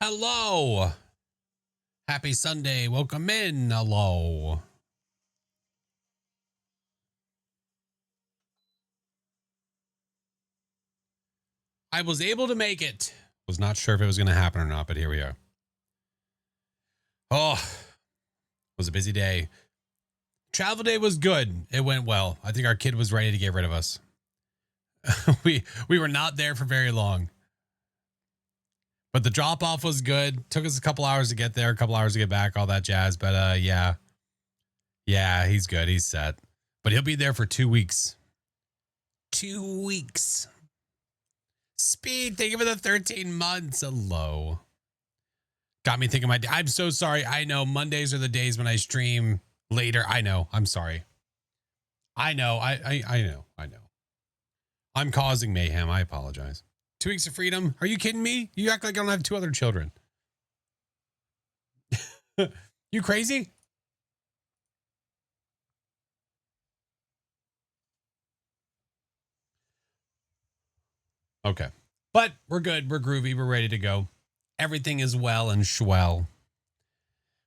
Hello. Happy Sunday. Welcome in. Hello. I was able to make it. Was not sure if it was going to happen or not, but here we are. Oh, it was a busy day. Travel day was good. It went well. I think our kid was ready to get rid of us. we were not there for very long. But the drop off was good. Took us a couple hours to get there, a couple hours to get back, all that jazz. But yeah. Yeah, he's good. He's set. But he'll be there for 2 weeks. 2 weeks. Speed, thank you for the 13 months. Hello. Got me thinking I'm so sorry. I know Mondays are the days when I stream later. I know. I'm sorry. I know. I know. I'm causing mayhem. I apologize. 2 weeks of freedom? Are you kidding me? You act like I don't have 2 other children. You crazy? Okay. But we're good. We're groovy. We're ready to go. Everything is well and schwell.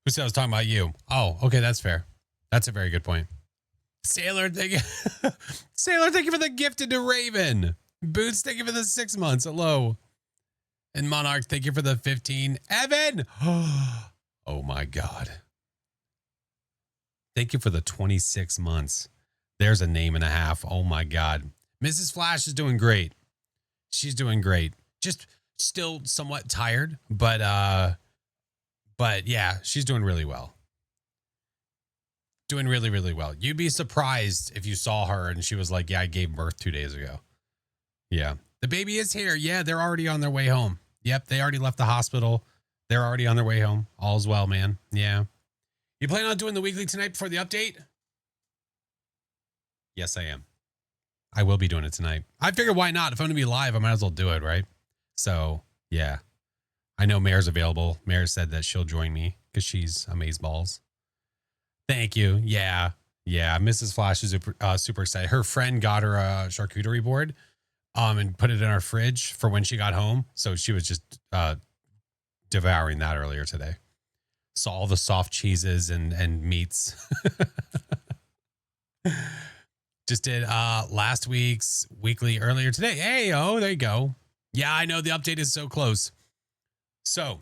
Who said I was talking about you? Oh, okay. That's fair. That's a very good point. Sailor, thank you. Sailor, thank you for the gifted to Raven. Boots, thank you for the 6 months. Hello. And Monarch, thank you for the 15. Evan! Oh my God. Thank you for the 26 months. There's a name and a half. Oh my God. Mrs. Flash is doing great. She's doing great. Just still somewhat tired, but yeah, she's doing really well. Doing really, really well. You'd be surprised if you saw her and she was like, yeah, I gave birth 2 days ago. Yeah. The baby is here. Yeah, they're already on their way home. Yep, they already left the hospital. They're already on their way home. All's well, man. Yeah. You plan on doing the weekly tonight before the update? Yes, I am. I will be doing it tonight. I figured why not? If I'm going to be live, I might as well do it, right? So, yeah. I know Mare's available. Mare said that she'll join me because she's amazeballs. Thank you. Yeah. Yeah. Mrs. Flash is super excited. Her friend got her a charcuterie board and put it in our fridge for when she got home. So she was just devouring that earlier today. Saw all the soft cheeses and meats. Just did last week's weekly earlier today. Hey, oh, there you go. Yeah, I know the update is so close. So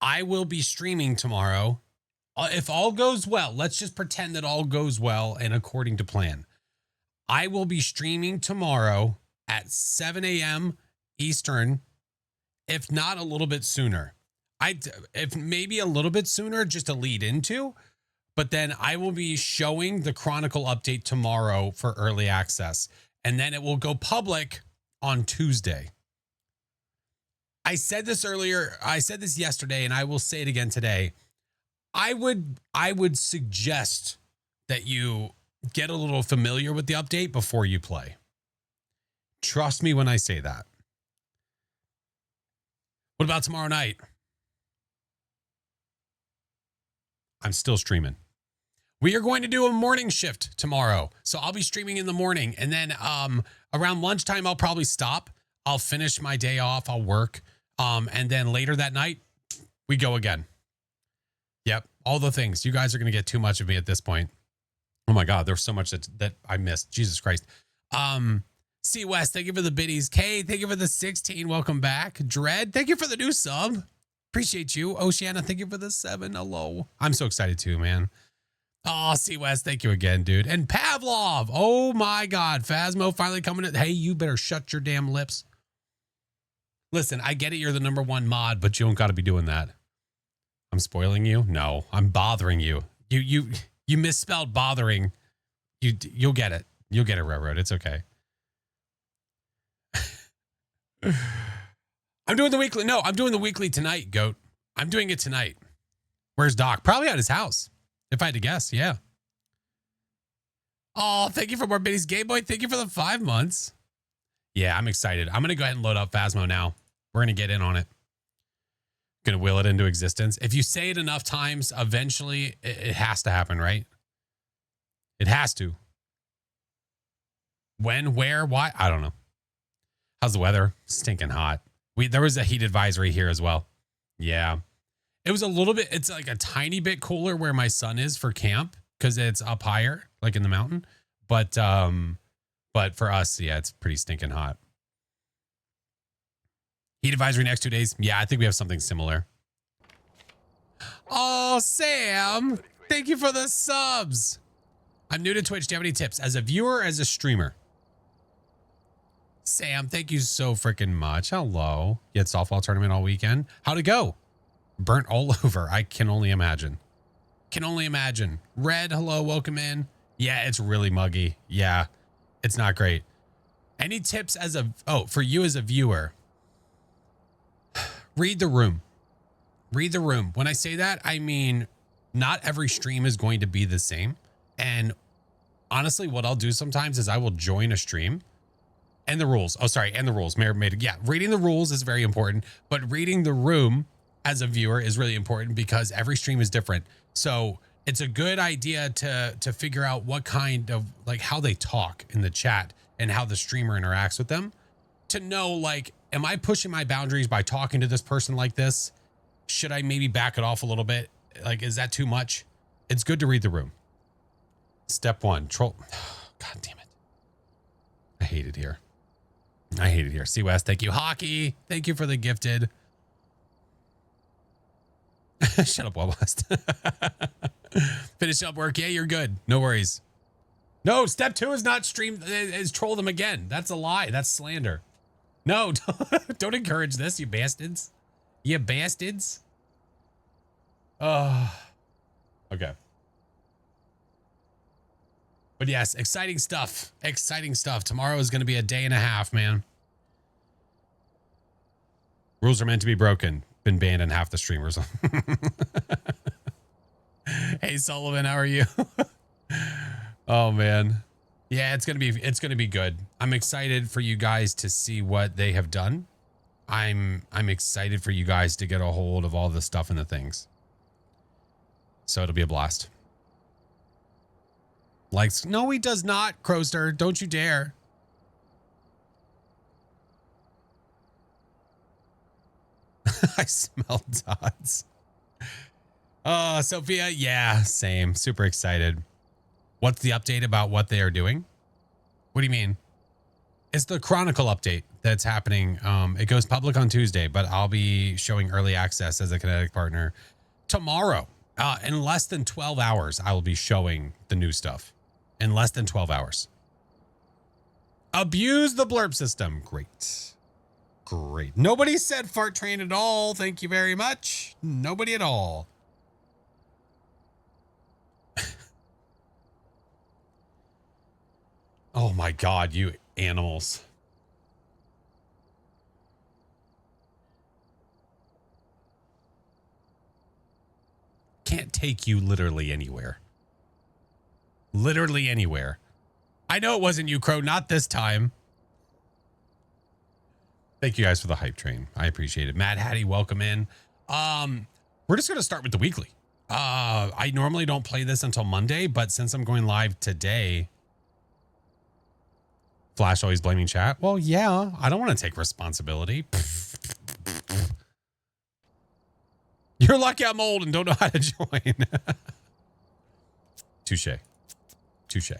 I will be streaming tomorrow. If all goes well, let's just pretend that all goes well and according to plan. I will be streaming tomorrow at 7 a.m. Eastern, if not a little bit sooner. If maybe a little bit sooner just to lead into. But then I will be showing the Chronicle update tomorrow for early access. And then it will go public on Tuesday. I said this earlier. I said this yesterday, and I will say it again today. I would suggest that you get a little familiar with the update before you play. Trust me when I say that. What about tomorrow night? I'm still streaming. We are going to do a morning shift tomorrow. So I'll be streaming in the morning. And then around lunchtime, I'll probably stop. I'll finish my day off. I'll work. And then later that night, we go again. Yep. All the things. You guys are going to get too much of me at this point. Oh my God. There's so much that I missed. Jesus Christ. C West, thank you for the biddies. Kay, thank you for the 16. Welcome back. Dread, thank you for the new sub. Appreciate you. Oceana, thank you for the 7. Hello. I'm so excited too, man. Oh, C West, thank you again, dude. And Pavlov. Oh my God. Phasmo finally coming in. Hey, you better shut your damn lips. Listen, I get it. You're the #1 mod, but you don't got to be doing that. I'm spoiling you. No, I'm bothering you. You misspelled bothering. You'll get it. You'll get it, Railroad. It's okay. I'm doing the weekly. No, I'm doing the weekly tonight, Goat. I'm doing it tonight. Where's Doc? Probably at his house. If I had to guess, yeah. Oh, thank you for more biddies. Game Boy, thank you for the 5 months. Yeah, I'm excited. I'm going to go ahead and load up Phasmo now. We're going to get in on it. Going to will it into existence. If you say it enough times, eventually it has to happen, right? It has to. When, where, why? I don't know. How's the weather? Stinking hot. There was a heat advisory here as well. Yeah. It was a little bit, it's like a tiny bit cooler where my son is for camp because it's up higher, like in the mountain. But for us, yeah, it's pretty stinking hot. Heat advisory next 2 days. Yeah, I think we have something similar. Oh, Sam, thank you for the subs. I'm new to Twitch. Do you have any tips as a viewer, as a streamer? Sam, thank you so freaking much. Hello. You had softball tournament all weekend. How'd it go? Burnt all over. I can only imagine. Can only imagine. Red, hello, welcome in. Yeah, it's really muggy. Yeah, it's not great. Any tips as a, for you as a viewer? Read the room. Read the room. When I say that, I mean, not every stream is going to be the same. And honestly, what I'll do sometimes is I will join a stream and the rules. Oh, sorry. And the rules. Yeah. Reading the rules is very important, but reading the room as a viewer is really important because every stream is different. So it's a good idea to figure out what kind of, like, how they talk in the chat and how the streamer interacts with them to know, like, am I pushing my boundaries by talking to this person like this? Should I maybe back it off a little bit? Like, is that too much? It's good to read the room. Step 1, troll. God damn it. I hate it here. I hate it here. C West, thank you. Hockey, thank you for the gifted. Shut up, Wild West. Finish up work. Yeah, you're good. No worries. No, step 2 is not stream, is troll them again. That's a lie. That's slander. No, don't encourage this, you bastards. You bastards. Oh, okay. But yes, exciting stuff. Exciting stuff. Tomorrow is going to be a day and a half, man. Rules are meant to be broken. Been banned in half the streamers. Hey, Sullivan, how are you? Oh, man. Yeah, it's going to be good. I'm excited for you guys to see what they have done. I'm excited for you guys to get a hold of all the stuff and the things. So it'll be a blast. Likes, no, he does not, Crowster. Don't you dare. I smell dots. Sophia, yeah, same. Super excited. What's the update about what they are doing? What do you mean? It's the Chronicle update that's happening. It goes public on Tuesday, but I'll be showing early access as a Kinetic partner tomorrow. In less than 12 hours, I will be showing the new stuff. In less than 12 hours. Abuse the blurb system. Great. Great. Nobody said fart train at all. Thank you very much. Nobody at all. Oh my God, you animals. Can't take you literally anywhere. Literally anywhere. I know it wasn't you, Crow. Not this time. Thank you guys for the hype train. I appreciate it. Mad Hattie, welcome in. We're just going to start with the weekly. I normally don't play this until Monday, but since I'm going live today, Flash always blaming chat. Well, yeah, I don't want to take responsibility. You're lucky I'm old and don't know how to join. Touche. Touche.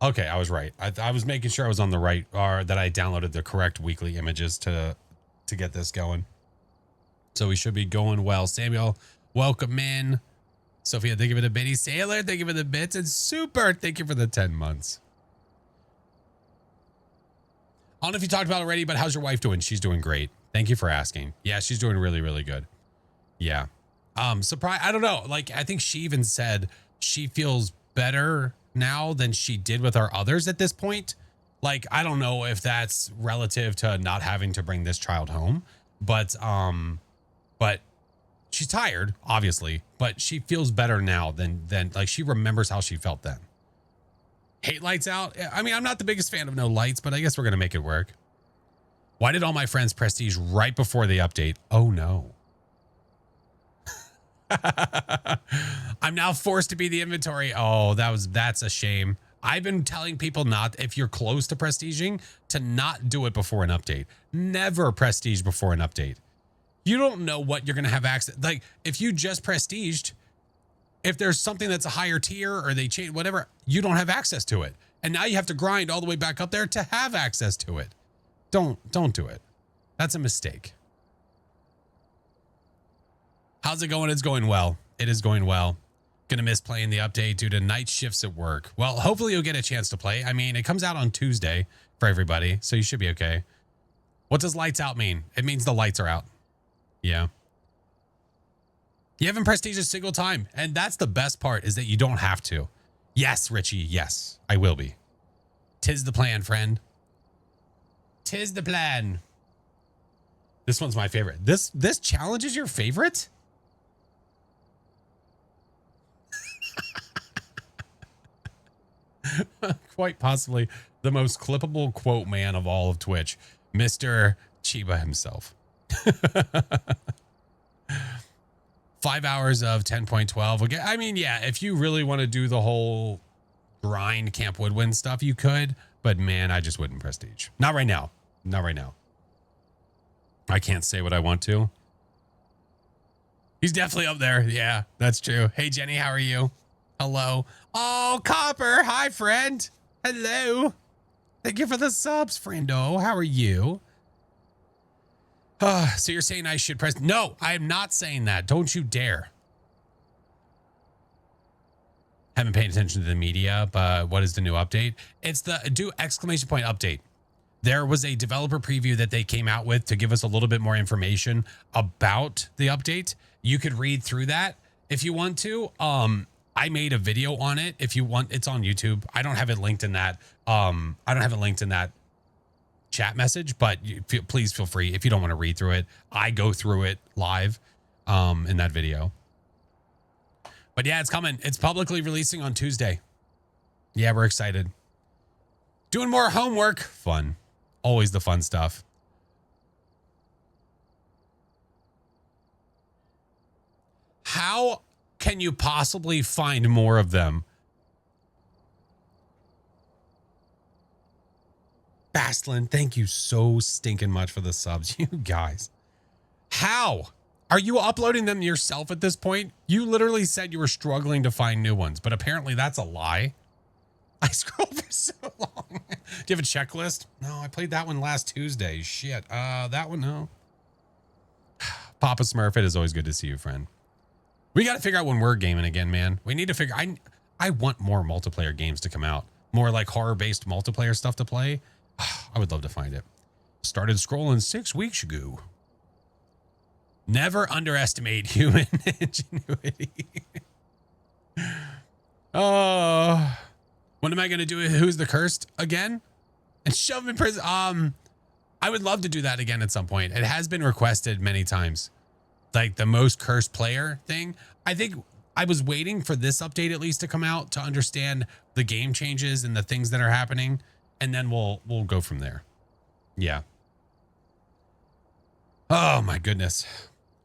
Okay, I was right. I was making sure I was on the right, or that I downloaded the correct weekly images to get this going. So we should be going well. Samuel, welcome in. Sophia, thank you for the bitty. Sailor, thank you for the bits. And Super, thank you for the 10 months. I don't know if you talked about it already, but how's your wife doing? She's doing great. Thank you for asking. Yeah, she's doing really, really good. Yeah. Surprise. I don't know. Like, I think she even said she feels better now than she did with our others at this point. Like, I don't know if that's relative to not having to bring this child home, but she's tired, obviously, but she feels better now than like she remembers how she felt then. Hate lights out. I mean, I'm not the biggest fan of no lights, but I guess we're going to make it work. Why did all my friends prestige right before the update? Oh no. I'm now forced to be the inventory. Oh, that's a shame. I've been telling people not, if you're close to prestiging, to not do it before an update. Never prestige before an update. You don't know what you're going to have access. Like, if you just prestiged, if there's something that's a higher tier or they change whatever, you don't have access to it. And now you have to grind all the way back up there to have access to it. Don't do it. That's a mistake. How's it going? It's going well. It is going well. Gonna miss playing the update due to night shifts at work. Well, hopefully you'll get a chance to play. I mean, it comes out on Tuesday for everybody, so you should be okay. What does lights out mean? It means the lights are out. Yeah. You haven't prestiged a single time, and that's the best part, is that you don't have to. Yes, Richie, yes, I will be. 'Tis the plan, friend. 'Tis the plan. This one's my favorite. This challenge is your favorite? Quite possibly the most clippable quote man of all of Twitch, Mr. Chiba himself. 5 hours of 10.12. Okay, I mean, yeah, if you really want to do the whole grind Camp Woodwind stuff, you could, but man, I just wouldn't prestige. Not right now. Not right now. I can't say what I want to. He's definitely up there. Yeah, that's true. Hey, Jenny, how are you? Hello. Oh, Copper. Hi, friend. Hello. Thank you for the subs, friendo. How are you? So you're saying I should press? No, I am not saying that. Don't you dare. Haven't paid attention to the media, but what is the new update? It's the do exclamation point update. There was a developer preview that they came out with to give us a little bit more information about the update. You could read through that if you want to. I made a video on it. If you want, it's on YouTube. I don't have it linked in that. I don't have it linked in that chat message, but please feel free if you don't want to read through it. I go through it live in that video. But yeah, it's coming. It's publicly releasing on Tuesday. Yeah, we're excited. Doing more homework. Fun. Always the fun stuff. How can you possibly find more of them? Bastlin, thank you so stinking much for the subs, you guys. How? Are you uploading them yourself at this point? You literally said you were struggling to find new ones, but apparently that's a lie. I scrolled for so long. Do you have a checklist? No, I played that one last Tuesday. Shit. That one, no. Papa Smurf, it is always good to see you, friend. We got to figure out when we're gaming again, man. We need to figure... I want more multiplayer games to come out. More like horror-based multiplayer stuff to play. I would love to find it. Started scrolling 6 weeks ago. Never underestimate human ingenuity. Oh... When am I going to do it? Who's the Cursed again? And shove him in prison. I would love to do that again at some point. It has been requested many times. Like the most cursed player thing. I think I was waiting for this update at least to come out to understand the game changes and the things that are happening. And then we'll go from there. Yeah. Oh my goodness.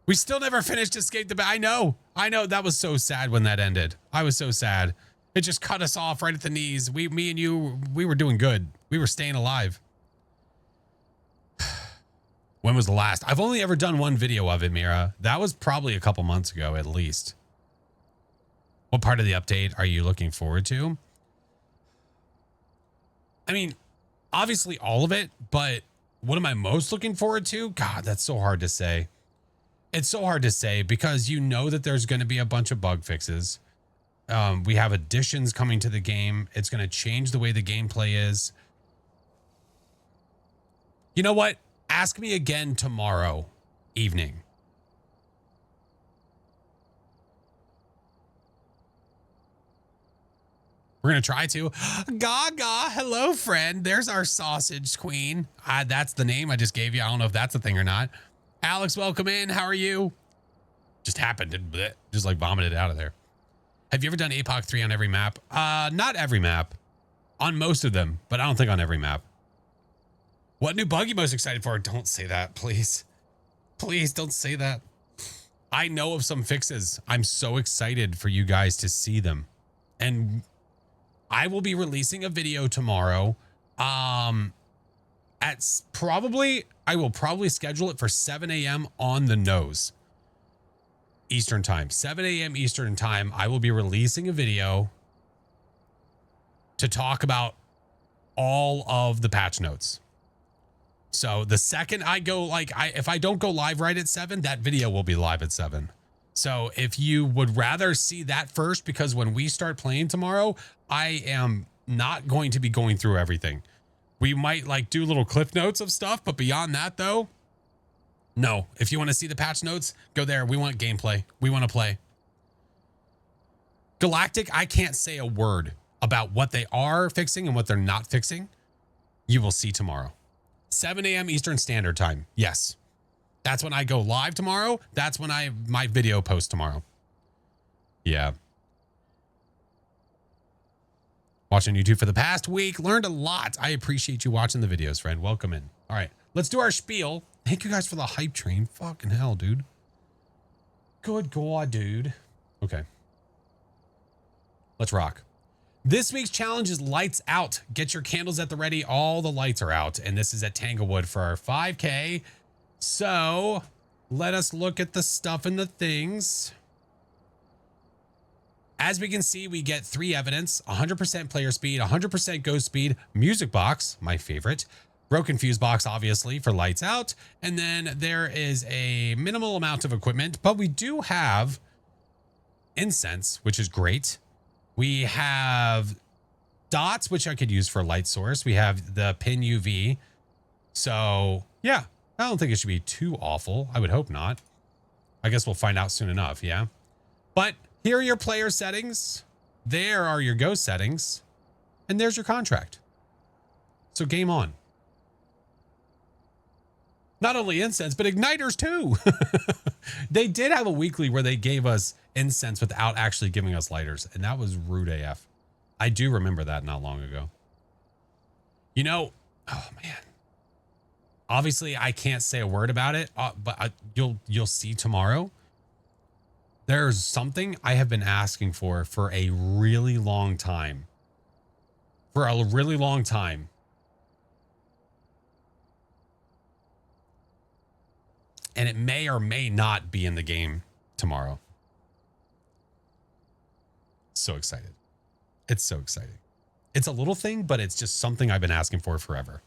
We still never finished Escape the I know. That was so sad when that ended. I was so sad. It just cut us off right at the knees. Me and you, we were doing good. We were staying alive. When was the last? I've only ever done one video of it, Mira. That was probably a couple months ago, at least. What part of the update are you looking forward to? I mean, obviously all of it, but what am I most looking forward to? God, that's so hard to say. It's so hard to say because you know that there's going to be a bunch of bug fixes. We have additions coming to the game. It's going to change the way the gameplay is. You know what? Ask me again tomorrow evening. We're going to try to. Gaga, hello, friend. There's our sausage queen. That's the name I just gave you. I don't know if that's a thing or not. Alex, welcome in. How are you? Just happened to just like vomited out of there. Have you ever done APOC 3 on every map? Not every map. On most of them, but I don't think on every map. What new bug are you most excited for? Don't say that, please. Please don't say that. I know of some fixes. I'm so excited for you guys to see them. And I will be releasing a video tomorrow. I will probably schedule it for 7 a.m. on the nose. Eastern time, 7 a.m. Eastern time. I will be releasing a video to talk about all of the patch notes. So the second I go, if I don't go live right at 7, that video will be live at 7. So if you would rather see that first, because when we start playing tomorrow, I am not going to be going through everything. We might do little cliff notes of stuff, but beyond that though, no. If you want to see the patch notes, go there. We want gameplay. We want to play. Galactic, I can't say a word about what they are fixing and what they're not fixing. You will see tomorrow. 7 a.m. Eastern Standard Time. Yes. That's when I go live tomorrow. That's when my video post tomorrow. Yeah. Watching YouTube for the past week. Learned a lot. I appreciate you watching the videos, friend. Welcome in. All right. Let's do our spiel. Thank you guys for the hype train. Fucking hell, dude. Good God, dude. Okay. Let's rock. This week's challenge is lights out. Get your candles at the ready. All the lights are out. And this is at Tanglewood for our 5K. So let us look at the stuff and the things. As we can see, we get 3 evidence, 100% player speed, 100% ghost speed, music box, my favorite, broken fuse box, obviously, for lights out. And then there is a minimal amount of equipment, but we do have incense, which is great. We have dots, which I could use for a light source. We have the pin UV. So yeah, I don't think it should be too awful. I would hope not. I guess we'll find out soon enough. Yeah. But here are your player settings. There are your ghost settings. And there's your contract. So game on. Not only incense, but igniters too. They did have a weekly where they gave us incense without actually giving us lighters. And that was rude AF. I do remember that not long ago. You know, oh man. Obviously, I can't say a word about it, but you'll see tomorrow. There's something I have been asking for a really long time. For a really long time. And it may or may not be in the game tomorrow. So excited. It's so exciting. It's a little thing, but it's just something I've been asking for forever.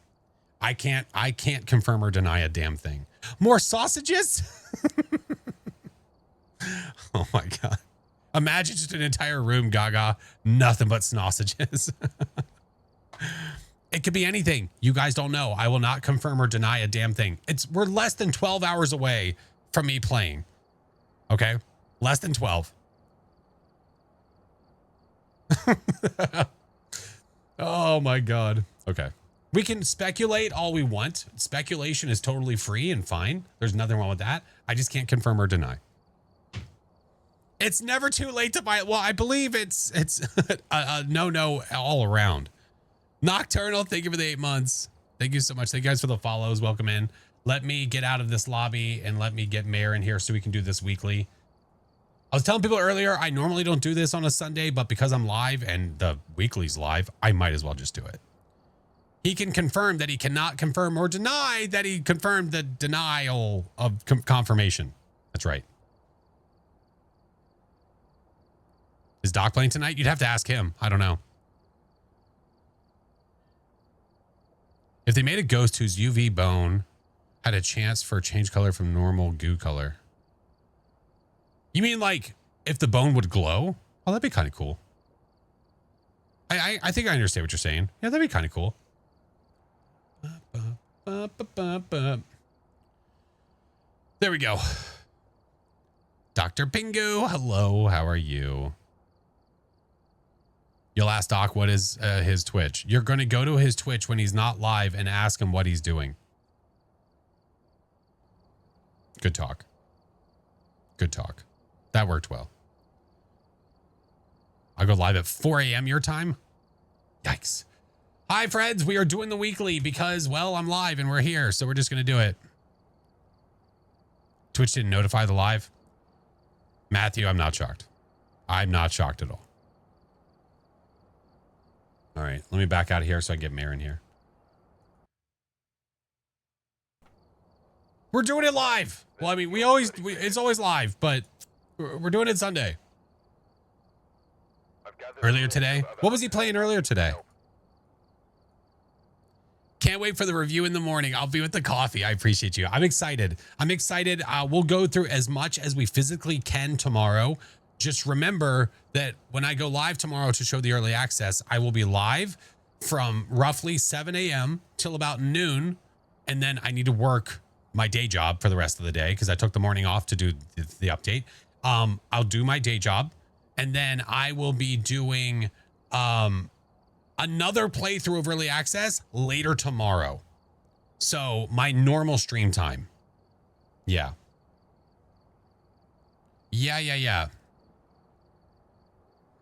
I can't confirm or deny a damn thing. More sausages? Oh my God. Imagine just an entire room, Gaga, nothing but sausages. It could be anything. You guys don't know. I will not confirm or deny a damn thing. We're less than 12 hours away from me playing. Okay? Less than 12. Oh my God. Okay. We can speculate all we want. Speculation is totally free and fine. There's nothing wrong with that. I just can't confirm or deny. It's never too late to buy it. Well, I believe it's a no all around. Nocturnal, thank you for the 8 months. Thank you so much. Thank you guys for the follows. Welcome in. Let me get out of this lobby and let me get Mayor in here so we can do this weekly. I was telling people earlier, I normally don't do this on a Sunday, but because I'm live and the weekly's live, I might as well just do it. He can confirm that he cannot confirm or deny that he confirmed the denial of confirmation. That's right. Is Doc playing tonight? You'd have to ask him. I don't know. If they made a ghost whose UV bone had a chance for change color from normal goo color. You mean like if the bone would glow? Oh, that'd be kind of cool. I think I understand what you're saying. Yeah, that'd be kind of cool. There we go. Dr. Pingu, hello. How are you? You'll ask Doc what is his Twitch. You're going to go to his Twitch when he's not live and ask him what he's doing. Good talk. Good talk. That worked well. I'll go live at 4 a.m. your time. Yikes. Hi, friends. We are doing the weekly because, well, I'm live and we're here. So we're just going to do it. Twitch didn't notify the live. Matthew, I'm not shocked. I'm not shocked at all. All right, let me back out of here so I get Mayor in here. We're doing it live. Well, I mean, it's always live, but we're doing it Sunday. Earlier today? What was he playing earlier today? Can't wait for the review in the morning. I'll be with the coffee. I appreciate you. I'm excited. We'll go through as much as we physically can tomorrow. Just remember that when I go live tomorrow to show the early access, I will be live from roughly 7 a.m. till about noon. And then I need to work my day job for the rest of the day because I took the morning off to do the update. I'll do my day job. And then I will be doing another playthrough of early access later tomorrow. So my normal stream time. Yeah. Yeah.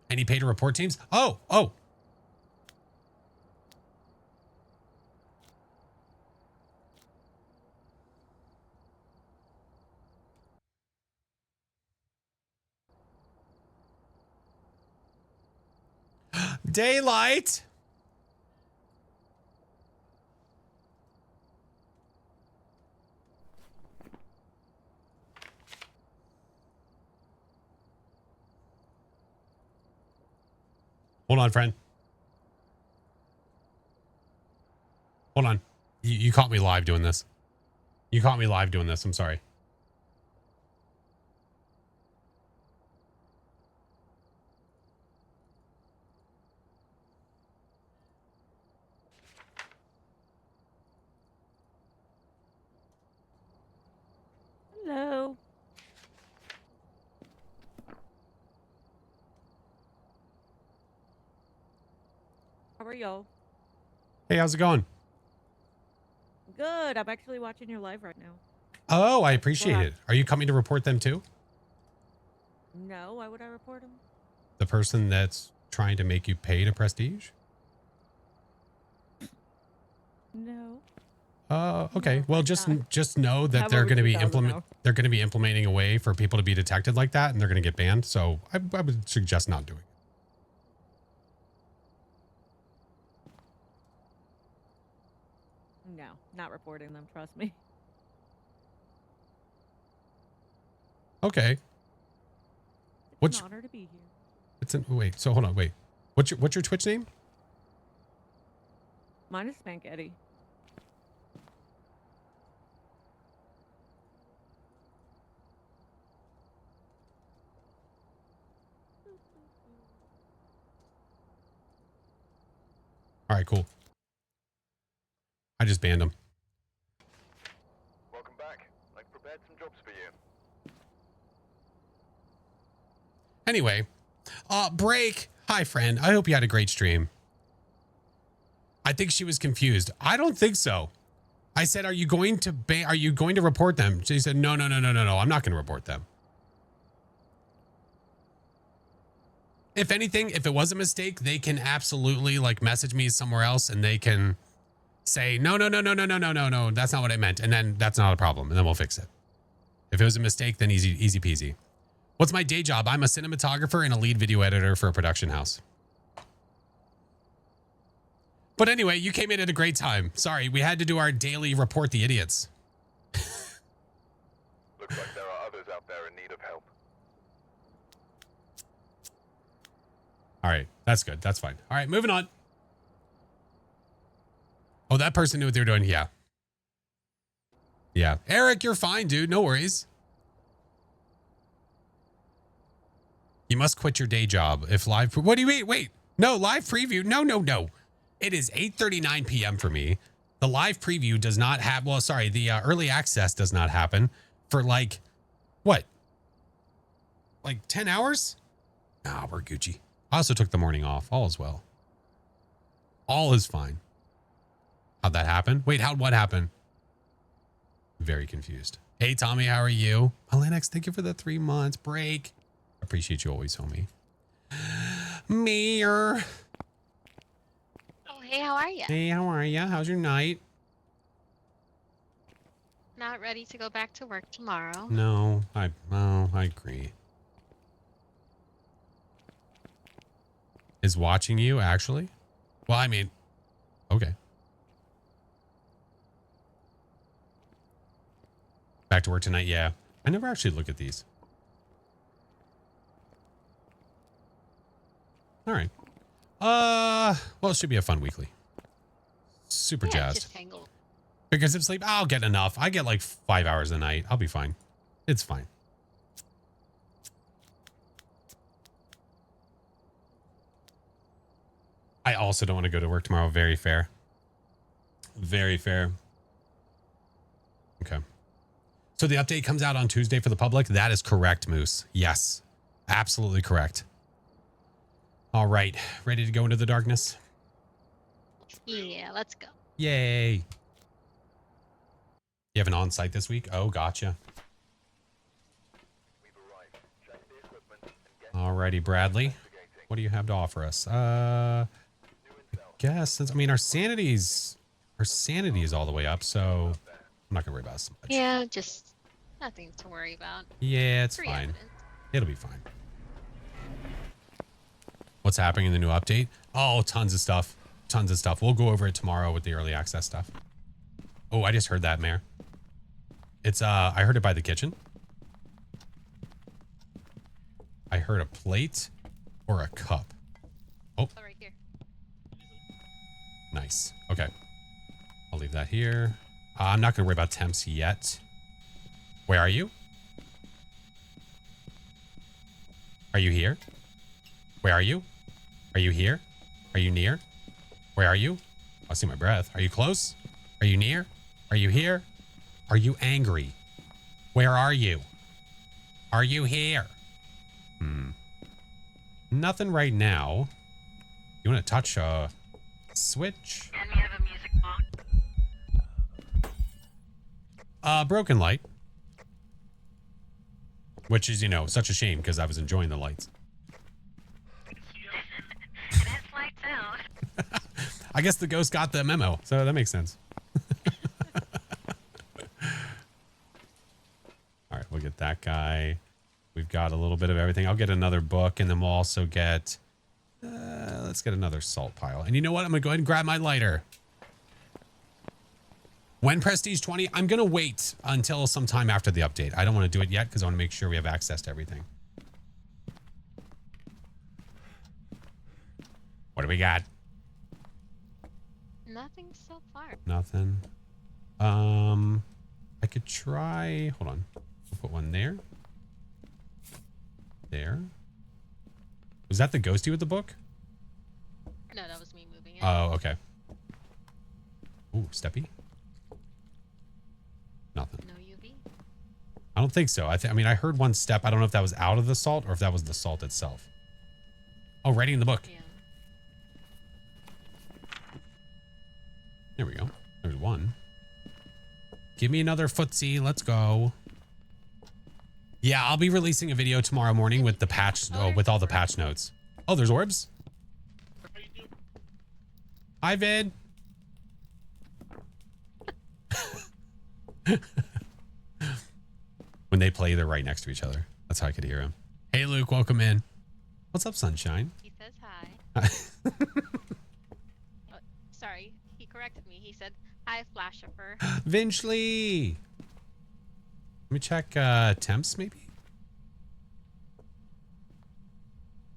Any pay to report teams? Oh. Daylight. Hold on, friend. Hold on. You caught me live doing this. I'm sorry. Hello. How are y'all? Hey, how's it going? Good. I'm actually watching your live right now. Oh, I appreciate it. Are you coming to report them too? No, why would I report them? The person that's trying to make you pay to prestige? No. Okay. No, Well, I'm just know that they're going to be implementing a way for people to be detected like that, and they're going to get banned. So I would suggest not doing it. No, not reporting them. Trust me. Okay. It's an honor to be here. Wait. So hold on. Wait. What's your Twitch name? Mine is Spank Eddie. All right, cool. I just banned him. Welcome back. I've prepared some jobs for you. Anyway, Break. Hi, friend. I hope you had a great stream. I think she was confused. I don't think so. I said, are you going to report them? She said, no. I'm not going to report them. If anything, if it was a mistake, they can absolutely like message me somewhere else and they can say, no, that's not what I meant. And then that's not a problem. And then we'll fix it. If it was a mistake, then easy peasy. What's my day job? I'm a cinematographer and a lead video editor for a production house. But anyway, you came in at a great time. Sorry, we had to do our daily report the idiots. Looks like there are others out there in need of help. All right, that's good. That's fine. All right, moving on. Oh, that person knew what they were doing. Yeah. Eric, you're fine, dude. No worries. You must quit your day job if live. What do you mean? Wait, no, live preview. No. It is 8:39 p.m. for me. The live preview does not have, the early access does not happen for like, what? Like 10 hours? Nah, we're Gucci. I also took the morning off. All is well. All is fine. How'd that happen? Wait, what happened? Very confused. Hey, Tommy, how are you? Lennox, thank you for the 3 months break. Appreciate you always, homie. Mayor. Oh, hey, how are you? Hey, how are you? How's your night? Not ready to go back to work tomorrow. No, I agree. Is watching you actually? Well, I mean, okay. Back to work tonight. Yeah. I never actually look at these. All right. Well, it should be a fun weekly. Super Yeah, jazzed. just tangled. Because of sleep, I'll get enough. I get like 5 hours a night. I'll be fine. It's fine. I also don't want to go to work tomorrow. Very fair. Very fair. Okay. So the update comes out on Tuesday for the public. That is correct, Moose. Yes. Absolutely correct. All right. Ready to go into the darkness? Yeah, let's go. Yay. You have an on-site this week? Oh, gotcha. We've arrived. Check the equipment and get Alrighty, Bradley. What do you have to offer us? I guess since, I mean, our sanity is all the way up, so I'm not gonna worry about it so much. Yeah, just nothing to worry about. Yeah, it's Free fine. evidence. It'll be fine. What's happening in the new update? Oh, tons of stuff. Tons of stuff. We'll go over it tomorrow with the early access stuff. Oh, I just heard that, Mayor. It's, I heard it by the kitchen. I heard a plate or a cup. Oh, Oh, right here. nice. Okay. I'll leave that here. I'm not going to worry about temps yet. Where are you? Are you here? Where are you? Are you here? Are you near? Where are you? I see my breath. Are you close? Are you near? Are you here? Are you angry? Where are you? Are you here? Nothing right now. You want to touch a switch? And we have a music box. Broken light. Which is, you know, such a shame because I was enjoying the lights. That's lights out. I guess the ghost got the memo, so that makes sense. All right, we'll get that guy. We've got a little bit of everything. I'll get another book, and then we'll also get... let's get another salt pile. And you know what? I'm going to go ahead and grab my lighter. When Prestige 20? I'm going to wait until sometime after the update. I don't want to do it yet because I want to make sure we have access to everything. What do we got? Nothing so far. Nothing. I could try... Hold on. We'll put one there. There. Was that the ghosty with the book? No, that was me moving it. Oh, okay. Ooh, steppy. Nothing. No UV. I don't think so. I mean, I heard one step. I don't know if that was out of the salt or if that was the salt itself. Oh, writing in the book. Yeah. There we go. There's one. Give me another footsie. Let's go. Yeah, I'll be releasing a video tomorrow morning with the patch, with all the patch notes. Oh, there's orbs. Hi, Vid. When they play, they're right next to each other. That's how I could hear him. Hey, Luke, welcome in. What's up, sunshine? He says hi. Oh, sorry, he corrected me. He said, hi, Flashifer. Vinchley. Let me check temps, maybe.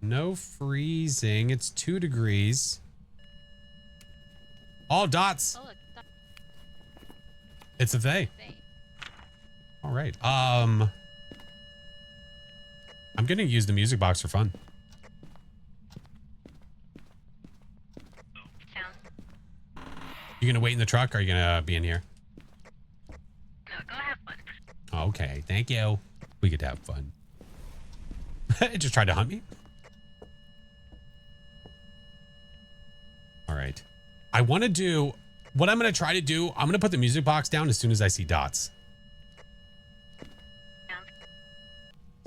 No freezing. It's 2 degrees. All dots. Oh, look. It's a they. All right. I'm gonna use the music box for fun. You gonna wait in the truck or are you gonna be in here? No, go have fun. Okay, thank you. We get to have fun. It just tried to hunt me. All right. I want to do what I'm going to try to do. I'm going to put the music box down as soon as I see dots.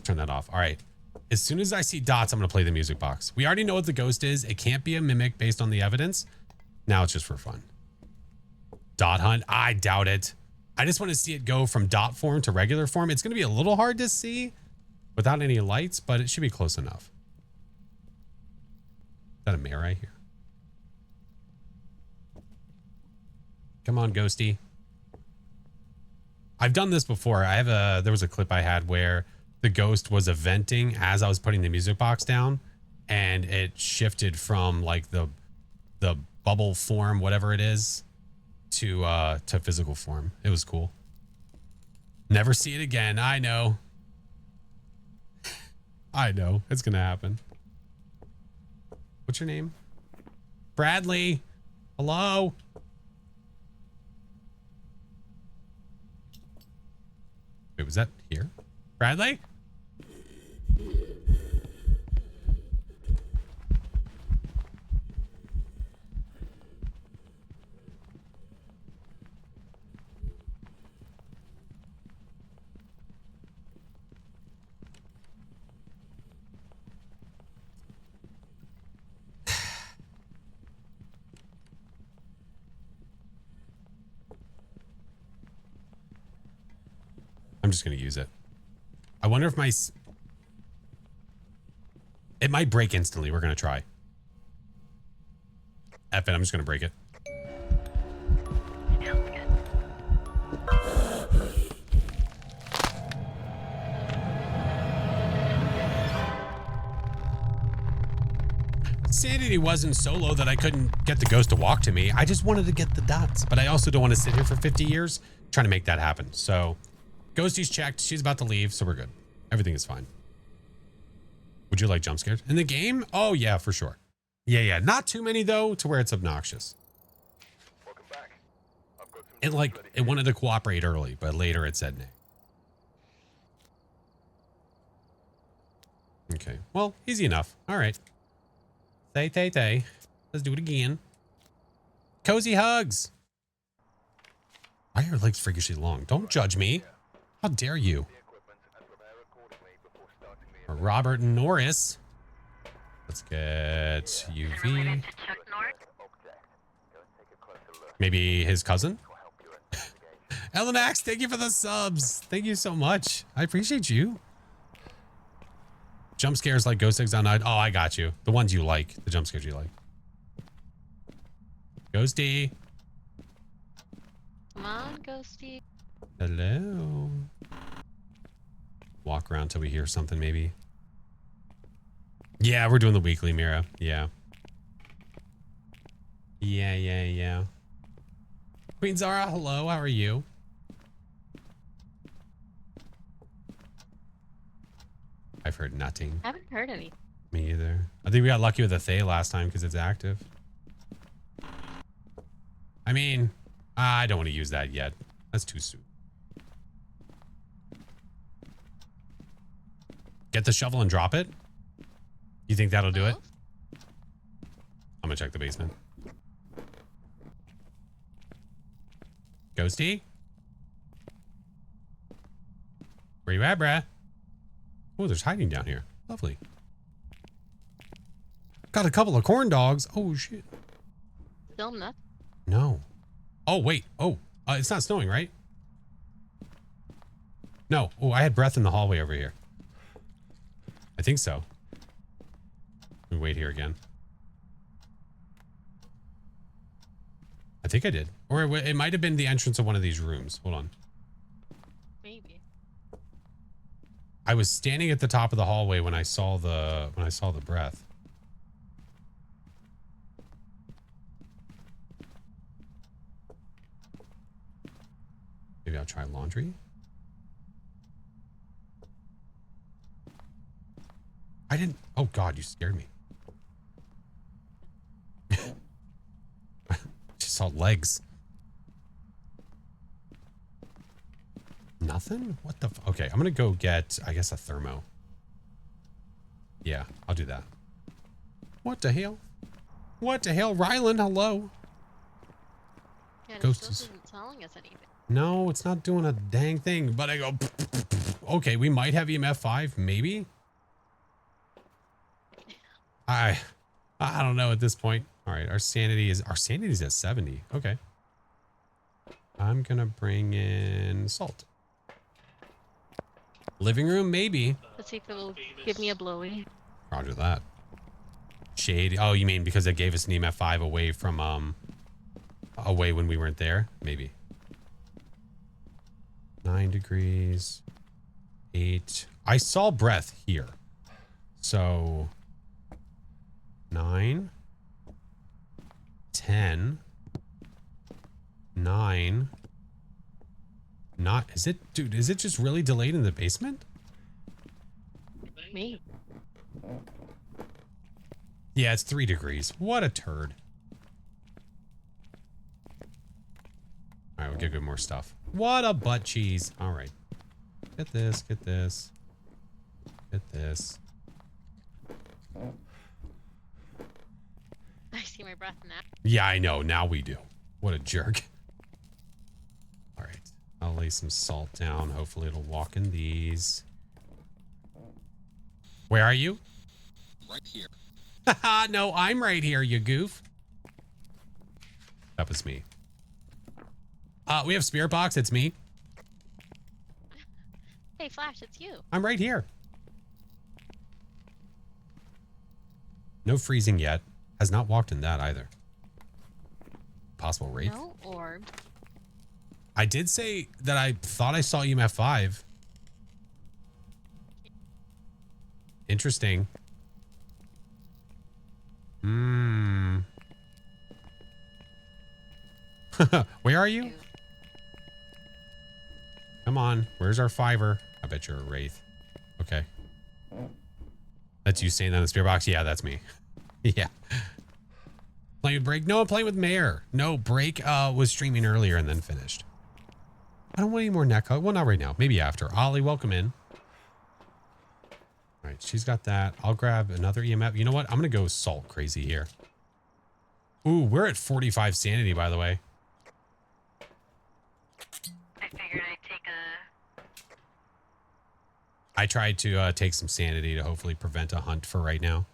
Turn that off. All right. As soon as I see dots, I'm going to play the music box. We already know what the ghost is. It can't be a mimic based on the evidence. Now it's just for fun. Dot hunt. I doubt it. I just want to see it go from dot form to regular form. It's going to be a little hard to see without any lights, but it should be close enough. Is that a mare right here? Come on, Ghosty. I've done this before. There was a clip I had where the ghost was eventing as I was putting the music box down, and it shifted from like the bubble form, whatever it is, to physical form. It was cool. Never see it again. I know. I know. It's gonna happen. What's your name? Bradley. Hello. Wait, was that here? Bradley? I'm just going to use it. I wonder if it might break instantly. We're going to try. F it. I'm just going to break it. Sanity wasn't so low that I couldn't get the ghost to walk to me. I just wanted to get the dots, but I also don't want to sit here for 50 years trying to make that happen. So Ghosty's checked. She's about to leave, so we're good. Everything is fine. Would you like jump scares in the game? Oh yeah, for sure. Yeah. Not too many though, to where it's obnoxious. Welcome back. I've got some It wanted to cooperate early, but later it said nay. Okay. Well, easy enough. All right. Tay. Let's do it again. Cozy hugs. Why are your legs freakishly long? Don't judge me. How dare you? the equipment and prepare accordingly before starting the Robert Norris. Let's get UV. object. Go and take a closer look. Maybe his cousin? Will help your investigation. Elenax, thank you for the subs. Thank you so much. I appreciate you. Jump scares like Ghost Eggs on Night. Oh, I got you. The ones you like. The jump scares you like. Ghosty. Come on, Ghosty. Hello. Walk around till we hear something, maybe. Yeah, we're doing the weekly, Mira. Yeah. Yeah. Queen Zara, hello. How are you? I've heard nothing. I haven't heard any. Me either. I think we got lucky with the Thay last time because it's active. I mean, I don't want to use that yet. That's too soon. Get the shovel and drop it? You think that'll do it? I'm gonna check the basement. Ghosty? Where you at, bruh? Oh, there's hiding down here. Lovely. Got a couple of corn dogs. Oh, shit. Still nothing. No. Oh, wait. Oh, it's not snowing, right? No. Oh, I had breath in the hallway over here. I think so. Let me wait here again. I think I did. Or it might have been the entrance of one of these rooms. Hold on. Maybe. I was standing at the top of the hallway when I saw the breath. Maybe I'll try laundry. I didn't. Oh God, you scared me. Just saw legs. Nothing? What the? Okay, I'm gonna go get, I guess, a thermo. Yeah, I'll do that. What the hell? What the hell? Ryland, hello. Yeah, and Ghost it is- still isn't telling us anything. No, it's not doing a dang thing, but I go, okay, we might have EMF 5, maybe? I don't know at this point. All right, our sanity is at 70. Okay. I'm gonna bring in salt. Living room, maybe. Let's see if it'll give me a blowy. Roger that. Shade. Oh, you mean because it gave us an EMF 5 away from away when we weren't there. Maybe. 9 degrees. 8. I saw breath here. So 9. 10. 9. Not, is it, dude, is it just really delayed in the basement? Me. Yeah, it's 3 degrees. What a turd. All right, we'll get good more stuff. What a butt cheese. All right. Get this, get this. Get this. I see my breath now. Yeah, I know. Now we do. What a jerk. All right. I'll lay some salt down. Hopefully it'll walk in these. Where are you? Right here. Haha, no, I'm right here, you goof. That was me. We have spirit box. It's me. Hey, Flash, it's you. I'm right here. No freezing yet. Has not walked in that either. Possible wraith. No orb. I did say that I thought I saw EMF 5. Interesting. Hmm. Where are you? Come on. Where's our fiver? I bet you're a wraith. Okay. That's you saying that in the spirit box? Yeah, that's me. Yeah. Playing with Break? No, I'm playing with Mare. No, Break was streaming earlier and then finished. I don't want any more neck hug. Well, not right now. Maybe after. Ollie, welcome in. All right, she's got that. I'll grab another EMF. You know what? I'm going to go salt crazy here. Ooh, we're at 45 sanity, by the way. I figured I'd take a... I tried to take some sanity to hopefully prevent a hunt for right now.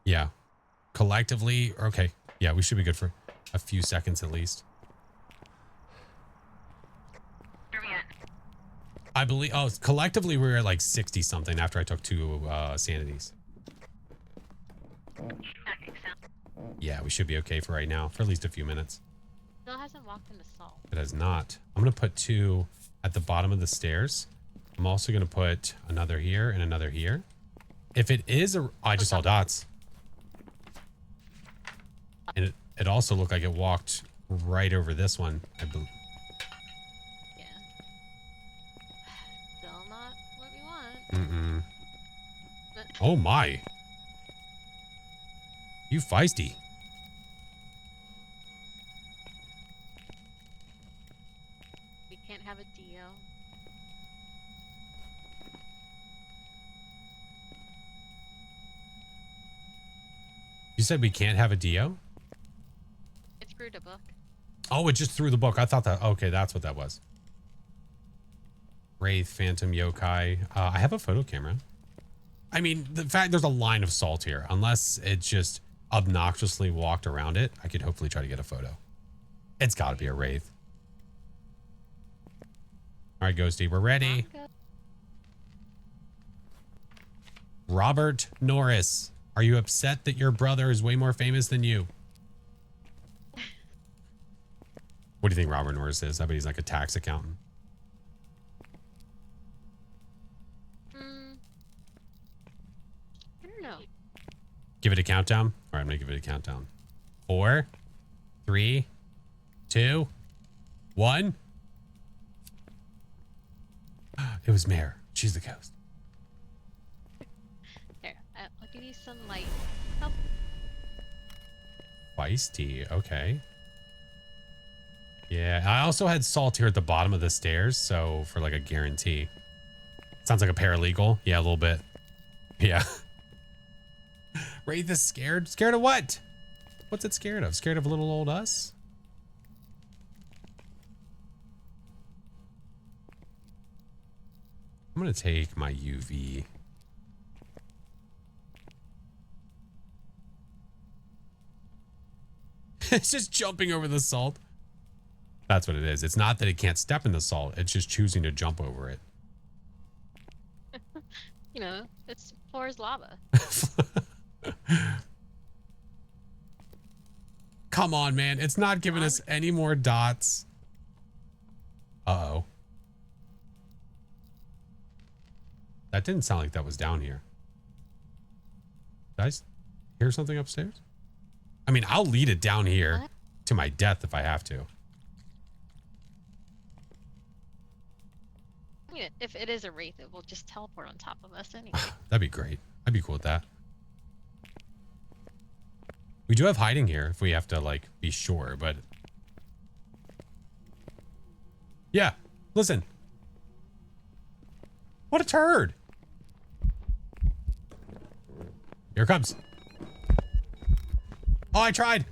Yeah. Collectively, okay. Yeah, we should be good for a few seconds at least. Where are we at? I believe, oh, collectively we were at like 60 something after I took 2 sanities. Okay, so Yeah, we should be okay for right now, for at least a few minutes. still hasn't walked in the salt. It has not. I'm going to put 2 at the bottom of the stairs. I'm also going to put another here and another here. If it is a, I just saw dots. And it also looked like it walked right over this one. I believe. Yeah. Still not what we want. Mm-mm. But Oh my. You feisty. we can't have a Dio. You said we can't have a Dio? It screwed a book. Oh, it just threw the book. I thought that. Okay, that's what that was. Wraith, Phantom, Yokai. I have a photo camera. I mean, the fact there's a line of salt here. Unless it just obnoxiously walked around it, I could hopefully try to get a photo. It's got to be a Wraith. All right, Ghosty, we're ready. Robert Norris, are you upset that your brother is way more famous than you? What do you think Robert Norris is? I bet he's like a tax accountant. I don't know. Give it a countdown. All right, I'm going to give it a countdown. 4, 3, 2, 1. It was Mare. She's the ghost. There, I'll give you some light. Oh, Feisty. Okay. Yeah, I also had salt here at the bottom of the stairs, so for like a guarantee. Sounds like a paralegal. Yeah, a little bit. Yeah. Wraith is scared? Scared of what? What's it scared of? Scared of little old us? I'm going to take my UV. It's just jumping over the salt. That's what it is. It's not that it can't step in the salt. It's just choosing to jump over it. you know, it's floor is lava. come on, man. It's not giving us any more dots. Uh-oh. That didn't sound like that was down here. Did I hear something upstairs? I mean, I'll lead it down here to my death if I have to. I mean, if it is a wraith, it will just teleport on top of us anyway. That'd be great. I'd be cool with that. We do have hiding here if we have to, like, be sure, but... Yeah, listen. What a turd. Here it comes. Oh, I tried.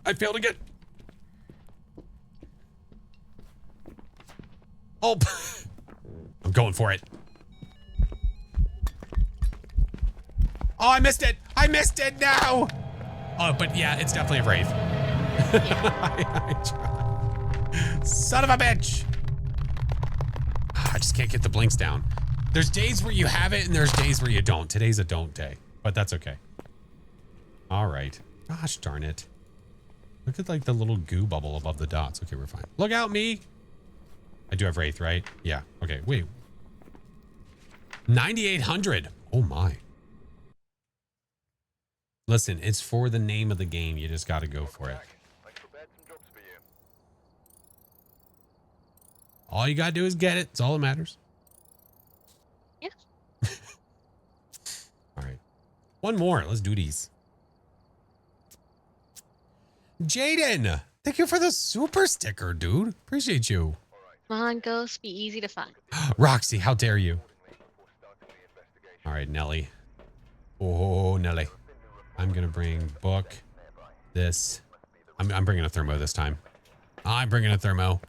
I failed again. Oh, I'm going for it. Oh, I missed it. I missed it now. Oh, but yeah, it's definitely a wraith. I tried. Son of a bitch. I just can't get the blinks down. There's days where you have it and there's days where you don't. Today's a don't day, but that's okay. All right. Gosh darn it. Look at like the little goo bubble above the dots. Okay, we're fine. Look out, me. I do have wraith, right? Yeah. Okay, wait. 9,800. Oh my. Listen, it's for the name of the game. You just got to go for it. I prepared some jobs for you. All you got to do is get it. It's all that matters. Yeah. All right. One more. Let's do these. Jaden, thank you for the super sticker, dude. Appreciate you. Come on, ghosts, be easy to find. Roxy, how dare you? All right, Nelly. Oh, Nelly. I'm going to bring book. This. I'm bringing a thermo this time. I'm bringing a thermo.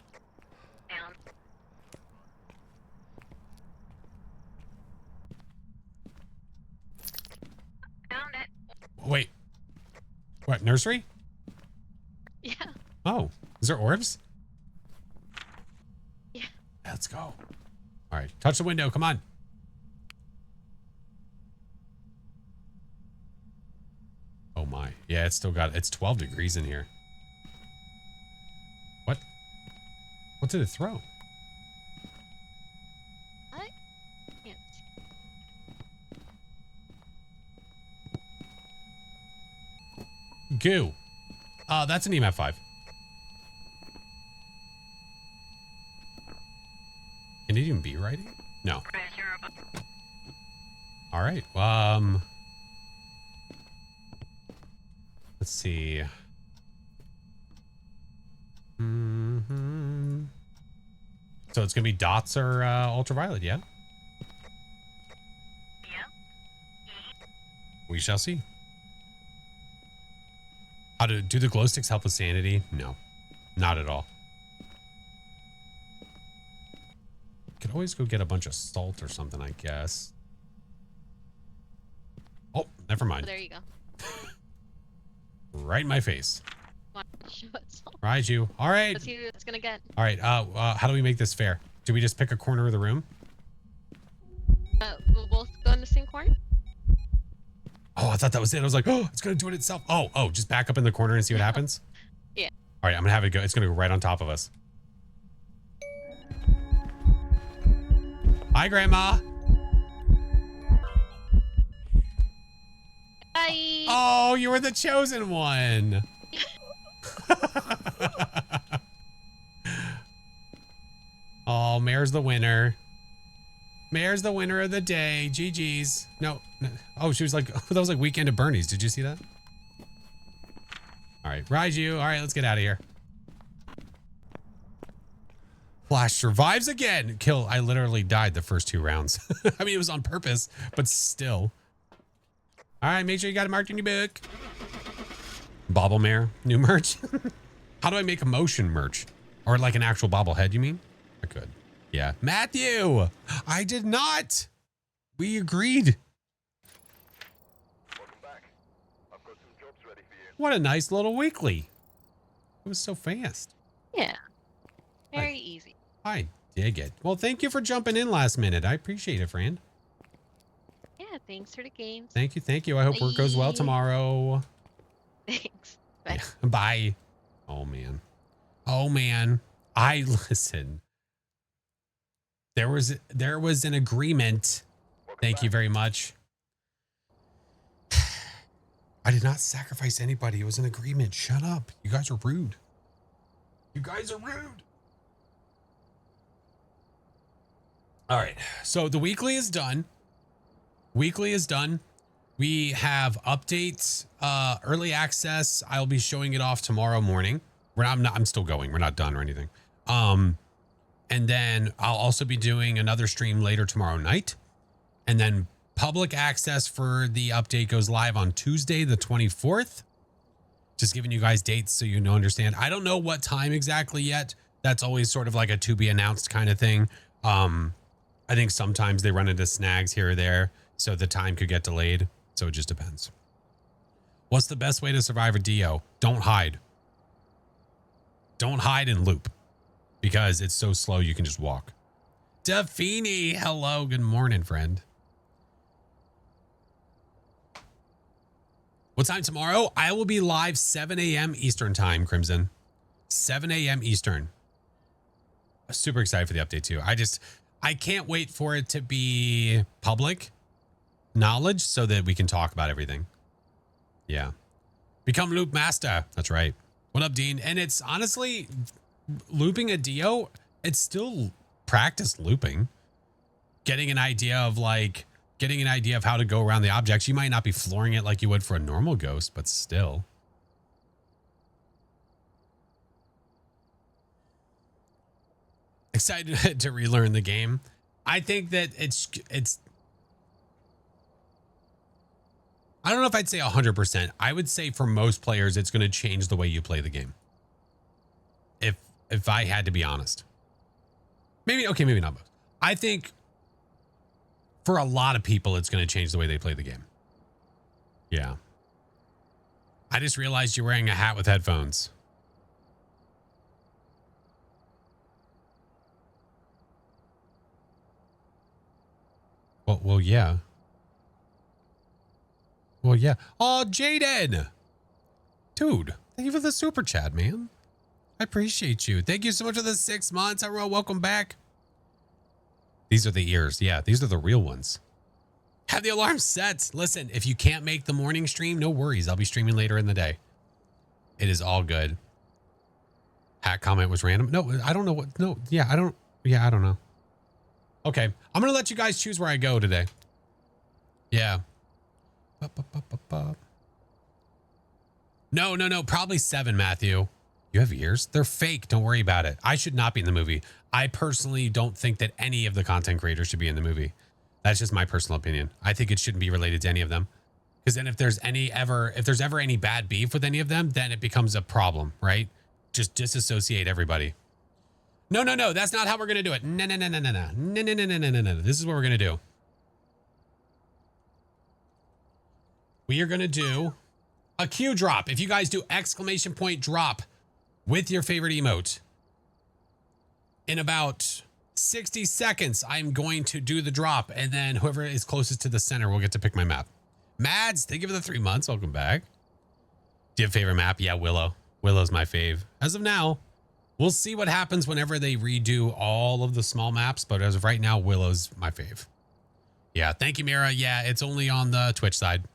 Found it. Wait. What, nursery? Yeah. Oh, is there orbs? Yeah. Let's go. All right, touch the window. Come on. Oh my. Yeah, it's still got, it's 12 degrees in here. What? What did it throw? What? Can't see. Goo. That's an EMF 5. Can it even be writing? No. All right. Let's see. So it's gonna be dots or ultraviolet, yeah? Yeah. We shall see. How do the glow sticks help with sanity? No, not at all. Could always go get a bunch of salt or something, I guess. Oh, never Oh, mind. there you go. Right in my face. Come on, show us. Right, you. All right. Let's see who it's gonna get. All right. How do we make this fair? Do we just pick a corner of the room? We'll both go in the same corner. Oh, I thought that was it. I was like, oh, it's gonna do it itself. Oh, just back up in the corner and see what happens. Yeah. All right, I'm gonna have it go. It's gonna go right on top of us. Hi, Grandma. Bye. Oh, you were the chosen one. Oh, Mare's the winner. Mare's the winner of the day. GG's. No. Oh, she was like, that was like Weekend at Bernie's. Did you see that? All right, Raiju. All right, let's get out of here. Flash survives again. Kill. I literally died the first 2 rounds. I mean, it was on purpose, but still. All right, make sure you got it marked in your book. Bobblemare, new merch. How do I make a motion merch? Or like an actual bobblehead, you mean? I could. Yeah. Matthew, I did not. We agreed. Welcome back. I've got some jobs ready for you. What a nice little weekly. It was so fast. Yeah. Very easy. I dig it. Well, thank you for jumping in last minute. I appreciate it, friend. Yeah, thanks for the games. Thank you. Thank you. I hope work goes well Bye. tomorrow. Thanks. Bye. Yeah. Bye. Oh man. Oh man. Listen. There was an agreement. Thank you very much. I did not sacrifice anybody. It was an agreement. Shut up. You guys are rude. You guys are rude. All right. So the weekly is done. Weekly is done. We have updates, early access. I'll be showing it off tomorrow morning. I'm still going. We're not done or anything. And then I'll also be doing another stream later tomorrow night. And then public access for the update goes live on Tuesday, the 24th. Just giving you guys dates so you know, understand. I don't know what time exactly yet. That's always sort of like a to be announced kind of thing. I think sometimes they run into snags here or there, so the time could get delayed. So it just depends. What's the best way to survive a DO? Don't hide. Don't hide and loop because it's so slow you can just walk. Defini, hello, good morning, friend. What time tomorrow? I will be live 7 a.m. Eastern time, Crimson. 7 a.m. Eastern. I'm super excited for the update too. I can't wait for it to be public knowledge so that we can talk about everything. Yeah. Become loop master. That's right. What up, Dean? And it's honestly looping a Dio. It's still practice looping. Getting an idea of how to go around the objects. You might not be flooring it like you would for a normal ghost, but still. Excited to relearn the game. I think that it's I don't know if I'd say 100%. I would say for most players, it's going to change the way you play the game. If I had to be honest. Maybe not most. I think for a lot of people, it's going to change the way they play the game. Yeah. I just realized you're wearing a hat with headphones. Well, yeah. Well, yeah. Oh, Jaden. Dude, thank you for the super chat, man. I appreciate you. Thank you so much for the 6 months. Everyone, welcome back. These are the ears. Yeah, these are the real ones. Have the alarm set. Listen, if you can't make the morning stream, no worries. I'll be streaming later in the day. It is all good. Hat comment was random. No, I don't know what. No, yeah, I don't know. Okay, I'm going to let you guys choose where I go today. Yeah. No. Probably 7, Matthew. You have ears? They're fake. Don't worry about it. I should not be in the movie. I personally don't think that any of the content creators should be in the movie. That's just my personal opinion. I think it shouldn't be related to any of them. Because then if there's ever any bad beef with any of them, then it becomes a problem, right? Just disassociate everybody. No. That's not how we're going to do it. No. This is what we're going to do. We are going to do a Q drop. If you guys do exclamation point drop with your favorite emote, in about 60 seconds, I'm going to do the drop. And then whoever is closest to the center will get to pick my map. Mads, thank you for the 3 months. Welcome back. Do you have a favorite map? Yeah, Willow. Willow's my fave. As of now, we'll see what happens whenever they redo all of the small maps. But as of right now, Willow's my fave. Yeah, thank you, Mira. Yeah, it's only on the Twitch side.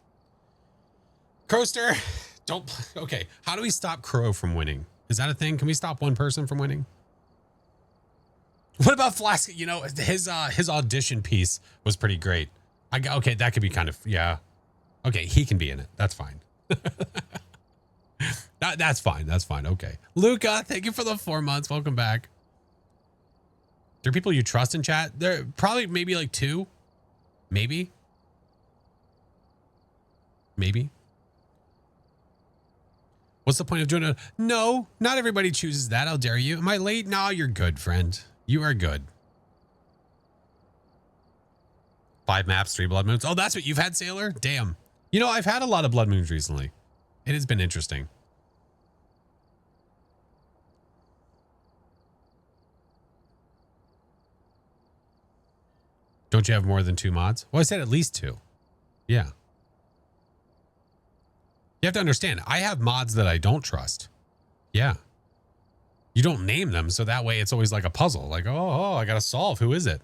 Croster, okay. How do we stop Crow from winning? Is that a thing? Can we stop one person from winning? What about Flask? You know, his audition piece was pretty great. Okay, that could be kind of, yeah. Okay, he can be in it. That's fine. That's fine. That's fine. Okay. Luca, thank you for the 4 months. Welcome back. There are people you trust in chat? There probably maybe like 2. Maybe. What's the point of doing it? No, not everybody chooses that. How dare you? Am I late? No, you're good, friend. You are good. 5 maps, 3 blood moons. Oh, that's what you've had, Sailor? Damn. You know, I've had a lot of blood moons recently. It has been interesting. Don't you have more than 2 mods? Well, I said at least 2. Yeah. You have to understand, I have mods that I don't trust. Yeah. You don't name them, so that way it's always like a puzzle. Like, oh, I gotta solve. Who is it?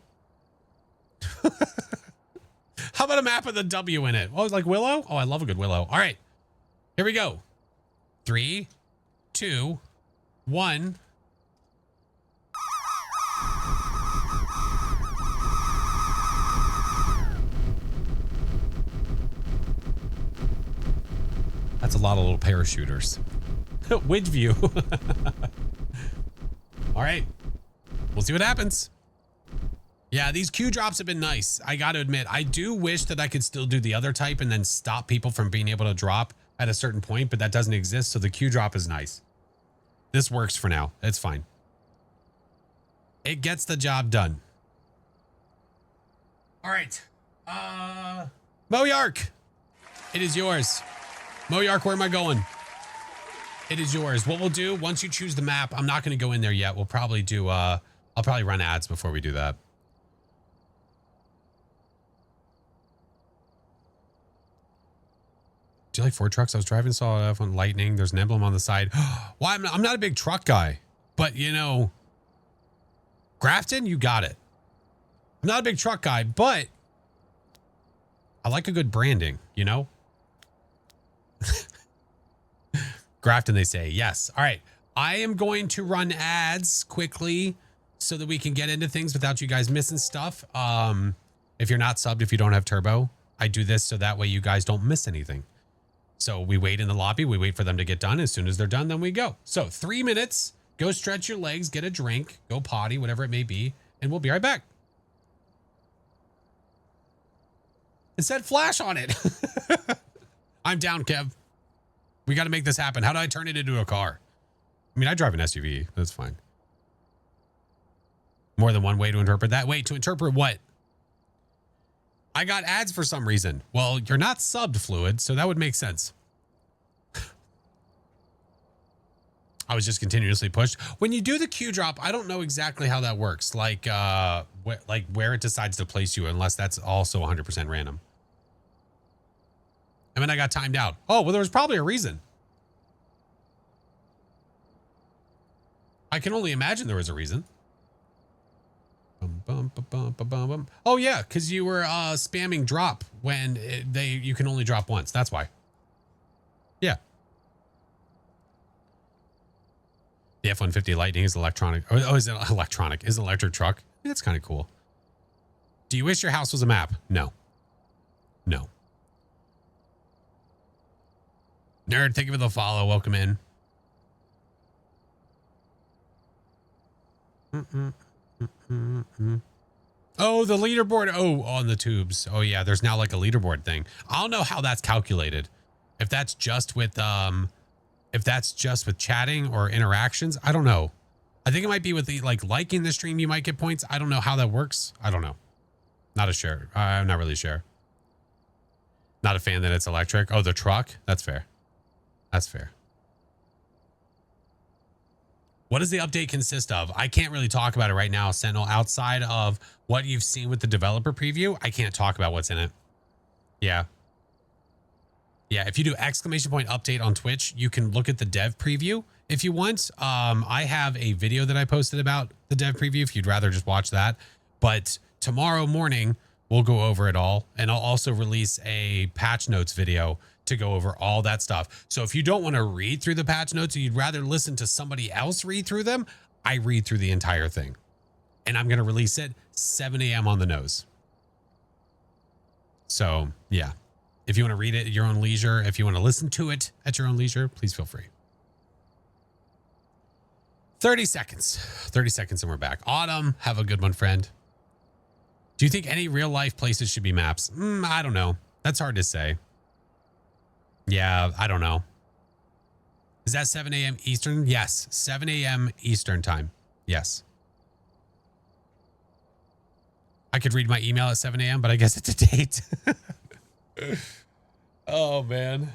How about a map with a W in it? Oh, it's like Willow? Oh, I love a good Willow. All right. Here we go. 3, 2, 1. That's a lot of little parachuters. Widge view. All right. We'll see what happens. Yeah, these Q drops have been nice. I got to admit, I do wish that I could still do the other type and then stop people from being able to drop at a certain point, but that doesn't exist. So the Q drop is nice. This works for now. It's fine. It gets the job done. All right. Moyark. It is yours. Moyark, where am I going? It is yours. What we'll do, once you choose the map, I'm not going to go in there yet. We'll probably do, I'll probably run ads before we do that. Do you like Ford trucks? I was driving, saw F1 Lightning. There's an emblem on the side. Well, I'm not a big truck guy, but you know, Grafton, you got it. I'm not a big truck guy, but I like a good branding, you know? Grafton, they say. Yes. All right. I am going to run ads quickly so that we can get into things without you guys missing stuff. If you're not subbed, if you don't have turbo, I do this so that way you guys don't miss anything. So we wait in the lobby. We wait for them to get done. As soon as they're done, then we go. So 3 minutes, go stretch your legs, get a drink, go potty, whatever it may be, and we'll be right back. It said flash on it. I'm down, Kev. We got to make this happen. How do I turn it into a car? I mean, I drive an SUV. That's fine. More than one way to interpret that. Wait, to interpret what? I got ads for some reason. Well, you're not subbed, Fluid, so that would make sense. I was just continuously pushed. When you do the Q drop, I don't know exactly how that works. Like where it decides to place you, unless that's also 100% random. And then I got timed out. Oh, well, there was probably a reason. I can only imagine there was a reason. Oh yeah, because you were spamming drop when you can only drop once. That's why. Yeah. The F-150 Lightning is electronic. Oh, is it electronic? Is an electric truck? That's kind of cool. Do you wish your house was a map? No. No. Nerd, thank you for the follow. Welcome in. Oh, the leaderboard. Oh, on the tubes. Oh yeah, there's now like a leaderboard thing. I don't know how that's calculated. If that's just with chatting or interactions, I don't know. I think it might be with the liking the stream, you might get points. I don't know how that works. I don't know. Not a sure. I'm not really sure. Not a fan that it's electric. Oh, the truck. That's fair. That's fair. What does the update consist of? I can't really talk about it right now, Sentinel. Outside of what you've seen with the developer preview, I can't talk about what's in it. Yeah. Yeah, if you do !update on Twitch, you can look at the dev preview if you want. I have a video that I posted about the dev preview if you'd rather just watch that. But tomorrow morning, we'll go over it all. And I'll also release a patch notes video to go over all that stuff. So if you don't want to read through the patch notes, or you'd rather listen to somebody else read through them, I read through the entire thing. And I'm going to release it 7 a.m. on the nose. So yeah, if you want to read it at your own leisure, if you want to listen to it at your own leisure, please feel free. 30 seconds. 30 seconds and we're back. Autumn, have a good one, friend. Do you think any real life places should be maps? I don't know. That's hard to say. Yeah, I don't know. Is that 7 a.m. Eastern? Yes. 7 a.m. Eastern time. Yes. I could read my email at 7 a.m., but I guess it's a date. Oh, man.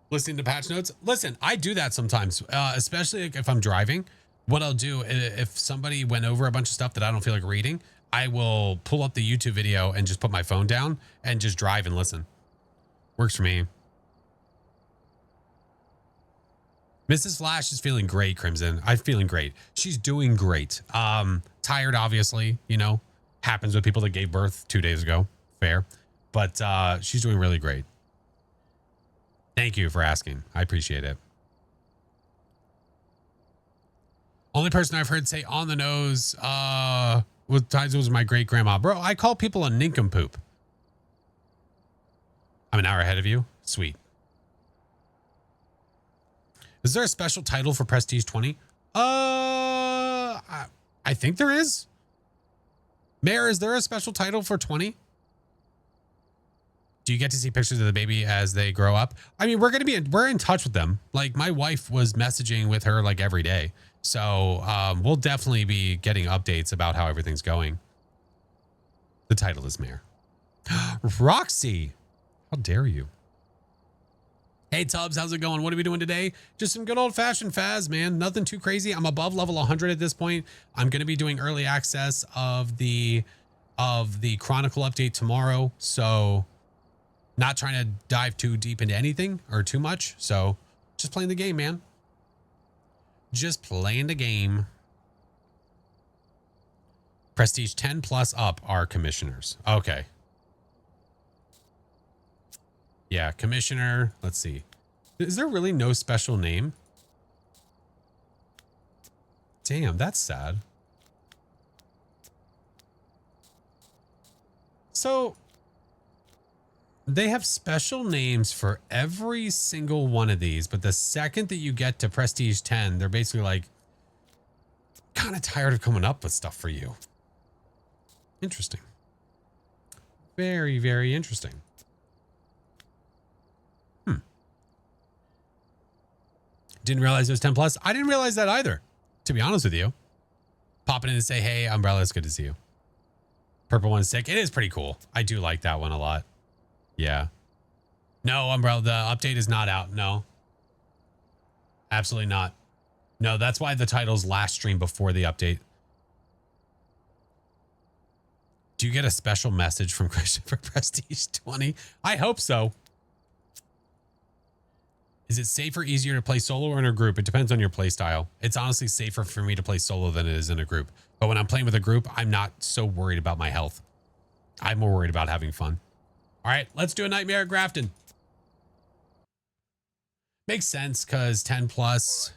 Listening to patch notes. Listen, I do that sometimes, especially if I'm driving. What I'll do, if somebody went over a bunch of stuff that I don't feel like reading, I will pull up the YouTube video and just put my phone down and just drive and listen. Works for me. Mrs. Flash is feeling great, Crimson. I'm feeling great. She's doing great. Tired, obviously, you know, happens with people that gave birth 2 days ago. Fair. But she's doing really great. Thank you for asking. I appreciate it. Only person I've heard say on the nose with times was my great grandma. Bro, I call people a nincompoop. I'm an hour ahead of you. Sweet. Is there a special title for Prestige 20? I think there is. Mayor, is there a special title for 20? Do you get to see pictures of the baby as they grow up? I mean, we're in touch with them. Like, my wife was messaging with her like every day. So we'll definitely be getting updates about how everything's going. The title is Mayor. Roxy, how dare you? Hey Tubbs, how's it going? What are we doing today? Just some good old fashioned Phas, man. Nothing too crazy. I'm above level 100 at this point. I'm going to be doing early access of the Chronicle update tomorrow. So not trying to dive too deep into anything or too much. So just playing the game, man. Just playing the game. Prestige 10 plus up are commissioners. Okay. Yeah, commissioner. Let's see. Is there really no special name? Damn, that's sad. So they have special names for every single one of these, but the second that you get to Prestige 10, they're basically like, kind of tired of coming up with stuff for you. Interesting. Very, very interesting. Didn't realize it was 10 plus. I didn't realize that either, to be honest with you. Popping in and say, hey, Umbrella, it's good to see you. Purple one's sick. It is pretty cool. I do like that one a lot. Yeah. No, Umbrella, the update is not out. No. Absolutely not. No, that's why the title's last stream before the update. Do you get a special message from Christian for Prestige 20? I hope so. Is it safer, easier to play solo or in a group? It depends on your play style. It's honestly safer for me to play solo than it is in a group. But when I'm playing with a group, I'm not so worried about my health. I'm more worried about having fun. All right, let's do a Nightmare at Grafton. Makes sense because 10 plus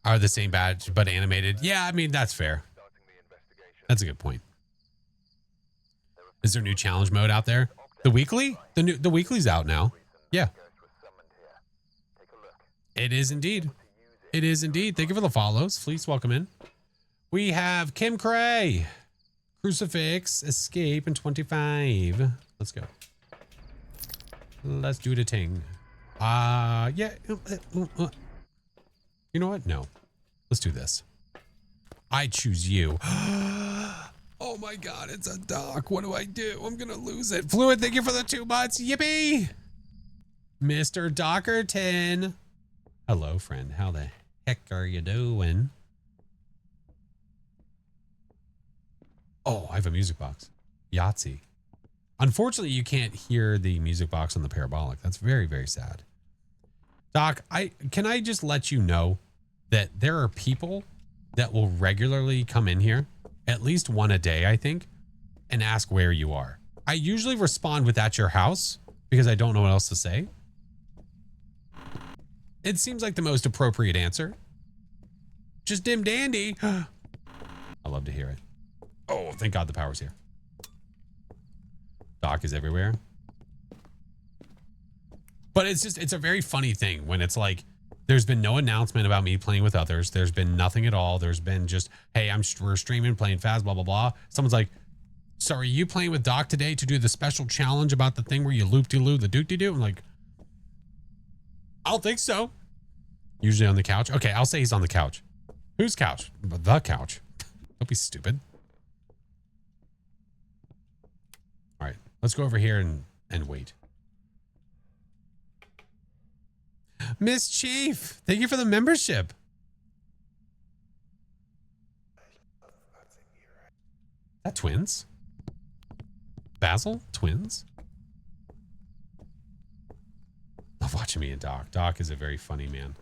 are the same badge, but animated. Yeah, I mean, that's fair. That's a good point. Is there a new challenge mode out there? The weekly? The weekly's out now. Yeah. It is indeed. It is indeed. Thank you for the follows. Fleece, welcome in. We have Kim Cray, Crucifix, Escape, and 25. Let's go. Let's do the ting. Yeah. You know what? No. Let's do this. I choose you. Oh my God, it's a doc. What do I do? I'm going to lose it. Fluid, thank you for the 2 months. Yippee. Mr. Dockerton. Hello, friend. How the heck are you doing? Oh, I have a music box. Yahtzee. Unfortunately, you can't hear the music box on the parabolic. That's very, very sad. Doc, can I just let you know that there are people that will regularly come in here, at least one a day, I think, and ask where you are. I usually respond with at your house because I don't know what else to say. It seems like the most appropriate answer. Just dim dandy. I love to hear it. Oh, thank God the power's here. Doc is everywhere. But it's a very funny thing when it's like, there's been no announcement about me playing with others. There's been nothing at all. There's been just, hey, we're streaming, playing Phas, blah, blah, blah. Someone's like, so are you playing with Doc today to do the special challenge about the thing where you loop-de-loo, the doop-de-doo? I'm like, I don't think so. Usually on the couch. Okay, I'll say he's on the couch. Whose couch? The couch. Don't be stupid. All right, let's go over here and wait. Miss Chief, thank you for the membership. That twins? Basil? Twins? Love watching me and Doc. Doc is a very funny man.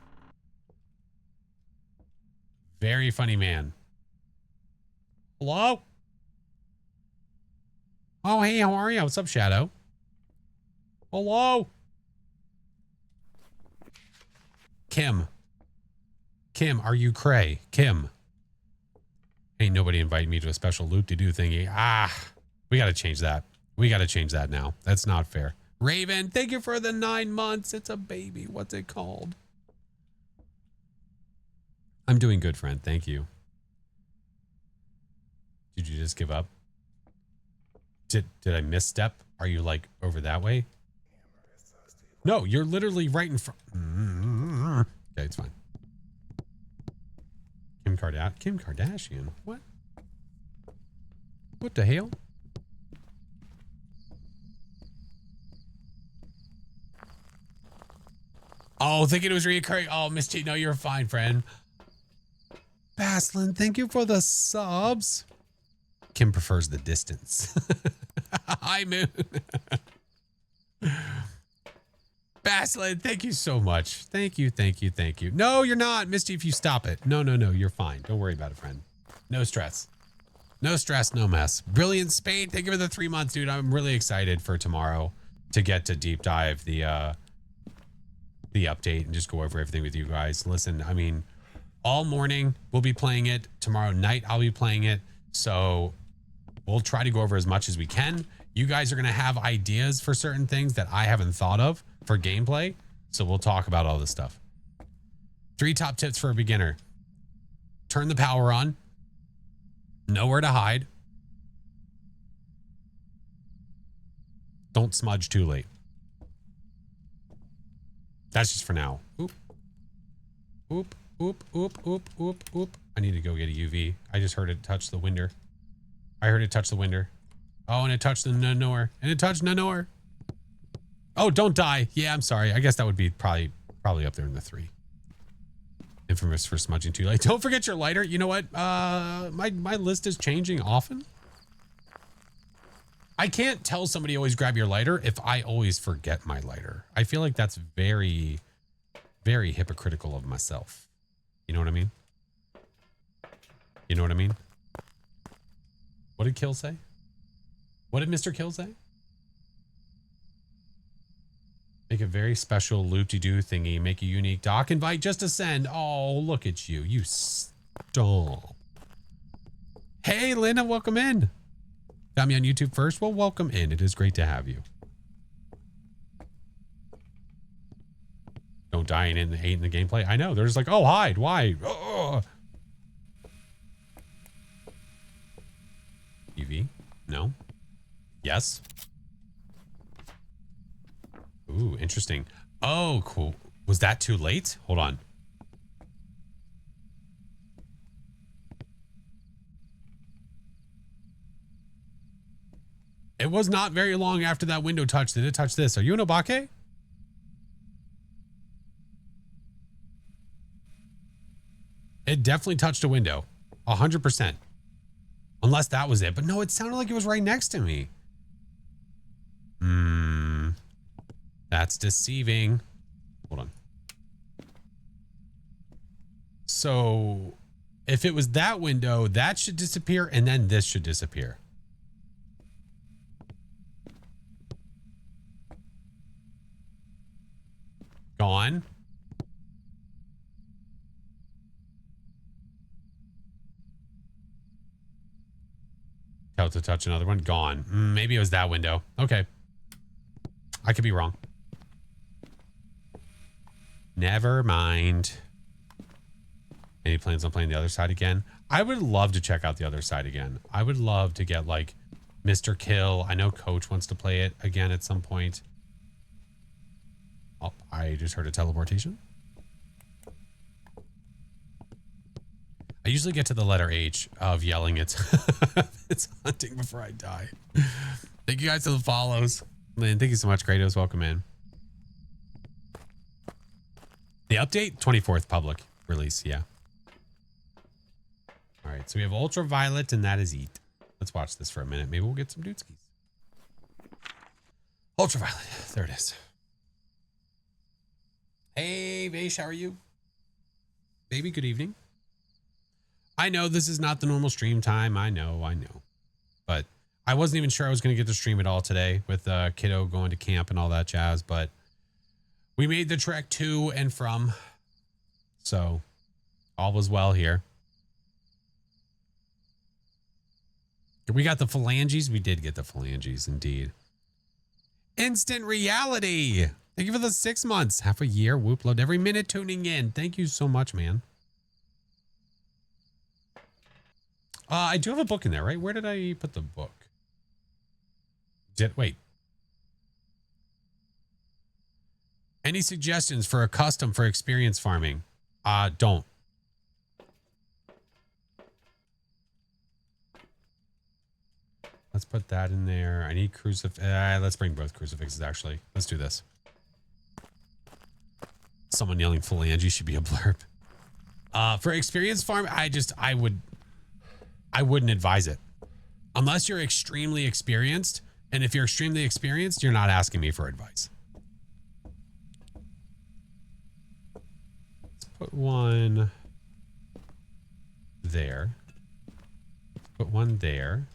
Very funny man. Hello? Oh, hey, how are you? What's up, Shadow? Hello? Kim. Kim, are you cray? Kim. Ain't nobody invited me to a special loot-de-doo thingy. Ah, we got to change that. We got to change that now. That's not fair. Raven, thank you for the 9 months. It's a baby. What's it called? I'm doing good, friend. Thank you. Did you just give up? Did I misstep? Are you like over that way? No, you're literally right in front. Okay, it's fine. Kim Kardashian? What? What the hell? Oh, thinking it was reoccurring. Oh, Misty, no, you're fine, friend. Baslin, thank you for the subs. Kim prefers the distance. Hi, Moon. Baslin, thank you so much. Thank you, thank you, thank you. No, you're not, Misty, if you stop it. No, no, no, you're fine. Don't worry about it, friend. No stress. No stress, no mess. Brilliant Spade, thank you for the 3 months, dude. I'm really excited for tomorrow to get to deep dive the update and just go over everything with you guys. Listen, I mean, all morning we'll be playing it. Tomorrow night I'll be playing it. So we'll try to go over as much as we can. You guys are going to have ideas for certain things that I haven't thought of for gameplay. So we'll talk about all this stuff. 3 top tips for a beginner. Turn the power on. Nowhere to hide. Don't smudge too late. That's just for now. Oop. Oop, oop, oop, oop, oop, oop. I need to go get a UV. I just heard it touch the window. I heard it touch the window. Oh, and it touched the Nanor. And it touched Nanor. Oh, don't die. Yeah, I'm sorry. I guess that would be probably up there in the 3. Infamous for smudging too late. Don't forget your lighter. You know what? My list is changing often. I can't tell somebody always grab your lighter if I always forget my lighter. I feel like that's very, very hypocritical of myself. You know what I mean? You know what I mean? What did Kill say? What did Mr. Kill say? Make a very special loop-de-doo thingy. Make a unique doc invite just to send. Oh, look at you. You stomp. Hey, Linda, welcome in. Got me on YouTube first? Well, welcome in. It is great to have you. Don't die and hate in the gameplay. I know. They're just like, oh, hide. Why? Oh. UV? No. Yes. Ooh, interesting. Oh, cool. Was that too late? Hold on. It was not very long after that window touched. Did it touch this? Are you an Obake? It definitely touched a window. 100%. Unless that was it. But no, it sounded like it was right next to me. That's deceiving. Hold on. So if it was that window, that should disappear and then this should disappear. Gone. Tell to touch another one. Gone. Maybe it was that window. Okay. I could be wrong. Never mind. Any plans on playing the other side again? I would love to check out the other side again. I would love to get like Mr. Kill. I know Coach wants to play it again at some point. Oh, I just heard a teleportation. I usually get to the letter H of yelling it's hunting before I die. Thank you guys for the follows. Lynn, thank you so much. Kratos, welcome in. The update, 24th public release, yeah. All right, so we have Ultraviolet, and that is Eat. Let's watch this for a minute. Maybe we'll get some doodskis. Ultraviolet, there it is. Hey, Vaish, how are you? Baby, good evening. I know this is not the normal stream time. I know. But I wasn't even sure I was going to get to stream at all today with kiddo going to camp and all that jazz. But we made the trek to and from. So all was well here. We got the phalanges. We did get the phalanges, indeed. Instant reality. Thank you for the 6 months. Half a year. Whoop load. Every minute tuning in. Thank you so much, man. I do have a book in there, right? Where did I put the book? Wait. Any suggestions for a custom for experience farming? Don't. Let's put that in there. I need crucifix. Let's bring both crucifixes, actually. Let's do this. Someone yelling phalange should be a blurb. For experience farm, I wouldn't advise it. Unless you're extremely experienced. And if you're extremely experienced, you're not asking me for advice. Let's put one there. Put one there.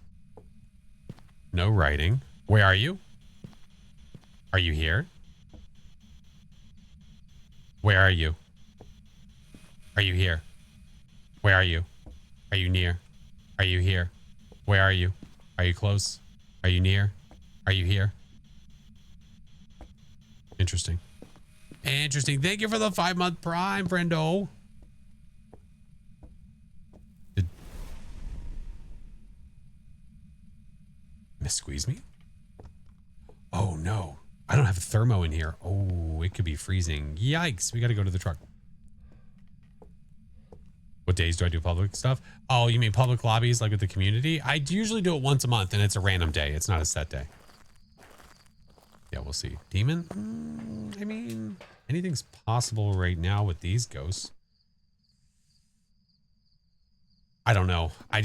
No writing. Where are you? Are you here? Where are you? Are you here? Where are you? Are you near? Are you here? Where are you? Are you close? Are you near? Are you here? Interesting. Interesting. Thank you for the 5-month prime, friendo. Miss squeeze me? Oh no. I don't have a thermo in here. Oh, it could be freezing. Yikes. We got to go to the truck. What days do I do public stuff? Oh, you mean public lobbies like with the community? I usually do it once a month and it's a random day. It's not a set day. Yeah, we'll see. Demon? I mean, anything's possible right now with these ghosts. I don't know. I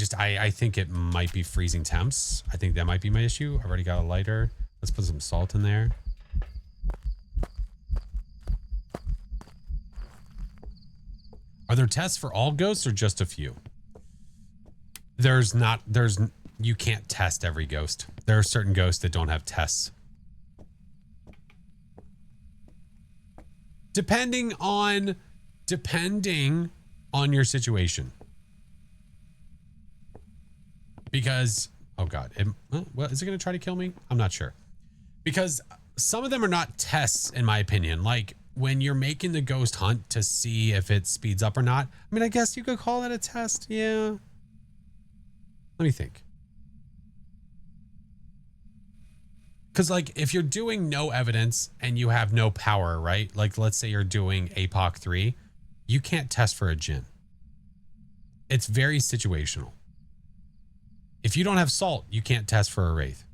think it might be freezing temps. I think that might be my issue. I've already got a lighter. Let's put some salt in there. Are there tests for all ghosts or just a few? You can't test every ghost. There are certain ghosts that don't have tests. Depending on your situation. Because, oh God, well, is it going to try to kill me? I'm not sure. Because some of them are not tests, in my opinion. Like when you're making the ghost hunt to see if it speeds up or not. I mean, I guess you could call that a test. Yeah. Let me think. Because like if you're doing no evidence and you have no power, right? Like let's say you're doing APOC 3, you can't test for a djinn. It's very situational. If you don't have salt, you can't test for a wraith.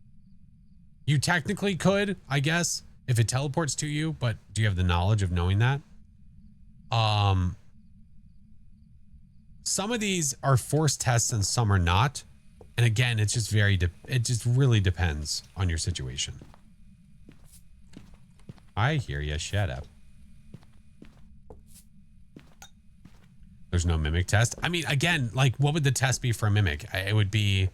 You technically could, I guess, if it teleports to you, but do you have the knowledge of knowing that? Some of these are force tests and some are not. And again, it's just it just really depends on your situation. I hear you. Shut up. There's no mimic test. I mean, again, like what would the test be for a mimic? It would be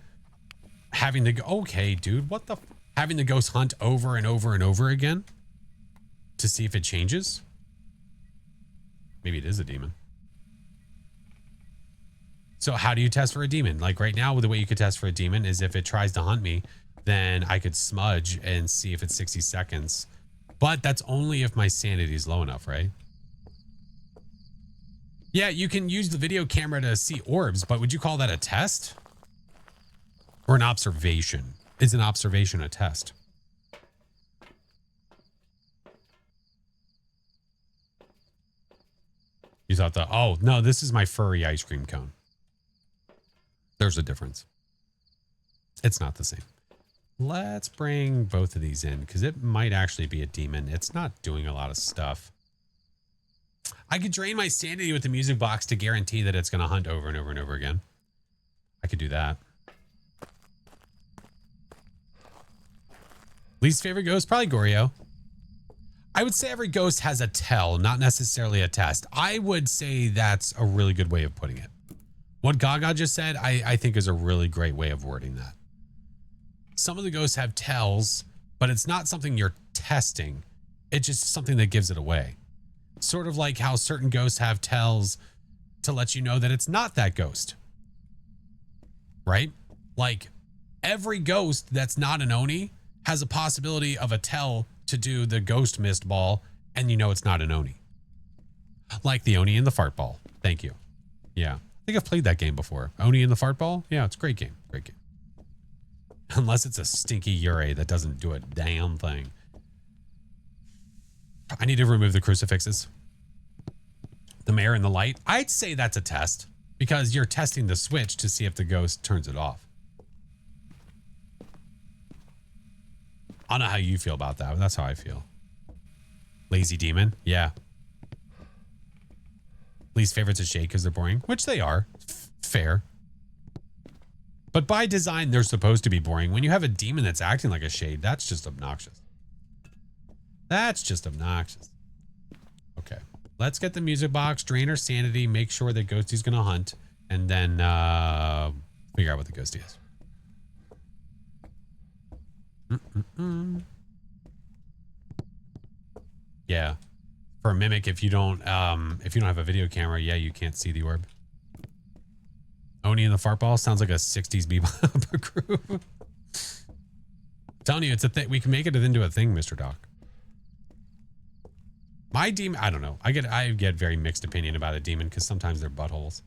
having the, okay, dude, what the, having the ghost hunt over and over and over again to see if it changes. Maybe it is a demon. So how do you test for a demon? Like right now, the way you could test for a demon is if it tries to hunt me, then I could smudge and see if it's 60 seconds. But that's only if my sanity is low enough, right? Yeah, you can use the video camera to see orbs, but would you call that a test? Or an observation? Is an observation a test? You thought that, oh, no, this is my furry ice cream cone. There's a difference. It's not the same. Let's bring both of these in because it might actually be a demon. It's not doing a lot of stuff. I could drain my sanity with the music box to guarantee that it's going to hunt over and over and over again. I could do that. Least favorite ghost? Probably Goryo. I would say every ghost has a tell, not necessarily a test. I would say that's a really good way of putting it. What Gaga just said, I think is a really great way of wording that. Some of the ghosts have tells, but it's not something you're testing. It's just something that gives it away. Sort of like how certain ghosts have tells to let you know that it's not that ghost. Right? Like every ghost that's not an Oni has a possibility of a tell to do the ghost mist ball, and you know it's not an Oni. Like the Oni and the fart ball. Thank you. Yeah. I think I've played that game before. Oni and the fart ball? Yeah, it's a great game. Great game. Unless it's a stinky Yurei that doesn't do a damn thing. I need to remove the crucifixes. The mayor and the light. I'd say that's a test because you're testing the switch to see if the ghost turns it off. I don't know how you feel about that, but that's how I feel. Lazy demon. Yeah. Least favorites of shade because they're boring, which they are. Fair. But by design, they're supposed to be boring. When you have a demon that's acting like a shade, that's just obnoxious. That's just obnoxious. Okay. Let's get the music box, drain our sanity, make sure that Ghosty's going to hunt, and then figure out what the ghosty is. Yeah. For a mimic, if you don't have a video camera, yeah, you can't see the orb. Oni and the fart ball sounds like a 60s bebop group. I'm telling you, it's a thing. We can make it into a thing, Mr. Doc. My demon, I don't know. I get very mixed opinion about a demon because sometimes they're buttholes.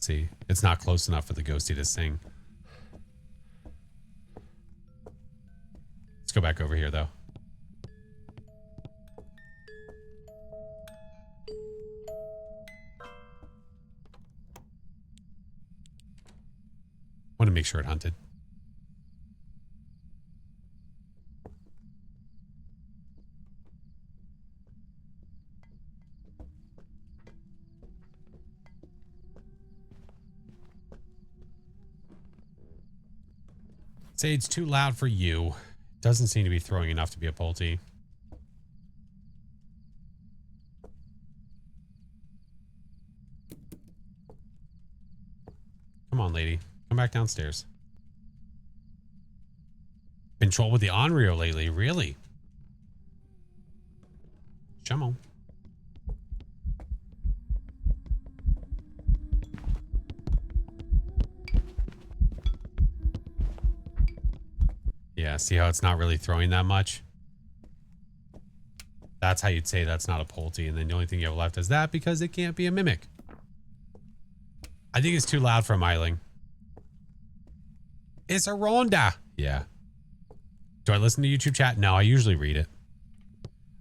See, it's not close enough for the ghosty to sing. Let's go back over here, though. Want to make sure it hunted. Say it's too loud for you. Doesn't seem to be throwing enough to be a Pulte. Come on, lady. Come back downstairs. Been trolled with the Onryo lately, really? Come on. Yeah, see how it's not really throwing that much? That's how you'd say that's not a Pulte, and then the only thing you have left is that because it can't be a mimic. I think it's too loud for a Myling. It's a Ronda. Yeah. Do I listen to YouTube chat? No, I usually read it.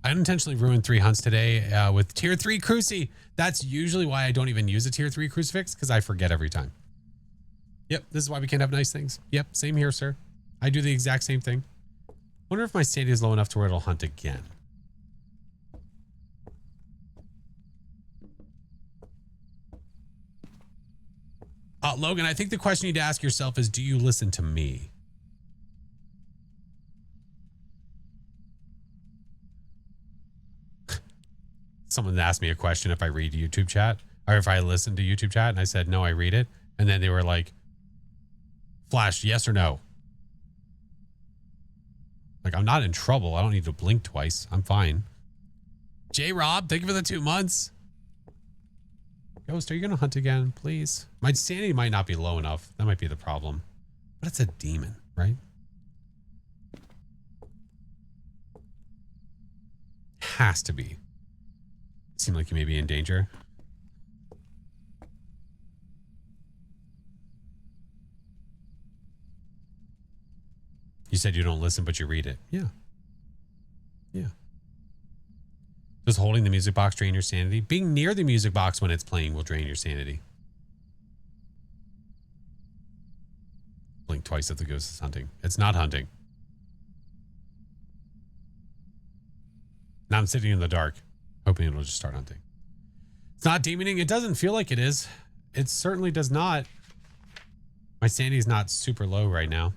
I unintentionally ruined 3 hunts today with tier 3 cruci. That's usually why I don't even use a tier 3 crucifix, because I forget every time. Yep, this is why we can't have nice things. Yep, same here, sir. I do the exact same thing. Wonder if my sanity is low enough to where it'll hunt again. Logan, I think the question you need to ask yourself is, do you listen to me? Someone asked me a question if I read YouTube chat or if I listen to YouTube chat, and I said, no, I read it. And then they were like, Flash, yes or no? Like, I'm not in trouble. I don't need to blink twice. I'm fine. J Rob, thank you for the 2 months. Ghost, are you going to hunt again, please? My sanity might not be low enough. That might be the problem. But it's a demon, right? Has to be. Seem like you may be in danger. You said you don't listen, but you read it. Yeah. Yeah. Does holding the music box drain your sanity? Being near the music box when it's playing will drain your sanity. Blink twice if the ghost is hunting. It's not hunting. Now I'm sitting in the dark, hoping it'll just start hunting. It's not demoning. It doesn't feel like it is. It certainly does not. My sanity's not super low right now.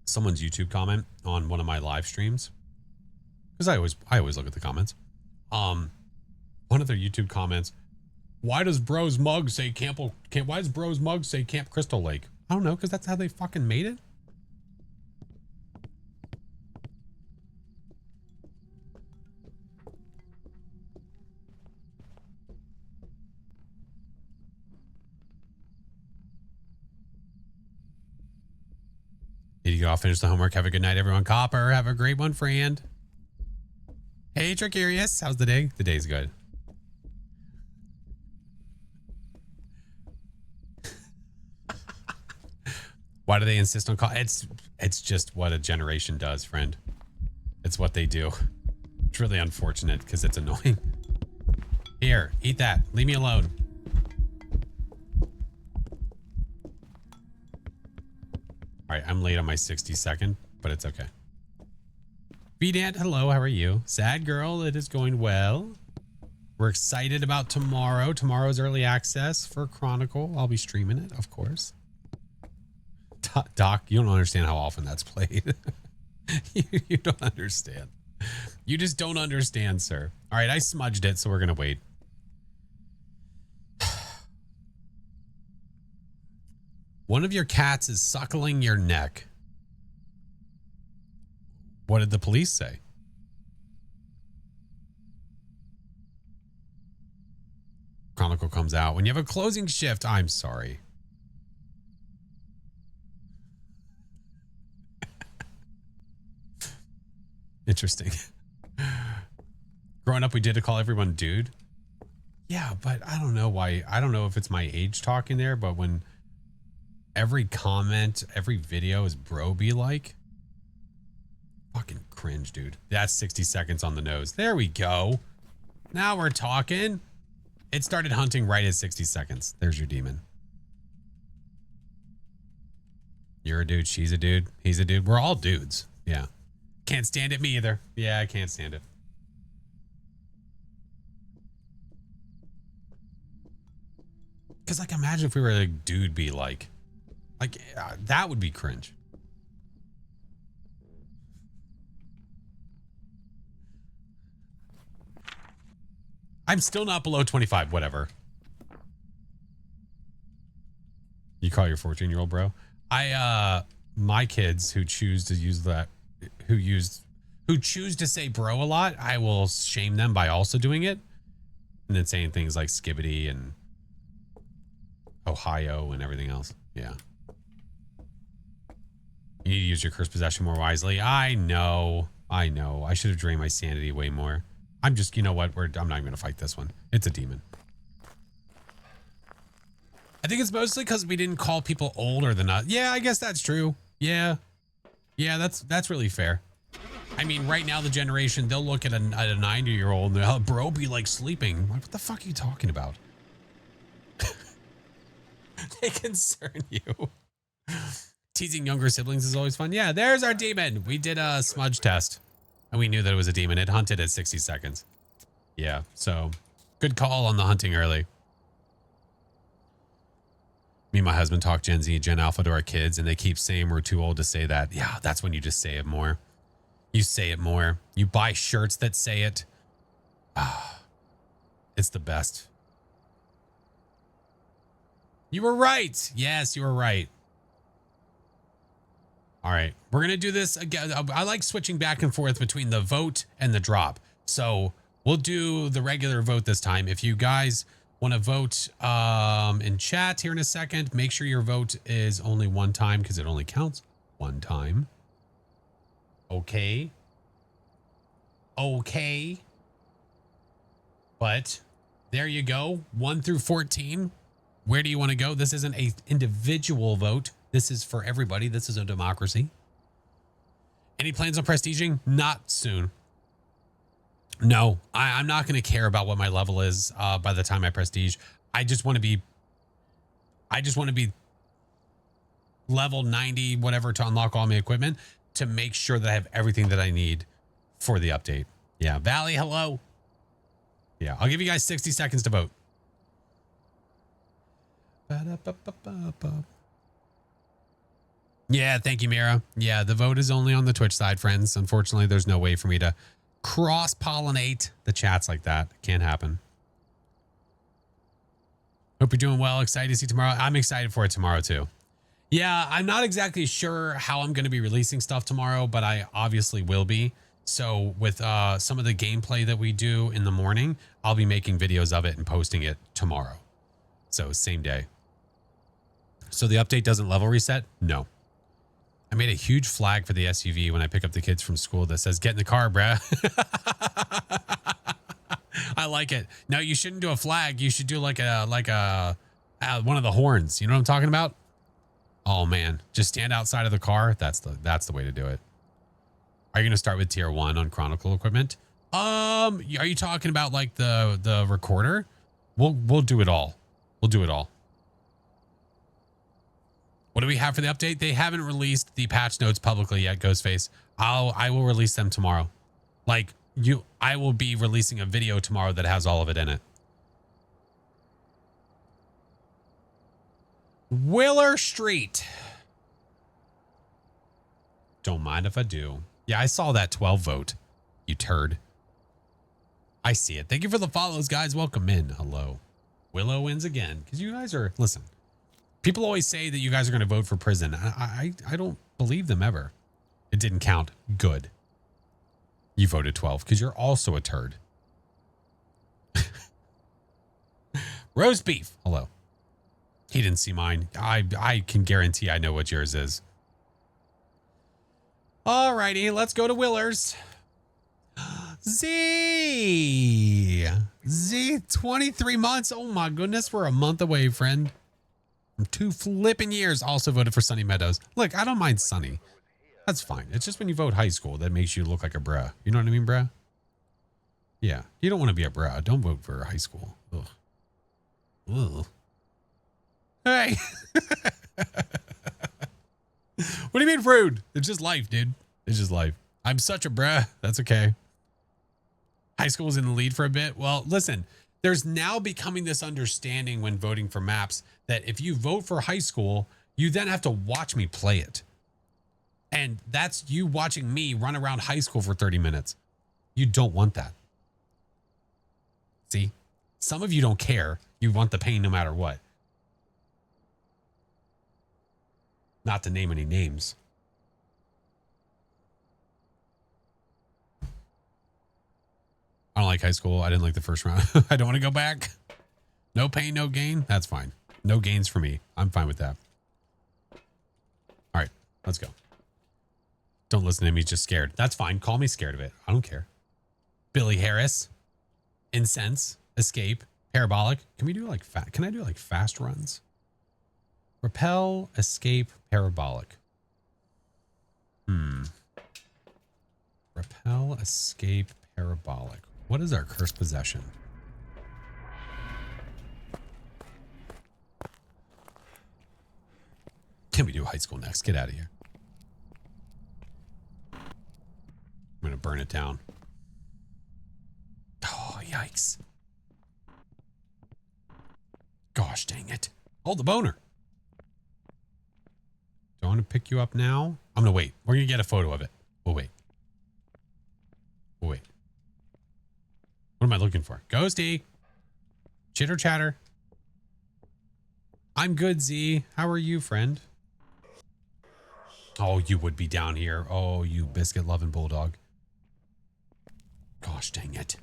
Someone's YouTube comment on one of my live streams, because I always look at the comments. One of their YouTube comments, why does Bro's mug say why does Bro's mug say Camp Crystal Lake? I don't know, because that's how they fucking made it. Need to get off, finish the homework. Have a good night, everyone. Copper, have a great one, friend. Hey, Tricurious. How's the day? The day's good. Why do they insist on call? It's just what a generation does, friend. It's what they do. It's really unfortunate because it's annoying. Here, eat that. Leave me alone. All right, I'm late on my 60-second, but it's okay. B-Dant, hello, how are you? Sad girl, it is going well. We're excited about tomorrow. Tomorrow's early access for Chronicle. I'll be streaming it, of course. Doc, you don't understand how often that's played. You don't understand. You just don't understand, sir. All right, I smudged it, so we're going to wait. One of your cats is suckling your neck. What did the police say? Chronicle comes out. When you have a closing shift, I'm sorry. Interesting. Growing up, we did to call everyone dude. Yeah, but I don't know why. I don't know if it's my age talking there, but when every comment, every video is bro be like, fucking cringe, dude. That's 60 seconds on the nose. There we go. Now we're talking. It started hunting right at 60 seconds. There's your demon. You're a dude. She's a dude. He's a dude. We're all dudes. Yeah. Can't stand it, me either. Yeah, I can't stand it. Because, like, imagine if we were a dude be like that would be cringe. I'm still not below 25, whatever. You call your 14-year-old bro? My kids who choose to use that, who choose to say bro a lot, I will shame them by also doing it. And then saying things like skibbity and Ohio and everything else. Yeah. You need to use your cursed possession more wisely. I know. I should have drained my sanity way more. I'm just, you know what? I'm not even going to fight this one. It's a demon. I think it's mostly because we didn't call people older than us. Yeah, I guess that's true. Yeah. Yeah, that's really fair. I mean, right now, the generation, they'll look at a 90-year-old and they'll, bro, be like sleeping. Like, what the fuck are you talking about? They concern you. Teasing younger siblings is always fun. Yeah, there's our demon. We did a smudge test and we knew that it was a demon. It hunted at 60 seconds. Yeah, so good call on the hunting early. Me and my husband talk Gen Z and Gen Alpha to our kids and they keep saying we're too old to say that. Yeah, that's when you just say it more. You say it more. You buy shirts that say it. It's the best. You were right. Yes, you were right. All right, we're going to do this again. I like switching back and forth between the vote and the drop. So we'll do the regular vote this time. If you guys want to vote in chat here in a second, make sure your vote is only one time because it only counts one time. Okay. Okay. But there you go. 1 through 14. Where do you want to go? This isn't an individual vote. This is for everybody. This is a democracy. Any plans on prestiging? Not soon. No, I'm not going to care about what my level is by the time I prestige. I just want to be level 90, whatever, to unlock all my equipment to make sure that I have everything that I need for the update. Yeah, Valley, hello. Yeah, I'll give you guys 60 seconds to vote. Ba-da-ba-ba-ba-ba. Yeah, thank you, Mira. Yeah, the vote is only on the Twitch side, friends. Unfortunately, there's no way for me to cross-pollinate the chats like that. Can't happen. Hope you're doing well. Excited to see tomorrow. I'm excited for it tomorrow, too. Yeah, I'm not exactly sure how I'm going to be releasing stuff tomorrow, but I obviously will be. So with some of the gameplay that we do in the morning, I'll be making videos of it and posting it tomorrow. So same day. So the update doesn't level reset? No. I made a huge flag for the SUV when I pick up the kids from school that says, get in the car, bruh. I like it. No, you shouldn't do a flag. You should do like a one of the horns. You know what I'm talking about? Oh man, just stand outside of the car. That's the way to do it. Are you going to start with tier 1 on Chronicle equipment? Are you talking about like the recorder? We'll do it all. We'll do it all. What do we have for the update? They haven't released the patch notes publicly yet, Ghostface. I will release them tomorrow. Like I will be releasing a video tomorrow that has all of it in it. Willer Street. Don't mind if I do. Yeah, I saw that 12 vote. You turd. I see it. Thank you for the follows, guys. Welcome in. Hello. Willow wins again. Because you guys are, listen, people always say that you guys are going to vote for prison. I don't believe them ever. It didn't count. Good. You voted 12 because you're also a turd. Roast beef. Hello. He didn't see mine. I can guarantee I know what yours is. Alrighty, let's go to Willer's. Z, 23 months. Oh my goodness, we're a month away, friend. From 2 flipping years. Also voted for Sunny Meadows. Look, I don't mind Sunny. That's fine. It's just when you vote high school that makes you look like a bruh. You know what I mean, bruh? Yeah, you don't want to be a bruh. Don't vote for high school. Ugh. Ugh. Hey. What do you mean rude? It's just life, dude. It's just life. I'm such a bruh. That's okay. High school was in the lead for a bit. Well, listen, there's now becoming this understanding when voting for maps that if you vote for high school, you then have to watch me play it. And that's you watching me run around high school for 30 minutes. You don't want that. See, some of you don't care. You want the pain no matter what. Not to name any names. I don't like high school. I didn't like the first round. I don't want to go back. No pain, no gain. That's fine. No gains for me. I'm fine with that. All right, let's go. Don't listen to me. Just scared. That's fine. Call me scared of it. I don't care. Billy Harris. Incense. Escape. Parabolic. Can we do like can I do like fast runs? Repel, escape, parabolic. Repel, escape, parabolic. What is our cursed possession? Can we do high school next? Get out of here. I'm going to burn it down. Oh, yikes. Gosh dang it. Hold the boner. Do I want to pick you up now? I'm going to wait. We're going to get a photo of it. We'll wait. We'll wait. What am I looking for? Ghosty. Chitter chatter. I'm good, Z. How are you, friend? Oh, you would be down here. Oh, you biscuit-loving bulldog. Gosh dang it.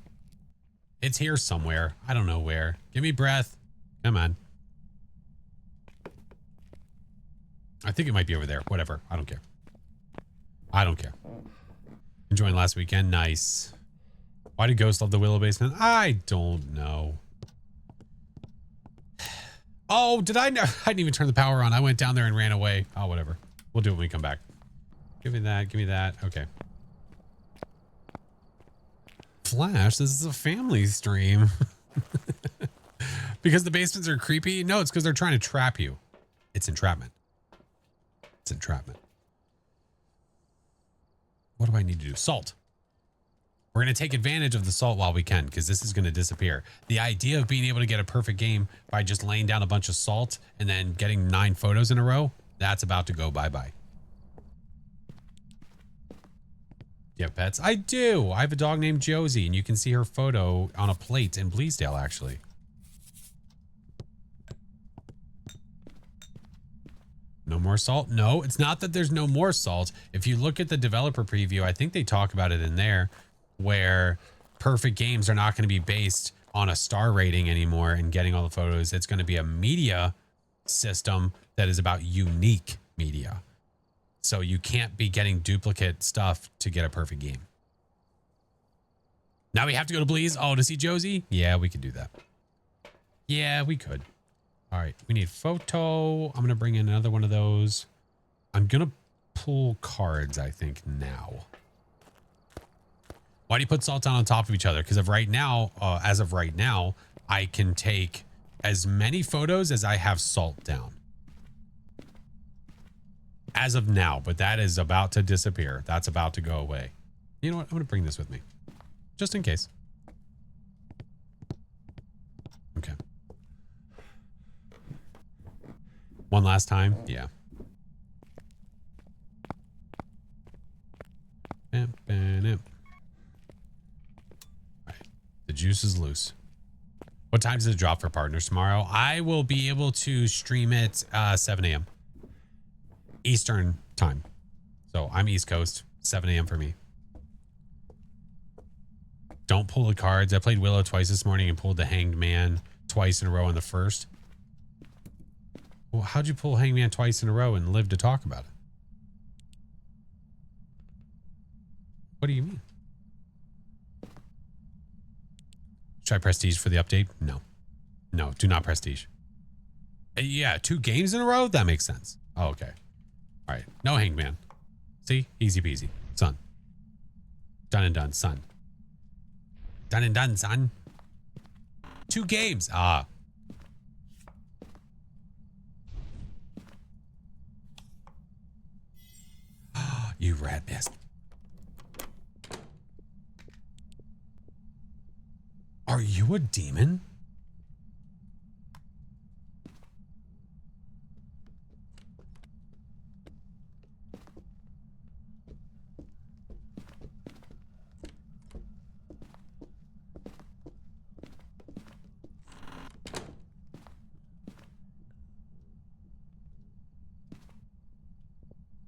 It's here somewhere. I don't know where. Give me breath. Come on. I think it might be over there. Whatever. I don't care. I don't care. Enjoying last weekend. Nice. Why did Ghost love the Willow Basement? I don't know. Oh, did I? I didn't even turn the power on. I went down there and ran away. Oh, whatever. We'll do it when we come back. Give me that. Give me that. Okay. Flash, this is a family stream. Because the basements are creepy? No, it's because they're trying to trap you. It's entrapment. It's entrapment. What do I need to do? Salt. We're going to take advantage of the salt while we can, because this is going to disappear. The idea of being able to get a perfect game by just laying down a bunch of salt and then getting 9 photos in a row, that's about to go bye-bye. You have pets? I do. I have a dog named Josie, and you can see her photo on a plate in Bleasdale, actually. No more salt? No, it's not that there's no more salt. If you look at the developer preview, I think they talk about it in there, where perfect games are not going to be based on a star rating anymore and getting all the photos. It's going to be a media system that is about unique media. So you can't be getting duplicate stuff to get a perfect game. Now we have to go to Blease. Oh, to see Josie? Yeah, we could do that. Yeah, we could. All right, we need photo. I'm going to bring in another one of those. I'm going to pull cards, I think, now. Why do you put salt down on top of each other? Because as of right now, I can take as many photos as I have salt down. As of now, but that is about to disappear. That's about to go away. You know what? I'm going to bring this with me. Just in case. Okay. One last time? Yeah. All right. The juice is loose. What time does it drop for partners tomorrow? I will be able to stream it 7 a.m. Eastern time. So I'm East Coast, 7 a.m. for me. Don't pull the cards. I played Willow twice this morning and pulled the Hanged Man twice in a row on the first. Well, how'd you pull Hanged Man twice in a row and live to talk about it? What do you mean? Should I prestige for the update? No. No, do not prestige. Yeah, 2 games in a row? That makes sense. Oh, okay. All right. No Hanged Man. See? Easy peasy. Son. Done and done, son. Done and done, son. 2 games. Ah. You rat bastard. Are you a demon?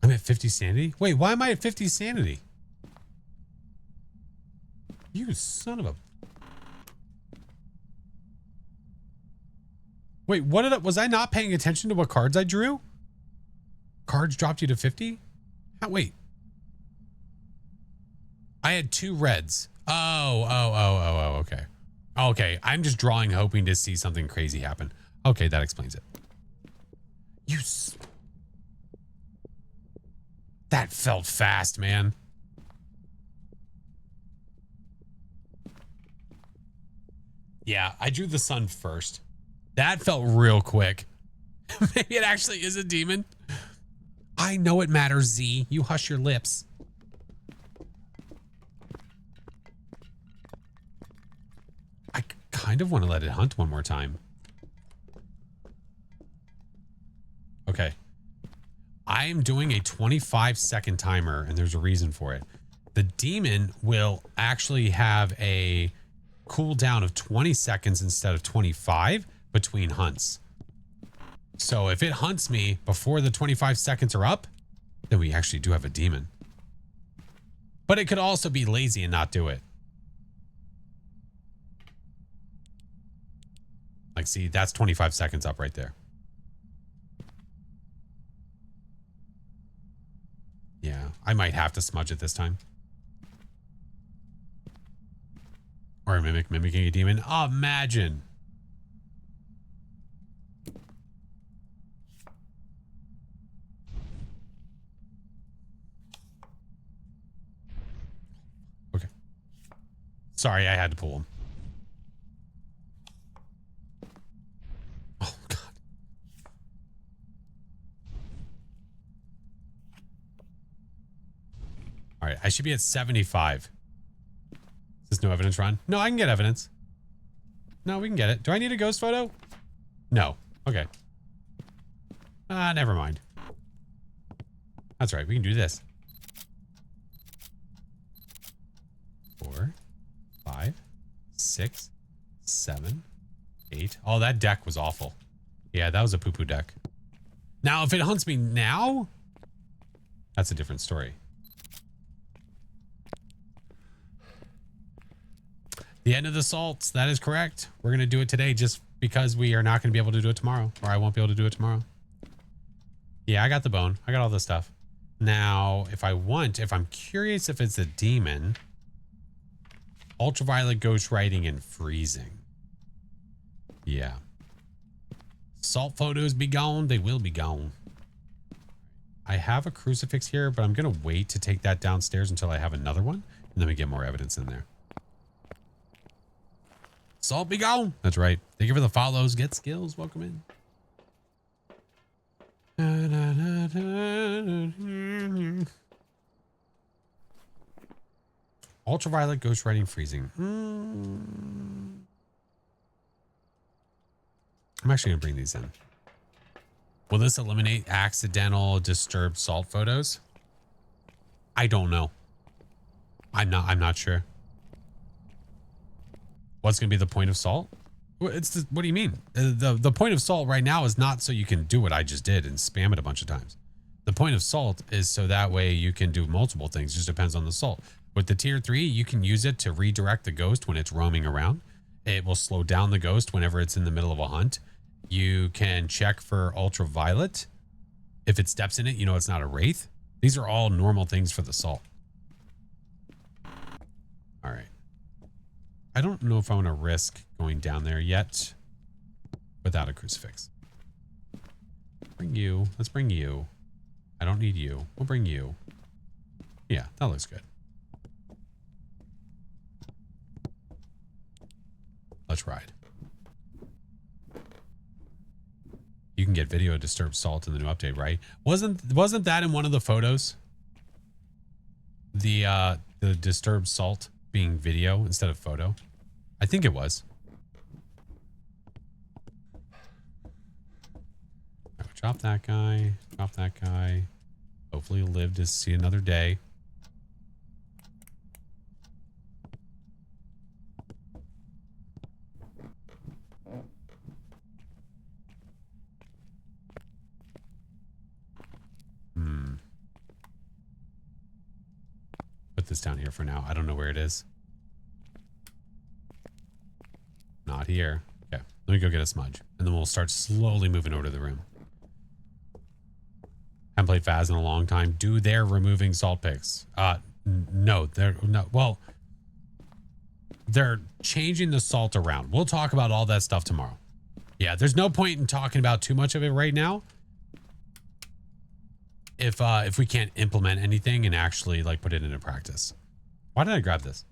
I'm at 50 sanity? Wait, why am I at 50 sanity? You son of a... Wait, was I not paying attention to what cards I drew? Cards dropped you to 50? Wait. I had 2 reds. Oh, okay. Okay, I'm just drawing hoping to see something crazy happen. Okay, that explains it. That felt fast, man. Yeah, I drew the sun first. That felt real quick. Maybe it actually is a demon. I know it matters, Z. You hush your lips. I kind of want to let it hunt one more time. Okay. I am doing a 25-second timer, and there's a reason for it. The demon will actually have a cooldown of 20 seconds instead of 25 between hunts. So if it hunts me before the 25 seconds are up, then we actually do have a demon. But it could also be lazy and not do it. Like, see, that's 25 seconds up right there. Yeah, I might have to smudge it this time. Or a mimic mimicking a demon. Oh, imagine. Okay. Sorry, I had to pull him. Oh, God. All right, I should be at 75. There's no evidence run. No, I can get evidence. No, we can get it. Do I need a ghost photo? No. Okay. Never mind. That's right. We can do this. 4, 5, 6, 7, 8. Oh, that deck was awful. Yeah, that was a poo-poo deck. Now, if it hunts me now, that's a different story. The end of the salts. That is correct. We're going to do it today just because we are not going to be able to do it tomorrow. Or I won't be able to do it tomorrow. Yeah, I got the bone. I got all this stuff. Now, if I'm curious if it's a demon, ultraviolet, ghost writing, and freezing. Yeah. Salt photos be gone. They will be gone. I have a crucifix here, but I'm going to wait to take that downstairs until I have another one. And then we get more evidence in there. Salt be gone. That's right. Thank you for the follows. Get skills. Welcome in. Ultraviolet, ghost writing, freezing. I'm actually going to bring these in. Will this eliminate accidental disturbed salt photos? I don't know. I'm not sure. What's going to be the point of salt? What do you mean? The point of salt right now is not so you can do what I just did and spam it a bunch of times. The point of salt is so that way you can do multiple things. It just depends on the salt. With the tier 3, you can use it to redirect the ghost when it's roaming around. It will slow down the ghost whenever it's in the middle of a hunt. You can check for ultraviolet. If it steps in it, you know it's not a wraith. These are all normal things for the salt. All right. I don't know if I want to risk going down there yet without a crucifix. Bring you. Let's bring you. I don't need you. We'll bring you. Yeah, that looks good. Let's ride. You can get video of disturbed salt in the new update, right? Wasn't that in one of the photos? The disturbed salt being video instead of photo? I think it was. Right, chop that guy. Chop that guy. Hopefully he'll live to see another day. Put this down here for now. I don't know where it is. Not here. Okay. Let me go get a smudge. And then we'll start slowly moving over to the room. Haven't played Phas in a long time. Do they're removing salt picks? No, they're no. Well, they're changing the salt around. We'll talk about all that stuff tomorrow. Yeah, there's no point in talking about too much of it right now. If we can't implement anything and actually like put it into practice. Why did I grab this?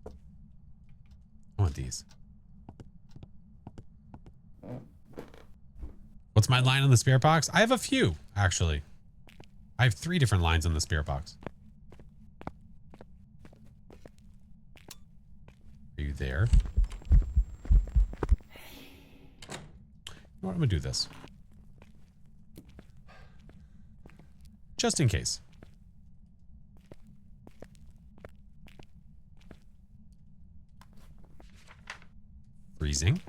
I want these. What's my line on the spirit box? I have a few, actually. I have 3 different lines on the spirit box. Are you there? You know what? I'm gonna do this. Just in case. Freezing. Do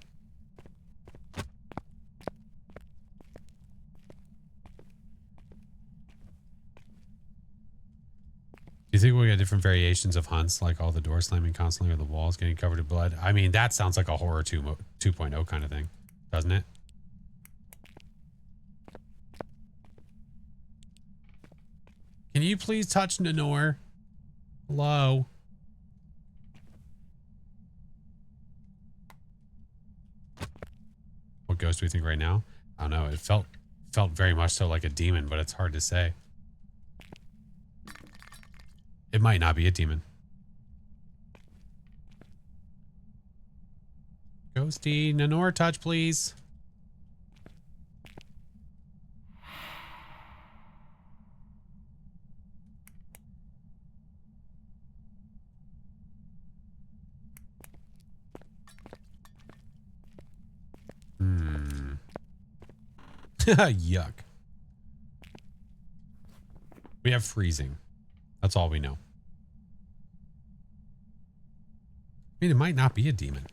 you think we'll get different variations of hunts, like all the doors slamming constantly or the walls getting covered in blood? I mean, that sounds like a horror 2.0 kind of thing, doesn't it? Can you please touch Nanor? Hello? What ghost do we think right now? I don't know. It felt very much so like a demon, but it's hard to say. It might not be a demon. Ghosty, Nanor, touch, please. Yuck. We have freezing. That's all we know. I mean, it might not be a demon.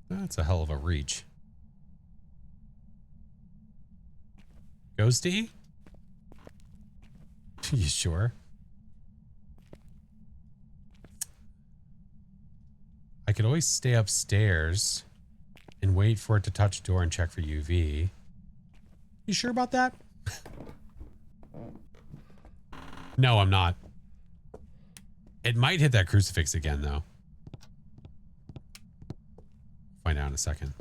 That's a hell of a reach. Ghosty? You sure? I could always stay upstairs and wait for it to touch door and check for UV. You sure about that? No, I'm not. It might hit that crucifix again, though. Find out in a second.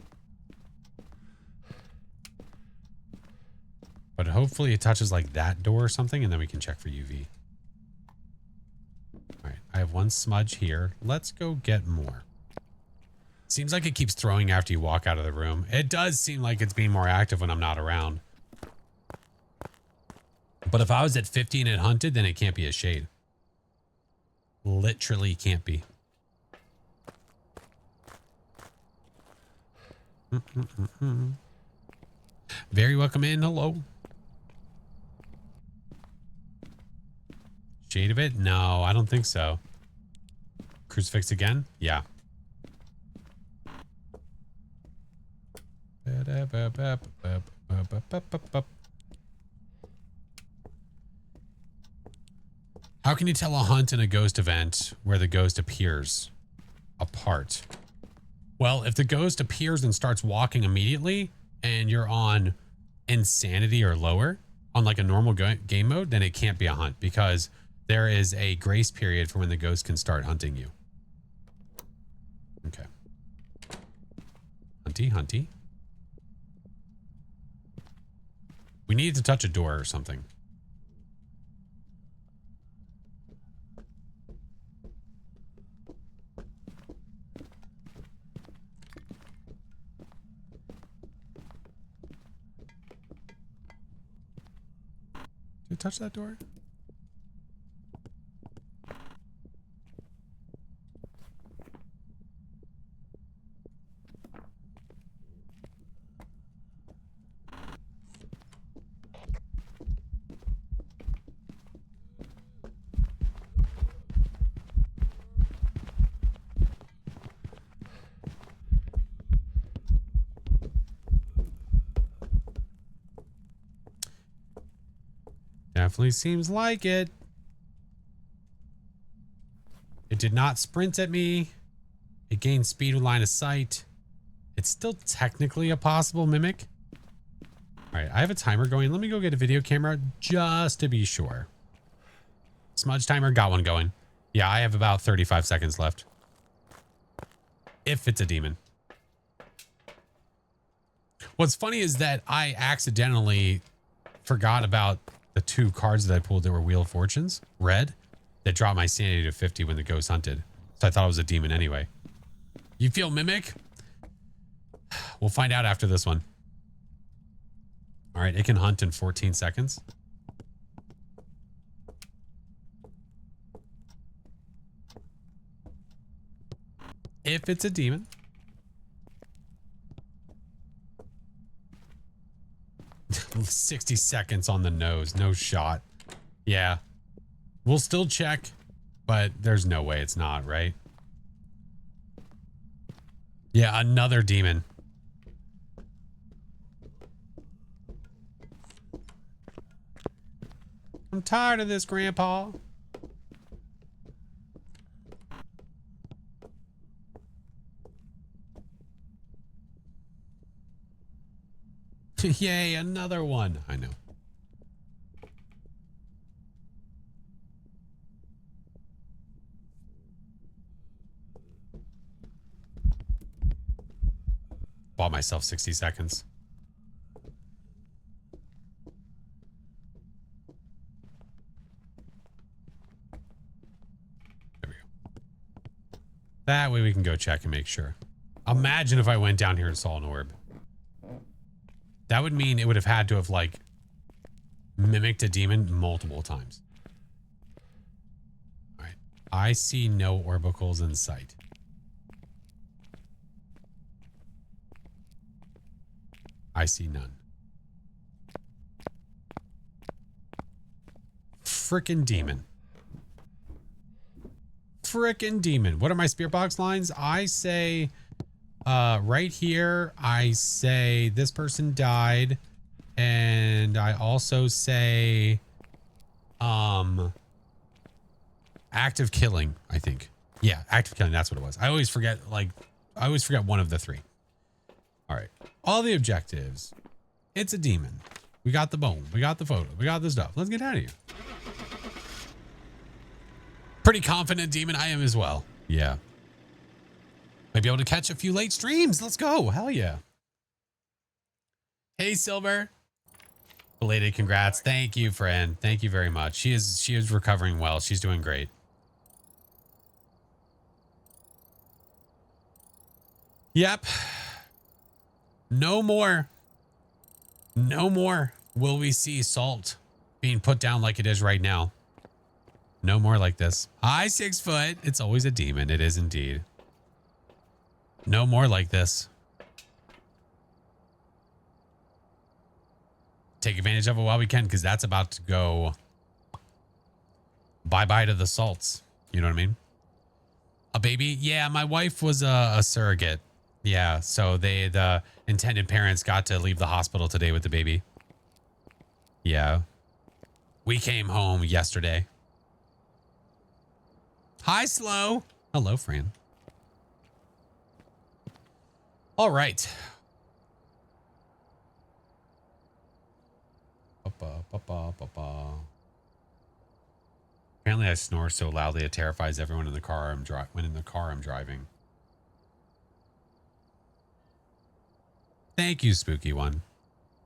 But hopefully it touches like that door or something, and then we can check for UV. All right, I have one smudge here. Let's go get more. Seems like it keeps throwing after you walk out of the room. It does seem like it's being more active when I'm not around. But if I was at 50 and it hunted, then it can't be a shade. Literally can't be. Very welcome in. Hello. Shade of it? No, I don't think so. Crucifix again? Yeah. How can you tell a hunt and a ghost event where the ghost appears apart? Well, if the ghost appears and starts walking immediately and you're on insanity or lower on like a normal game mode, then it can't be a hunt because there is a grace period for when the ghost can start hunting you. Okay. Hunty, hunty. We need to touch a door or something. Did it touch that door? Definitely seems like it. It did not sprint at me. It gained speed with line of sight. It's still technically a possible mimic. All right, I have a timer going. Let me go get a video camera just to be sure. Smudge timer, got one going. Yeah, I have about 35 seconds left. If it's a demon. What's funny is that I accidentally forgot about the 2 cards that I pulled that were Wheel of Fortunes, red, that dropped my sanity to 50 when the ghost hunted. So I thought it was a demon anyway. You feel mimic? We'll find out after this one. All right, it can hunt in 14 seconds. If it's a demon. 60 seconds on the nose. No shot. Yeah. We'll still check, but there's no way it's not, right? Yeah, another demon. I'm tired of this, Grandpa. Yay, another one. I know. Bought myself 60 seconds. There we go. That way we can go check and make sure. Imagine if I went down here and saw an orb. That would mean it would have had to have like mimicked a demon multiple times. All right. I see no orbicals in sight. I see none. Frickin' demon. Frickin' demon. What are my spirit box lines? I say, right here, I say this person died. And I also say, active killing, I think. Yeah, active killing. That's what it was. I always forget, one of the three. All right. All the objectives. It's a demon. We got the bone. We got the photo. We got the stuff. Let's get out of here. Pretty confident demon. I am as well. Yeah. Might be able to catch a few late streams. Let's go. Hell yeah. Hey, Silver. Belated congrats. Thank you, friend. Thank you very much. She is recovering well. She's doing great. Yep. No more will we see salt being put down like it is right now. No more like this. Hi, 6 foot. It's always a demon. It is indeed. No more like this. Take advantage of it while we can, because that's about to go bye-bye to the salts. You know what I mean? A baby? Yeah, my wife was a surrogate. Yeah, so the intended parents got to leave the hospital today with the baby. Yeah. We came home yesterday. Hi, Slow. Hello, Fran. All right. Apparently I snore so loudly it terrifies everyone in the car I'm driving. Thank you, spooky one.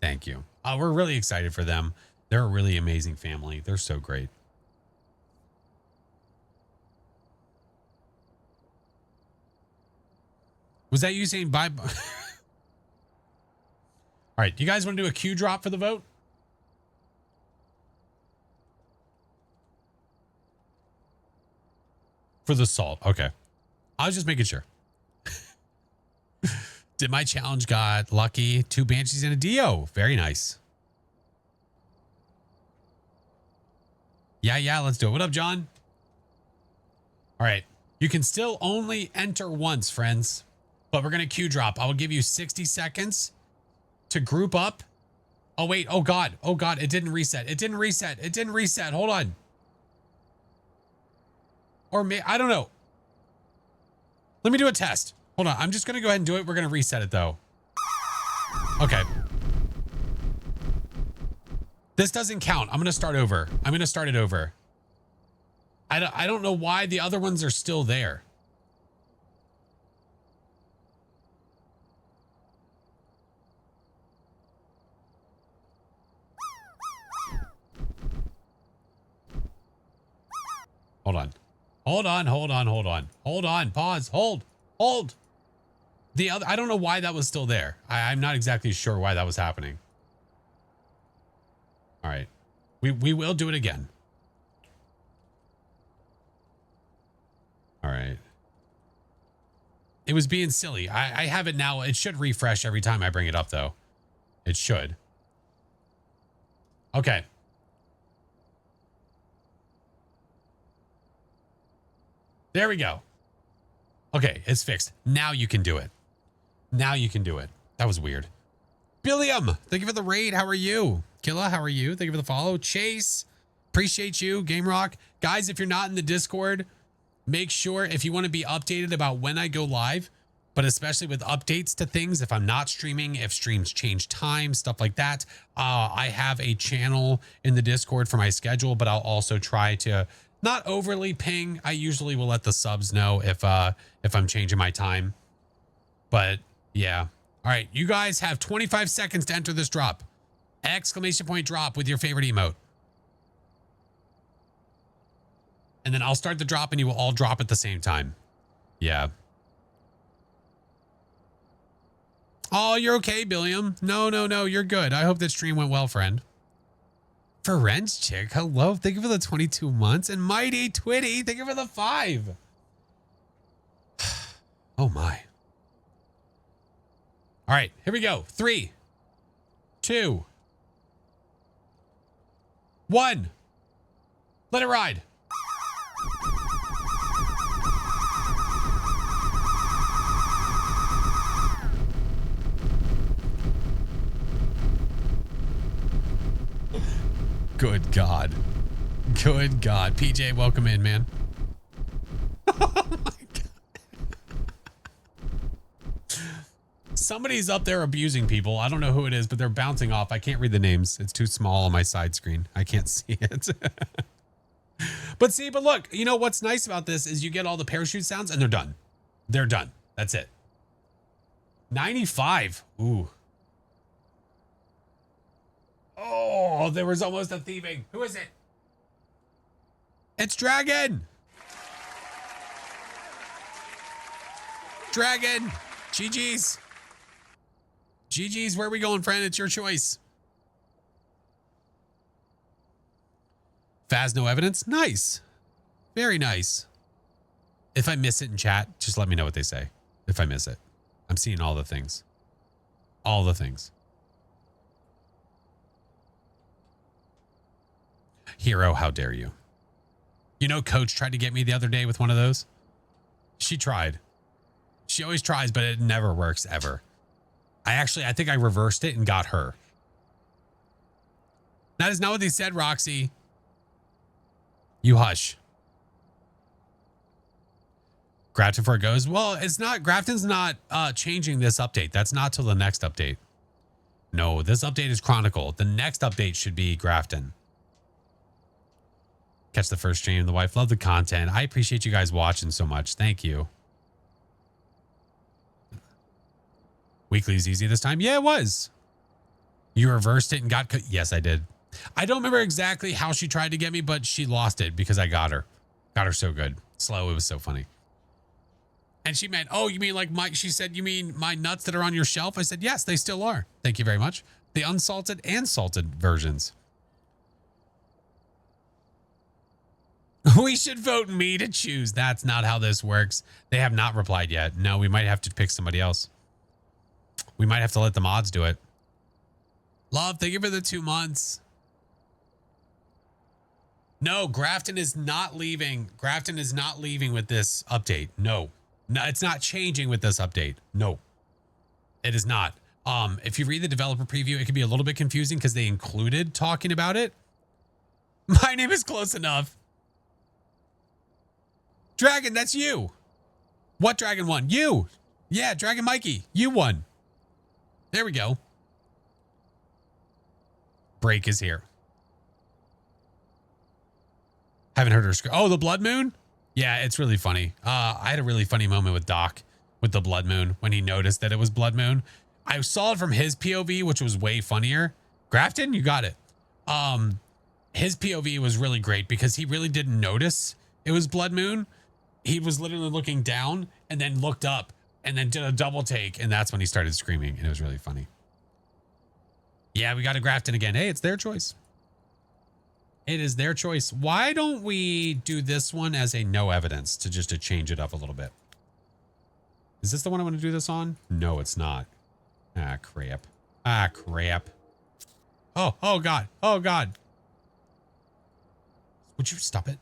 Thank you. We're really excited for them. They're a really amazing family. They're so great. Was that you saying bye? All right. Do you guys want to do a Q drop for the vote? For the salt. Okay. I was just making sure. Did my challenge got lucky? 2 banshees and a Dio. Very nice. Yeah, let's do it. What up, John? All right. You can still only enter once, friends, but we're going to Q drop. I will give you 60 seconds to group up. Oh, wait. Oh, God. Oh, God. It didn't reset. It didn't reset. Hold on. Or I don't know. Let me do a test. Hold on. I'm just going to go ahead and do it. We're going to reset it, though. Okay. This doesn't count. I'm going to start over. I'm going to start it over. I don't know why the other ones are still there. Hold on. Hold on. Pause. Hold. The other, I don't know why that was still there. I'm not exactly sure why that was happening. All right. We will do it again. All right. It was being silly. I have it now. It should refresh every time I bring it up, though. It should. Okay. There we go. Okay, it's fixed. Now you can do it. That was weird. Billiam, thank you for the raid. How are you? Killa, how are you? Thank you for the follow. Chase, appreciate you. Game Rock. Guys, if you're not in the Discord, make sure if you want to be updated about when I go live, but especially with updates to things, if I'm not streaming, if streams change time, stuff like that, I have a channel in the Discord for my schedule, but I'll also try to not overly ping. I usually will let the subs know if I'm changing my time. But yeah. All right. You guys have 25 seconds to enter this drop. Exclamation point drop with your favorite emote. And then I'll start the drop and you will all drop at the same time. Yeah. Oh, you're okay, Billiam. No. You're good. I hope that stream went well, friend. Ferenz Chick, hello. Thank you for the 22 months. And Mighty Twitty, thank you for the 5. Oh my. All right, here we go. 3, 2, 1. Let it ride. Good God. Good God. PJ, welcome in, man. Oh my God. Somebody's up there abusing people. I don't know who it is, but they're bouncing off. I can't read the names. It's too small on my side screen. I can't see it. But look, you know what's nice about this is you get all the parachute sounds and they're done. They're done. That's it. 95. Ooh. Oh, there was almost a thieving. Who is it? It's Dragon. Dragon. GG's. GG's. Where are we going, friend? It's your choice. Faz, no evidence. Nice. Very nice. If I miss it in chat, just let me know what they say. If I miss it. I'm seeing all the things. All the things. Hero, how dare you? You know, Coach tried to get me the other day with one of those. She tried. She always tries, but it never works ever. I think I reversed it and got her. That is not what they said, Roxy. You hush. Grafton for it goes. Well, it's not. Grafton's not changing this update. That's not till the next update. No, this update is Chronicle. The next update should be Grafton. Catch the first stream. The wife. Love the content. I appreciate you guys watching so much. Thank you. Weekly's easy this time. Yeah, it was. You reversed it and got... Yes, I did. I don't remember exactly how she tried to get me, but she lost it because I got her. Got her so good. Slow. It was so funny. And she meant, oh, you mean like my... She said, you mean my nuts that are on your shelf? I said, yes, they still are. Thank you very much. The unsalted and salted versions. We should vote me to choose. That's not how this works. They have not replied yet. No, we might have to pick somebody else. We might have to let the mods do it. Love, thank you for the 2 months. No, Grafton is not leaving. Grafton is not leaving with this update. No. No, it's not changing with this update. No. It is not. If you read the developer preview, it can be a little bit confusing because they included talking about it. My name is close enough. Dragon, that's you. What Dragon won? You. Yeah, Dragon Mikey. You won. There we go. Break is here. Haven't heard her scream. Oh, the blood moon? Yeah, it's really funny. I had a really funny moment with Doc with the blood moon when he noticed that it was blood moon. I saw it from his POV, which was way funnier. Grafton, you got it. His POV was really great because he really didn't notice it was blood moon. He was literally looking down and then looked up and then did a double take. And that's when he started screaming. And it was really funny. Yeah, we got to Grafton again. Hey, it's their choice. It is their choice. Why don't we do this one as a no evidence to change it up a little bit? Is this the one I want to do this on? No, it's not. Ah, crap. Ah, crap. Oh, God. Oh, God. Would you stop it?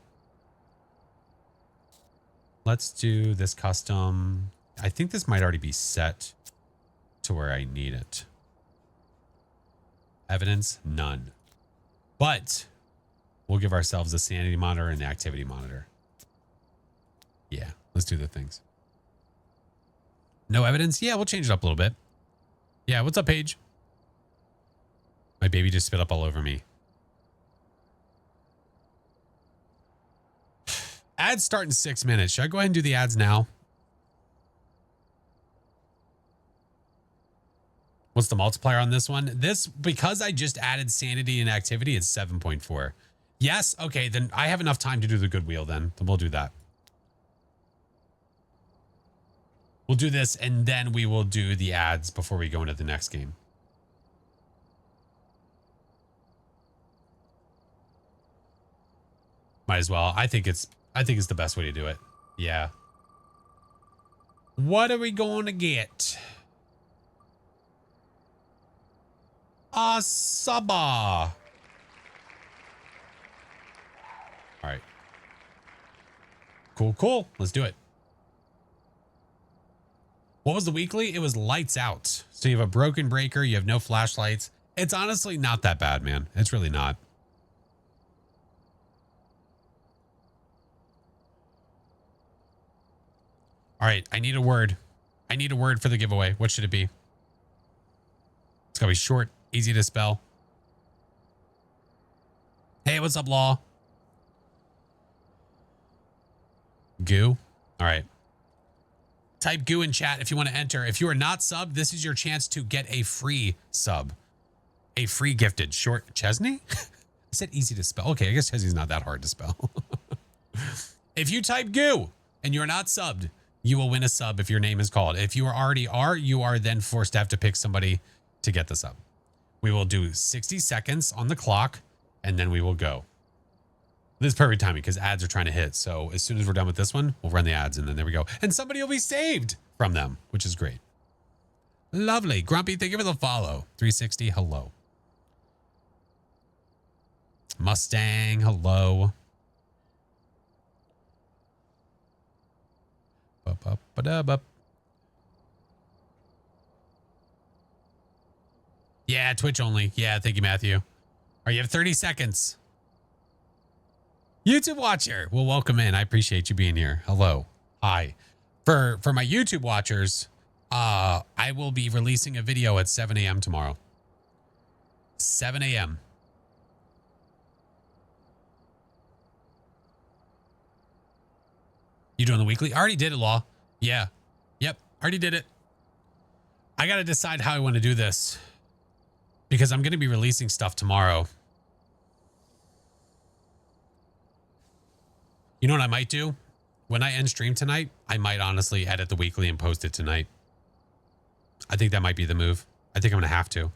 Let's do this custom. I think this might already be set to where I need it. Evidence, none. But we'll give ourselves the sanity monitor and the activity monitor. Yeah, let's do the things. No evidence? Yeah, we'll change it up a little bit. Yeah, what's up, Paige? My baby just spit up all over me. Ads start in 6 minutes. Should I go ahead and do the ads now? What's the multiplier on this one? This, because I just added sanity and activity, it's 7.4. Yes? Okay, then I have enough time to do the good wheel then. Then we'll do that. We'll do this and then we will do the ads before we go into the next game. Might as well. I think it's the best way to do it. Yeah. What are we going to get? A Saba. All right. Cool, cool. Let's do it. What was the weekly? It was lights out. So you have a broken breaker. You have no flashlights. It's honestly not that bad, man. It's really not. All right. I need a word. I need a word for the giveaway. What should it be? It's gotta be short, easy to spell. Hey, what's up, Law? Goo. All right. Type goo in chat if you want to enter. If you are not subbed, this is your chance to get a free sub. A free gifted. Short Chesney? I said easy to spell. Okay, I guess Chesney's not that hard to spell. If you type goo and you're not subbed, you will win a sub if your name is called. If you already are, you are then forced to have to pick somebody to get the sub. We will do 60 seconds on the clock and then we will go. This is perfect timing because ads are trying to hit. So as soon as we're done with this one, we'll run the ads and then there we go. And somebody will be saved from them, which is great. Lovely. Grumpy, thank you for the follow. 360, hello. Mustang, hello. Yeah, Twitch only. Yeah, thank you, Matthew. All right, you have 30 seconds. YouTube watcher, well, welcome in. I appreciate you being here. Hello. Hi. For my YouTube watchers, I will be releasing a video at 7 a.m. tomorrow. 7 a.m. You doing the weekly? I already did it, Law. Yeah. Yep. Already did it. I got to decide how I want to do this because I'm going to be releasing stuff tomorrow. You know what I might do? When I end stream tonight, I might honestly edit the weekly and post it tonight. I think that might be the move. I think I'm going to have to.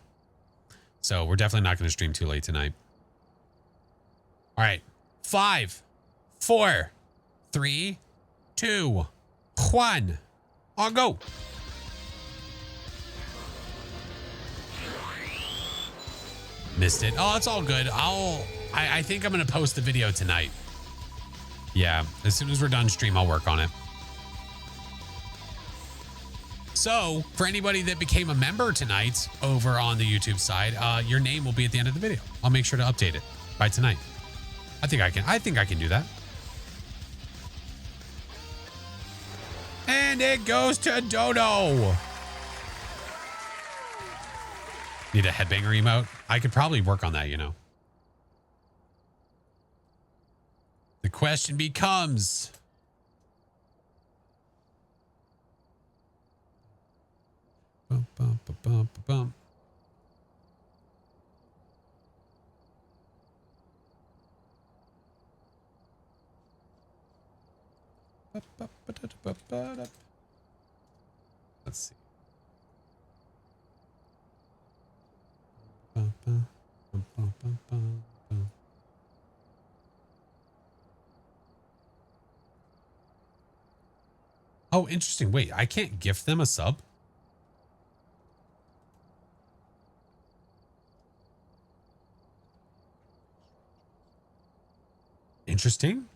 So we're definitely not going to stream too late tonight. All right. 5, 4, 3, 2, 1. I'll go. Missed it. Oh, it's all good. I think I'm going to post the video tonight. Yeah, as soon as we're done stream, I'll work on it. So, for anybody that became a member tonight over on the YouTube side, your name will be at the end of the video. I'll make sure to update it by tonight. I think I can do that. And it goes to Dodo. Need a headbanger emote? I could probably work on that, you know. The question becomes, bum, bum, bum, bum, bum. Let's see. Bum, bum, bum, bum, bum, bum, bum. Oh, interesting. Wait, I can't gift them a sub? Interesting.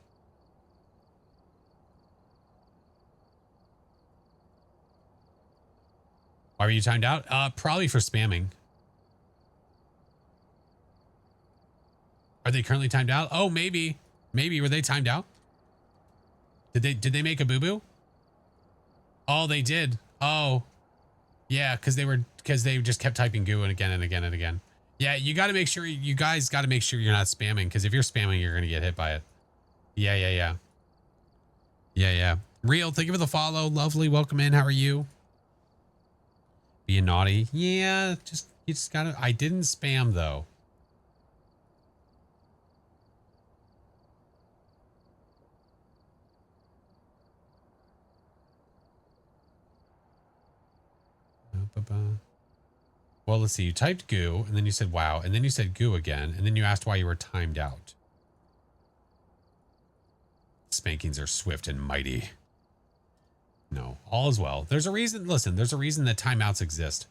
Why were you timed out? Probably for spamming. Are they currently timed out? Oh, maybe. Maybe. Were they timed out? Did they make a boo-boo? Oh, they did. Oh, yeah, because they just kept typing goo and again and again and again. Yeah, you got to make sure, you guys got to make sure you're not spamming, because if you're spamming, you're going to get hit by it. Yeah. Real, thank you for the follow. Lovely, welcome in. How are you? Being naughty. Yeah, you just got to, I didn't spam though. Well, let's see. You typed goo, and then you said wow, and then you said goo again, and then you asked why you were timed out. spankings are swift and mighty. No, all is well. There's a reason. Listen, there's a reason that timeouts exist.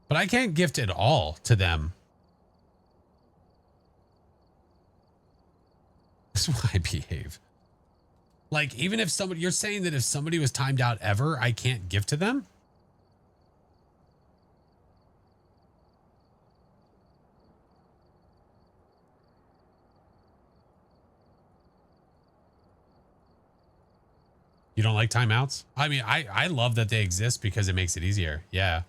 But I can't gift it all to them. That's why I behave. Like, even if somebody, you're saying that if somebody was timed out ever, I can't gift to them? You don't like timeouts? I mean, I love that they exist because it makes it easier. Yeah.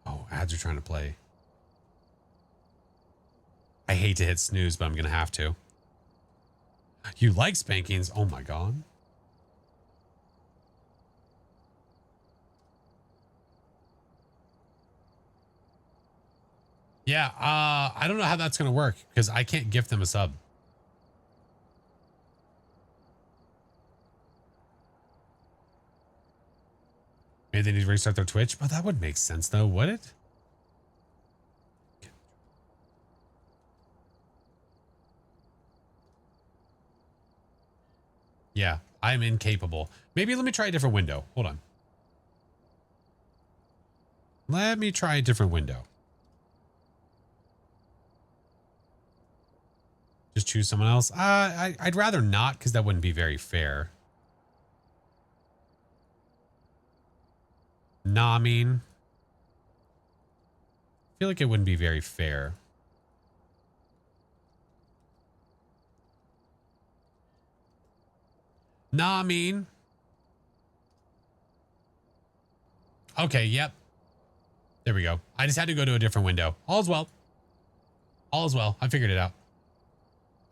Oh, ads are trying to play. I hate to hit snooze, but I'm going to have to. You like spankings? Oh my God. Yeah, I don't know how that's going to work because I can't gift them a sub. Maybe they need to restart their Twitch, but that would make sense though, would it? Yeah, I'm incapable. Maybe let me try a different window. Hold on. Let me try a different window. Just choose someone else. I'd rather not because that wouldn't be very fair. Nah, I mean, I feel like it wouldn't be very fair. Nah, I mean. Okay, yep. There we go. I just had to go to a different window. All's well. All's well. I figured it out.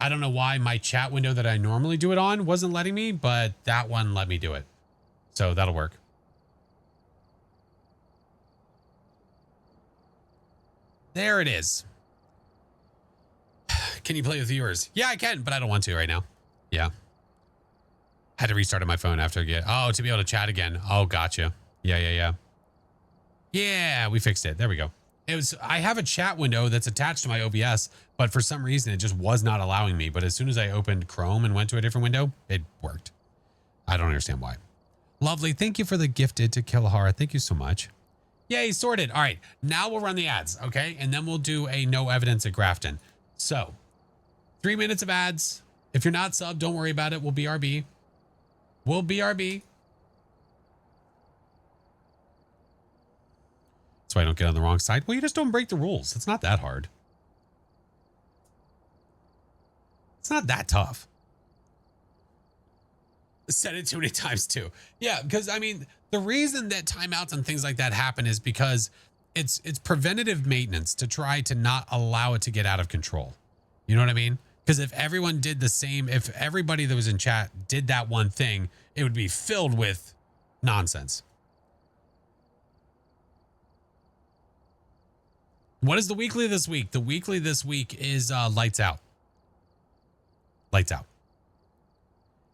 I don't know why my chat window that I normally do it on wasn't letting me, but that one let me do it. So that'll work. There it is. Can you play with viewers? Yeah, I can, but I don't want to right now. Yeah. Had to restart on my phone after to be able to chat again. Oh, gotcha. Yeah. Yeah, we fixed it. There we go. I have a chat window that's attached to my OBS, but for some reason it just was not allowing me. But as soon as I opened Chrome and went to a different window, it worked. I don't understand why. Lovely. Thank you for the gifted to Killahara. Thank you so much. Yay, sorted. All right, now we'll run the ads, okay? And then we'll do a no evidence at Grafton. So 3 minutes of ads. If you're not sub, don't worry about it. We'll BRB. We'll BRB. So I don't get on the wrong side. Well, you just don't break the rules. It's not that hard. It's not that tough. Said it too many times too. Yeah, because I mean, the reason that timeouts and things like that happen is because it's preventative maintenance to try to not allow it to get out of control. You know what I mean? Because if everyone did the same, if everybody that was in chat did that one thing, it would be filled with nonsense. What is the weekly this week? The weekly this week is lights out. Lights out.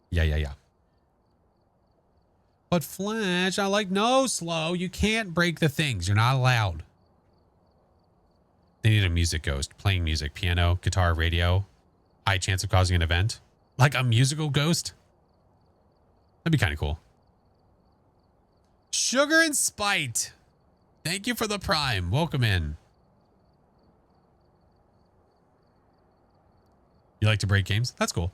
Yeah. But Flash, I like, no, slow. You can't break the things. You're not allowed. They need a music ghost. Playing music, piano, guitar, radio. High chance of causing an event. Like a musical ghost. That'd be kind of cool. Sugar and Spite. Thank you for the prime. Welcome in. You like to break games? That's cool.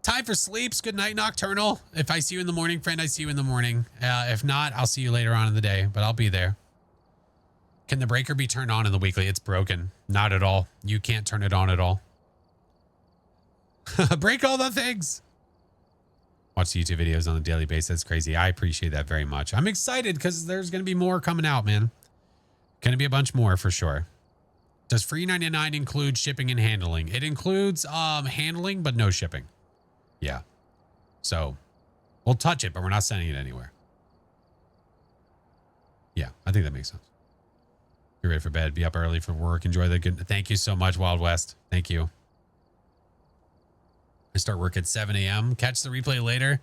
Time for sleeps. Good night, Nocturnal. If I see you in the morning, friend, I see you in the morning. If not, I'll see you later on in the day, but I'll be there. Can the breaker be turned on in the weekly? It's broken. Not at all. You can't turn it on at all. Break all the things. Watch the YouTube videos on a daily basis. It's crazy. I appreciate that very much. I'm excited because there's going to be more coming out, man. Going to be a bunch more for sure. Does free 99 include shipping and handling? It includes handling, but no shipping. Yeah. So we'll touch it, but we're not sending it anywhere. Yeah, I think that makes sense. Get ready for bed. Be up early for work. Enjoy the good. Thank you so much, Wild West. Thank you. I start work at 7 a.m. Catch the replay later.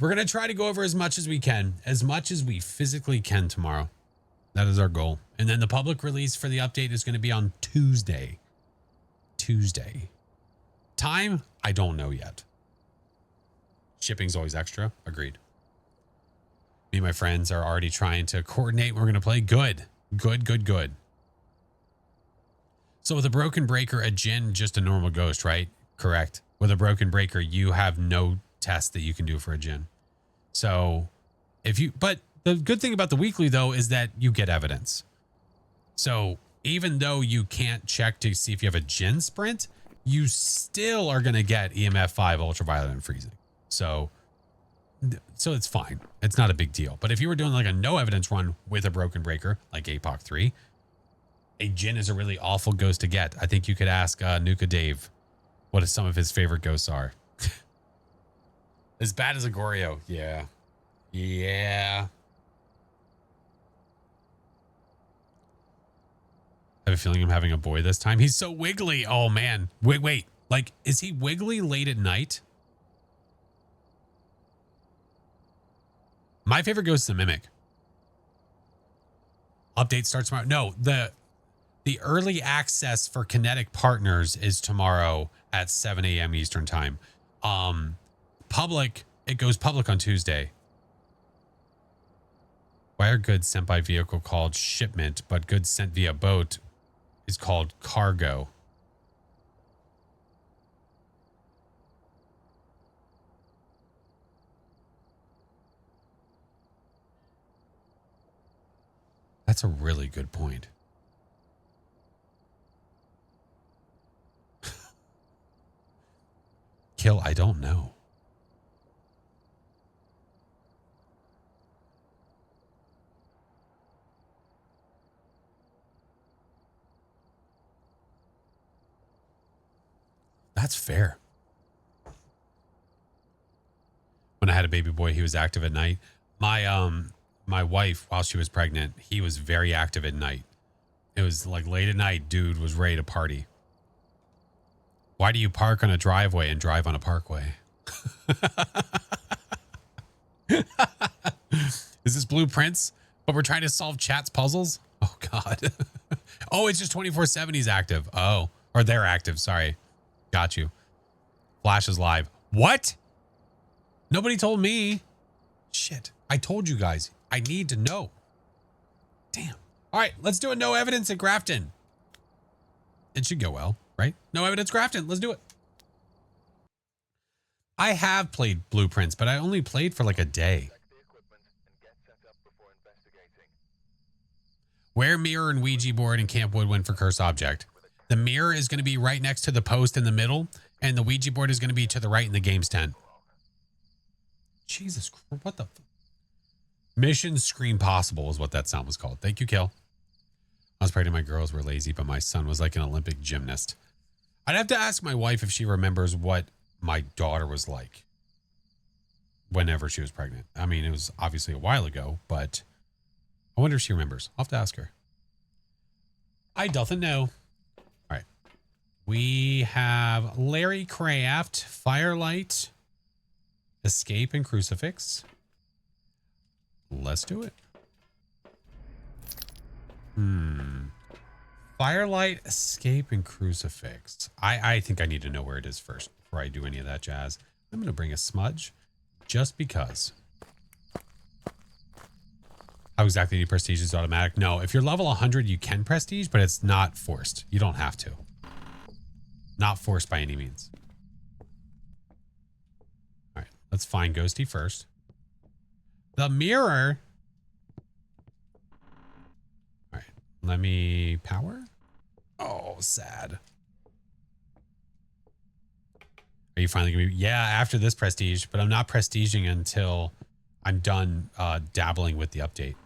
We're going to try to go over as much as we can, as much as we physically can tomorrow. That is our goal. And then the public release for the update is going to be on Tuesday. Time, I don't know yet. Shipping's always extra. Agreed. Me and my friends are already trying to coordinate. We're going to play good. Good. So with a broken breaker, a Jinn, just a normal ghost, right? Correct. With a broken breaker, you have no test that you can do for a Jinn. So but the good thing about the weekly though, is that you get evidence. So even though you can't check to see if you have a Jinn sprint, you still are going to get EMF 5 ultraviolet and freezing. So it's fine. It's not a big deal. But if you were doing like a no evidence run with a broken breaker, like APOC 3, a Jinn is a really awful ghost to get. I think you could ask Nuka Dave what some of his favorite ghosts are. As bad as a Goryo. Yeah. I have a feeling I'm having a boy this time. He's so wiggly. Oh man. Wait. Like, is he wiggly late at night? My favorite ghost is a Mimic. Update starts tomorrow. No, the early access for Kinetic Partners is tomorrow at 7 a.m. Eastern time. It goes public on Tuesday. Why are goods sent by vehicle called shipment, but goods sent via boat is called cargo? That's a really good point. Kill, I don't know. That's fair. When I had a baby boy, he was active at night. My wife, while she was pregnant, he was very active at night. It was like late at night, dude was ready to party. Why do you park on a driveway and drive on a parkway? Is this Blueprints? But we're trying to solve chat's puzzles? Oh, God. Oh, it's just 24/7 he's active. Oh, or they're active. Sorry. Got you. Flash is live. What? Nobody told me. Shit. I told you guys. I need to know. Damn. All right, let's do a no evidence at Grafton. It should go well, right? No evidence Grafton. Let's do it. I have played Blueprints, but I only played for like a day. Where mirror and Ouija board and Camp Woodwind for Curse Object. The mirror is going to be right next to the post in the middle, and the Ouija board is going to be to the right in the games tent. Jesus Christ, what the... Mission Scream Possible is what that sound was called. Thank you, Kill. I was pregnant, my girls were lazy, but my son was like an Olympic gymnast. I'd have to ask my wife if she remembers what my daughter was like whenever she was pregnant. I mean, it was obviously a while ago, but I wonder if she remembers. I'll have to ask her. I doesn't know. All right. We have Larry Craft, Firelight, Escape, and Crucifix. Let's do it. Firelight, Escape, and Crucifix. I think I need to know where it is first before I do any of that jazz. I'm going to bring a smudge just because. How exactly do you prestige is automatic? No, if you're level 100, you can prestige, but it's not forced. You don't have to. Not forced by any means. All right, let's find Ghosty first. The mirror. All right, let me power. Oh, sad. Are you finally gonna be? Yeah, after this prestige, but I'm not prestiging until I'm done dabbling with the update.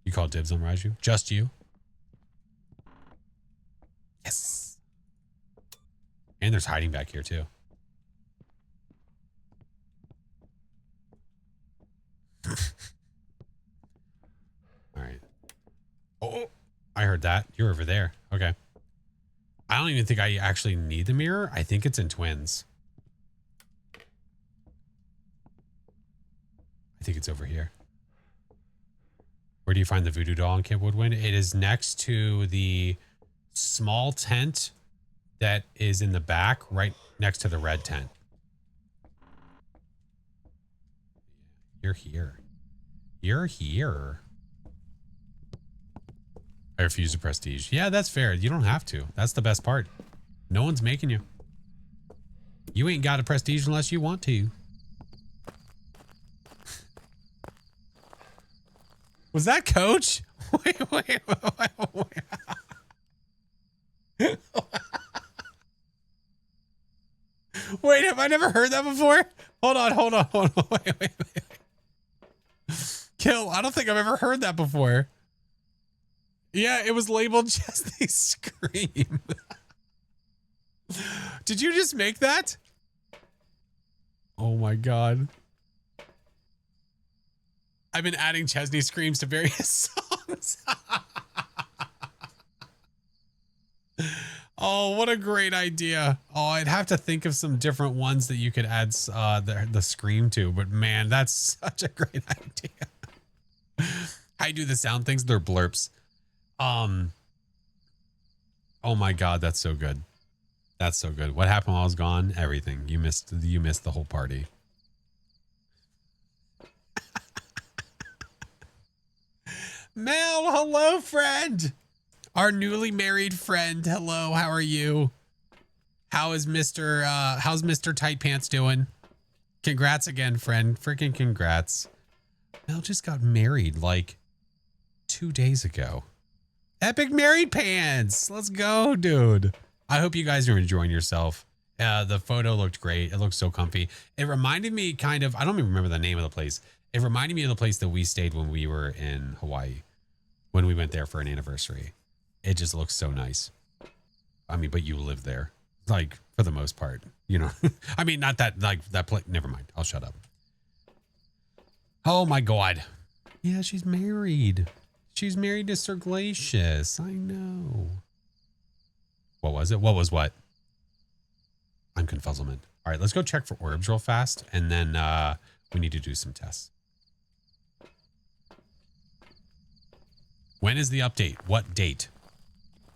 You call dibs on Raju? Just you? Yes. And there's hiding back here too. All right. Oh, I heard that. You're over there. Okay. I don't even think I actually need the mirror. I think it's in twins. I think it's over here. Where do you find the voodoo doll in Camp Woodwind? It is next to the small tent that is in the back, right next to the red tent. You're here. You're here. I refuse to prestige. Yeah, that's fair. You don't have to. That's the best part. No one's making you. You ain't got a prestige unless you want to. Was that Coach? Wait. Wait, have I never heard that before? Hold on. Wait. Kill, I don't think I've ever heard that before. Yeah, it was labeled Chesney Scream. Did you just make that? Oh my God. I've been adding Chesney Screams to various songs. Oh, what a great idea. Oh, I'd have to think of some different ones that you could add the Scream to, but man, that's such a great idea. I do the sound things, they're blurps. Oh my God, that's so good. That's so good. What happened while I was gone? Everything. You missed the whole party. Mel, hello, friend. Our newly married friend. Hello, how are you? How's Mr. Tight Pants doing? Congrats again, friend. Freaking congrats. Mel just got married like 2 days ago. Epic married pants. Let's go, dude. I hope you guys are enjoying yourself. The photo looked great. It looked so comfy. It reminded me kind of, I don't even remember the name of the place. It reminded me of the place that we stayed when we were in Hawaii, when we went there for an anniversary. It just looks so nice. I mean, but you live there, like, for the most part, you know. I mean, not that, like, that place. Never mind. I'll shut up. Oh, my God. Yeah, she's married. She's married to Sir Glacius. I know. What was it? What was what? I'm confuzzlement. All right, let's go check for orbs real fast, and then we need to do some tests. When is the update? What date?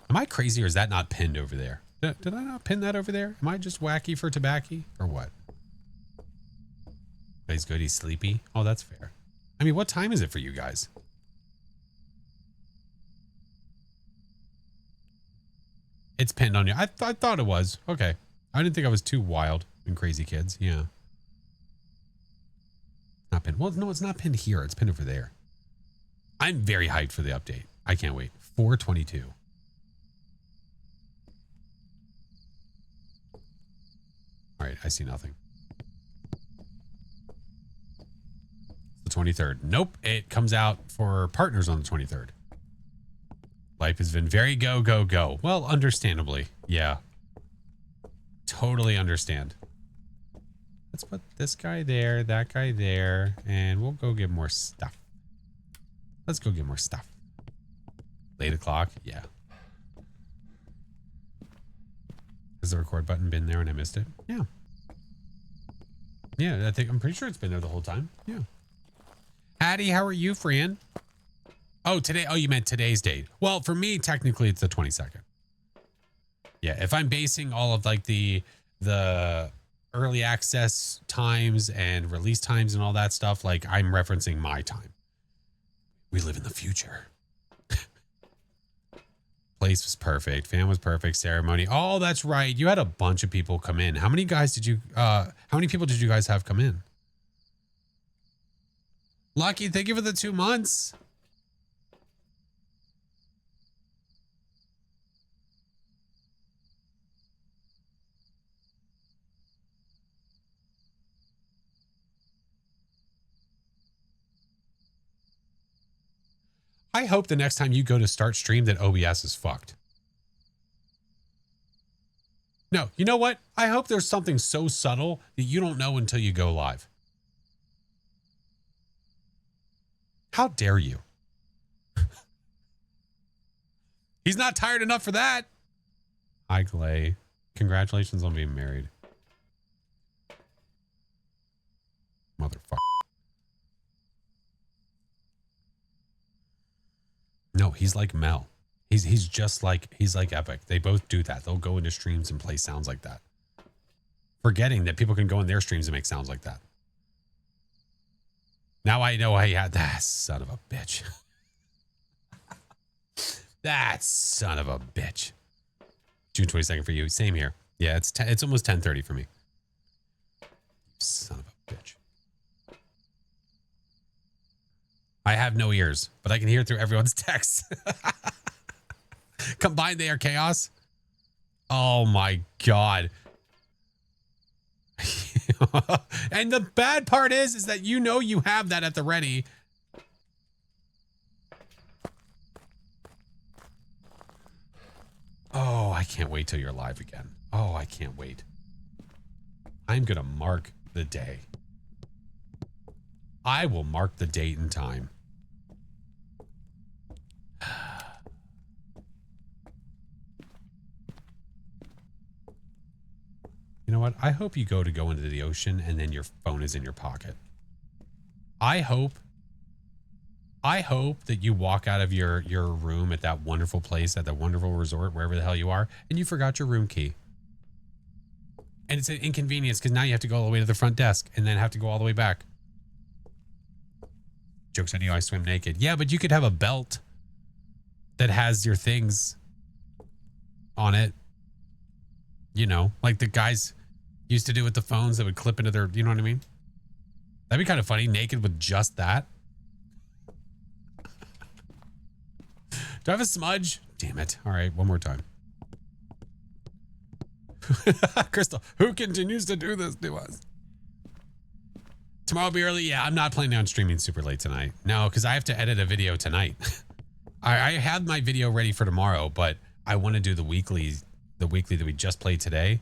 Am I crazy, or is that not pinned over there? Did I not pin that over there? Am I just wacky for tobacco, or what? He's good. He's sleepy. Oh, that's fair. I mean, what time is it for you guys? It's pinned on you. I thought it was. Okay. I didn't think I was too wild and crazy, kids. Yeah. Not pinned. Well, no, it's not pinned here. It's pinned over there. I'm very hyped for the update. I can't wait. 422. All right. I see nothing. The 23rd. Nope. It comes out for partners on the 23rd. Life has been very go, go, go. Well, understandably. Yeah. Totally understand. Let's put this guy there, that guy there, and we'll go get more stuff. Let's go get more stuff. Late o'clock? Yeah. Has the record button been there and I missed it? Yeah. Yeah, I'm pretty sure it's been there the whole time. Yeah. Hattie, how are you, Fran? Oh, today. Oh, you meant today's date. Well, for me, technically, it's the 22nd. Yeah, if I'm basing all of like the early access times and release times and all that stuff, like I'm referencing my time. We live in the future. Place was perfect. Fan was perfect. Ceremony. Oh, that's right. You had a bunch of people come in. How many guys did you, how many people did you guys have come in? Lucky, thank you for the 2 months. I hope the next time you go to start stream that OBS is fucked. No, you know what? I hope there's something so subtle that you don't know until you go live. How dare you? He's not tired enough for that. Hi, Clay. Congratulations on being married. Motherfucker. he's like Mel. He's just like, he's like Epic. They both do that. They'll go into streams and play sounds like that. Forgetting that people can go in their streams and make sounds like that. Now I know I had that son of a bitch. That son of a bitch. June 22nd for you. Same here. Yeah, it's almost 10:30 for me. Son of a bitch. I have no ears, but I can hear through everyone's texts. Combined they are chaos. Oh my God. And the bad part is that you know you have that at the ready. Oh, I can't wait till you're live again. Oh, I can't wait. I'm going to mark the day. I will mark the date and time. You know what? I hope you go into the ocean and then your phone is in your pocket. I hope that you walk out of your room at that wonderful place, at that wonderful resort, wherever the hell you are, and you forgot your room key. And it's an inconvenience because now you have to go all the way to the front desk and then have to go all the way back. Joke's on you, I swim naked. Yeah, but you could have a belt that has your things on it. You know, like the guys used to do with the phones that would clip into their, you know what I mean? That'd be kind of funny, naked with just that. Do I have a smudge? Damn it. All right, one more time. Crystal, who continues to do this to us? Tomorrow will be early. Yeah, I'm not planning on streaming super late tonight. No, because I have to edit a video tonight. I had my video ready for tomorrow, but I want to do the weekly that we just played today.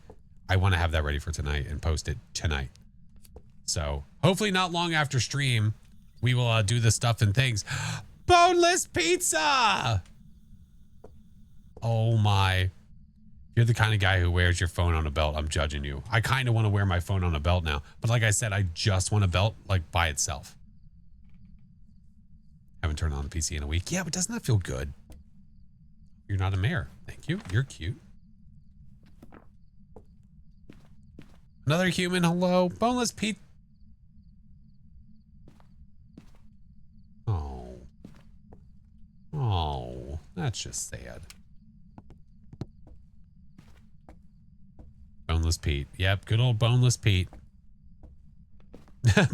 I want to have that ready for tonight and post it tonight. So hopefully not long after stream, we will do the stuff and things. Boneless pizza. Oh my. You're the kind of guy who wears your phone on a belt. I'm judging you. I kind of want to wear my phone on a belt now. But like I said, I just want a belt like by itself. Haven't turned on the PC in a week. Yeah, but doesn't that feel good? You're not a mayor. Thank you. You're cute. Another human. Hello. Boneless Pete. Oh. Oh. That's just sad. Boneless Pete. Yep, good old Boneless Pete.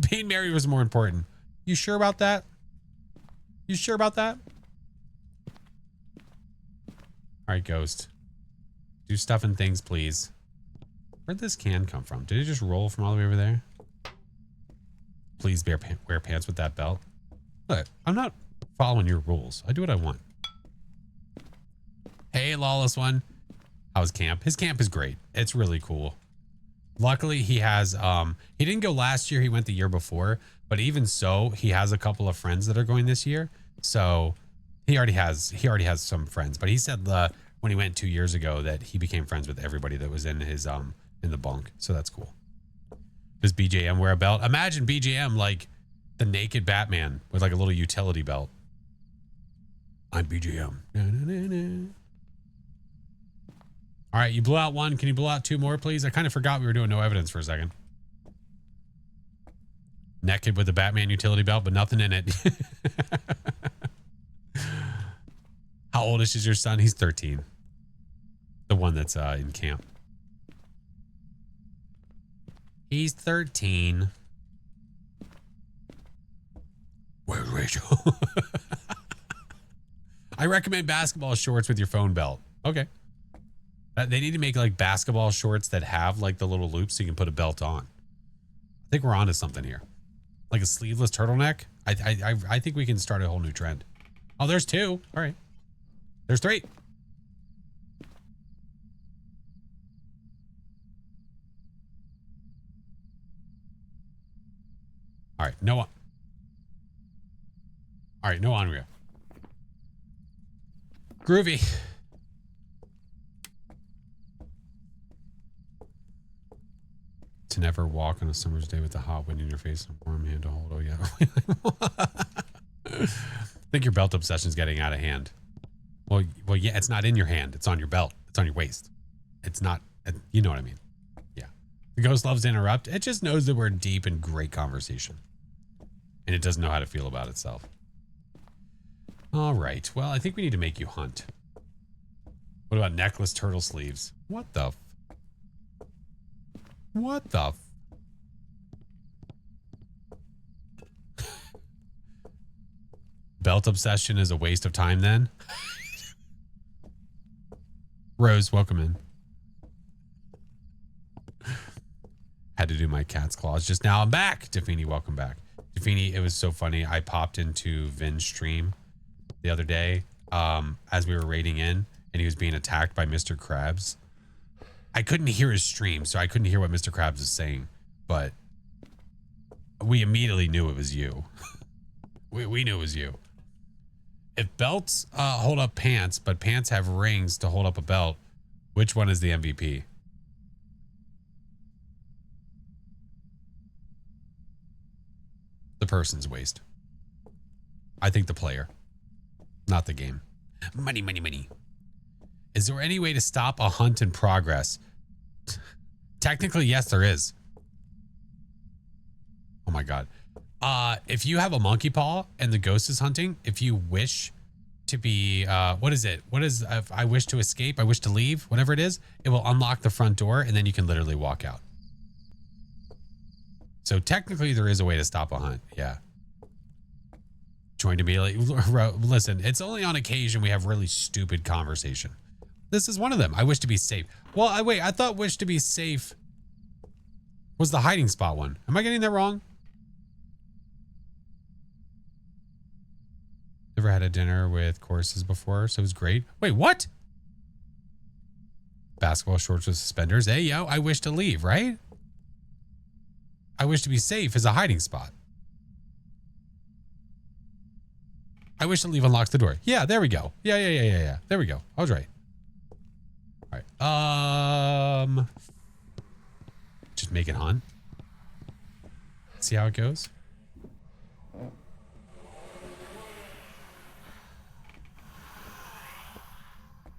Being married was more important. You sure about that? You sure about that? All right, Ghost. Do stuff and things, please. Where'd this can come from? Did it just roll from all the way over there? Please wear pants with that belt. Look, I'm not following your rules. I do what I want. Hey, lawless one. How's camp? His camp is great. It's really cool. Luckily, he has, he didn't go last year. He went the year before, but even so, he has a couple of friends that are going this year. So he already has some friends, but he said when he went 2 years ago that he became friends with everybody that was in his, in the bunk. So that's cool. Does BJM wear a belt? Imagine BJM like the naked Batman with like a little utility belt. I'm BJM. Na, na, na, na. All right, you blew out one. Can you blow out two more, please? I kind of forgot we were doing no evidence for a second. Naked with the Batman utility belt, but nothing in it. How old is your son? He's 13. The one that's in camp. He's 13. Where's Rachel? I recommend basketball shorts with your phone belt. Okay. They need to make like basketball shorts that have like the little loops so you can put a belt on. I think we're onto something here. Like a sleeveless turtleneck. I think we can start a whole new trend. Oh, there's two. All right. There's three. All right. No one. All right. No Andrea. Groovy. To never walk on a summer's day with a hot wind in your face and a warm hand to hold. Oh, yeah. I think your belt obsession is getting out of hand. Well, yeah, it's not in your hand. It's on your belt. It's on your waist. It's not, you know what I mean? Yeah. The ghost loves to interrupt. It just knows that we're deep in great conversation. And it doesn't know how to feel about itself. All right. Well, I think we need to make you hunt. What about necklace turtle sleeves? What the? What the? Belt obsession is a waste of time then? Rose, welcome in. Had to do my cat's claws just now. I'm back. Defini, welcome back. Defini, it was so funny. I popped into Vin's stream the other day as we were raiding in, and he was being attacked by Mr. Krabs. I couldn't hear his stream, so I couldn't hear what Mr. Krabs is saying, but we immediately knew it was you. we knew it was you. If belts hold up pants, but pants have rings to hold up a belt, which one is the MVP? The person's waist. I think the player, not the game. Money, money, money. Is there any way to stop a hunt in progress? Technically, yes, there is. Oh my God. If you have a monkey paw and the ghost is hunting, if you wish to be, what is it? What is, if I wish to escape, I wish to leave, whatever it is, it will unlock the front door and then you can literally walk out. So technically there is a way to stop a hunt. Yeah. Joined immediately. Listen, it's only on occasion we have really stupid conversation. This is one of them. I wish to be safe. Well, wait, I thought wish to be safe was the hiding spot one. Am I getting that wrong? Never had a dinner with courses before, so it was great. Wait, what? Basketball shorts with suspenders. Hey, yo, I wish to leave, right? I wish to be safe is a hiding spot. I wish to leave unlocks the door. Yeah, there we go. Yeah. There we go. I was right. All right. Just make it hunt. See how it goes.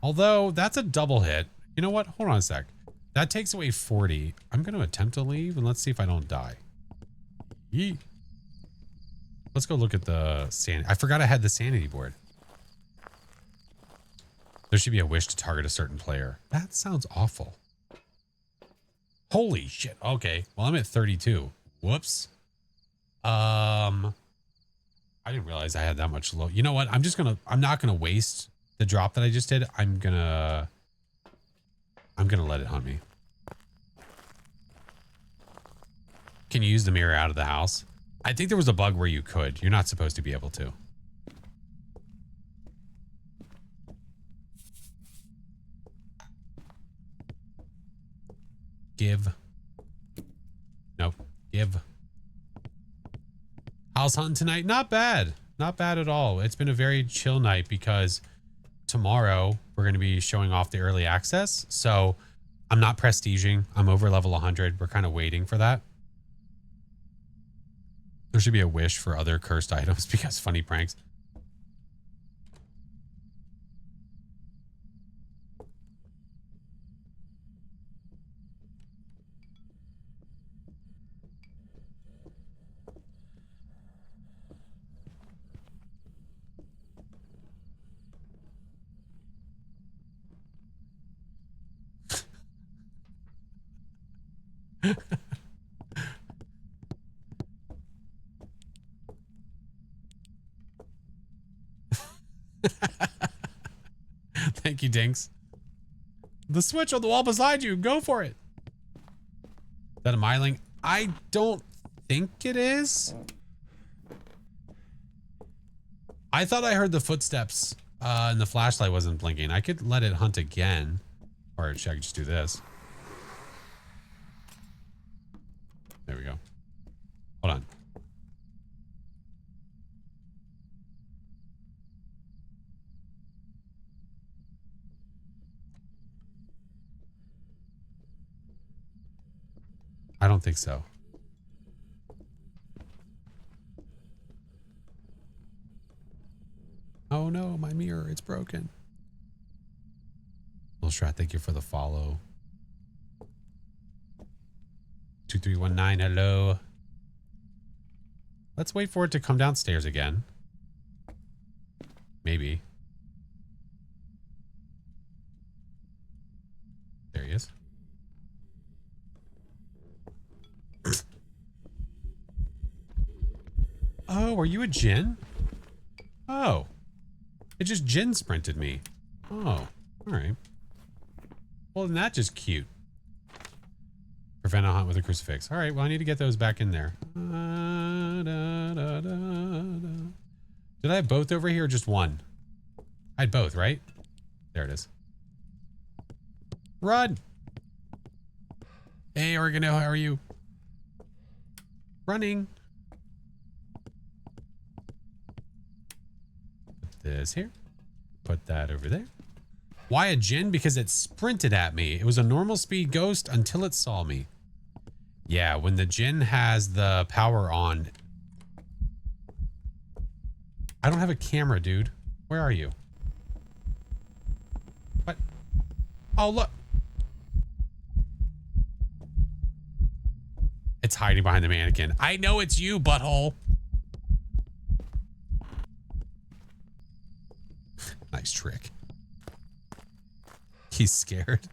Although that's a double hit. You know what? Hold on a sec. That takes away 40. I'm going to attempt to leave and let's see if I don't die. Yee. Let's go look at the sanity. I forgot I had the sanity board. There should be a wish to target a certain player. That sounds awful. Holy shit. Okay. Well, I'm at 32. Whoops. I didn't realize I had that much low. You know what? I'm not gonna waste the drop that I just did. I'm gonna let it hunt me. Can you use the mirror out of the house? I think there was a bug where you could. You're not supposed to be able to. Give. Nope. Give. House hunting tonight? Not bad. Not bad at all. It's been a very chill night because tomorrow we're going to be showing off the early access. So I'm not prestiging. I'm over level 100. We're kind of waiting for that. There should be a wish for other cursed items because funny pranks. Thank you, Dinks. The switch on the wall beside you. Go for it. Is that a myling? I don't think it is. I thought I heard the footsteps and the flashlight wasn't blinking. I could let it hunt again. Or should I just do this? There we go. Hold on. I don't think so. Oh no, my mirror, it's broken. Strat, thank you for the follow. 2319, hello. Let's wait for it to come downstairs again. Maybe. There he is. Oh, are you a Jin? Oh. It just Jin sprinted me. Oh, alright. Well, then that's just cute. Prevent a hunt with a crucifix. Alright, well, I need to get those back in there. Did I have both over here or just one? I had both, right? There it is. Run! Hey, Oregano, how are you? Running. Put this here. Put that over there. Why a Jin? Because it sprinted at me. It was a normal speed ghost until it saw me. Yeah, when the Jin has the power on. I don't have a camera, dude. Where are you? What? Oh, look. It's hiding behind the mannequin. I know it's you, butthole. Nice trick. He's scared.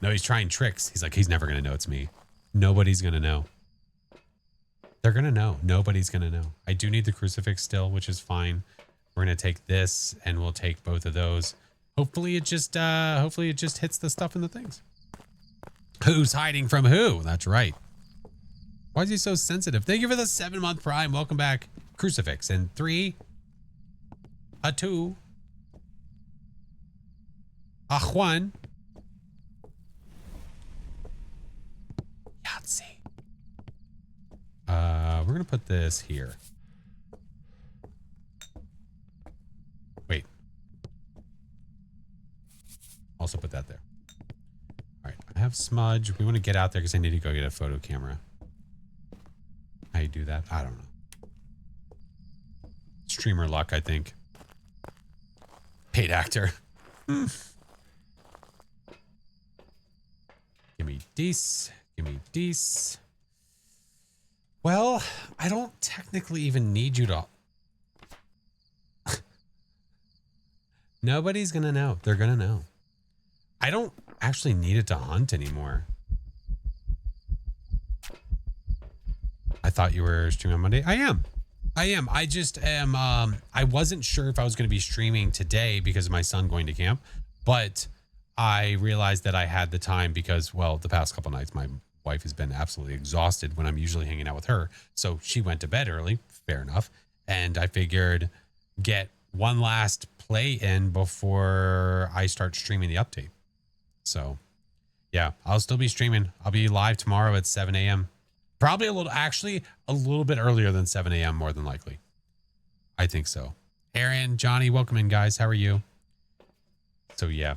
No, he's trying tricks. He's like, he's never going to know it's me. Nobody's going to know. They're going to know. Nobody's going to know. I do need the crucifix still, which is fine. We're going to take this and we'll take both of those. Hopefully it just hits the stuff in the things. Who's hiding from who? That's right. Why is he so sensitive? Thank you for the 7-month Prime. Welcome back. Crucifix in 3, a 2, a 1. Yahtzee. We're going to put this here. Wait. Also put that there. All right. I have smudge. We want to get out there because I need to go get a photo camera. How you do that? I don't know. Streamer luck, I think. Paid actor. Give me Dees. Give me Dees. Well, I don't technically even need you to. Nobody's going to know. They're going to know. I don't actually need it to hunt anymore. I thought you were streaming on Monday. I am. I just am. I wasn't sure if I was going to be streaming today because of my son going to camp, but I realized that I had the time because, well, the past couple nights, my wife has been absolutely exhausted when I'm usually hanging out with her. So she went to bed early. Fair enough. And I figured get one last play in before I start streaming the update. So yeah, I'll still be streaming. I'll be live tomorrow at 7 a.m. Probably a little bit earlier than 7 a.m. more than likely. I think so. Aaron, Johnny, welcome in, guys. How are you? So yeah,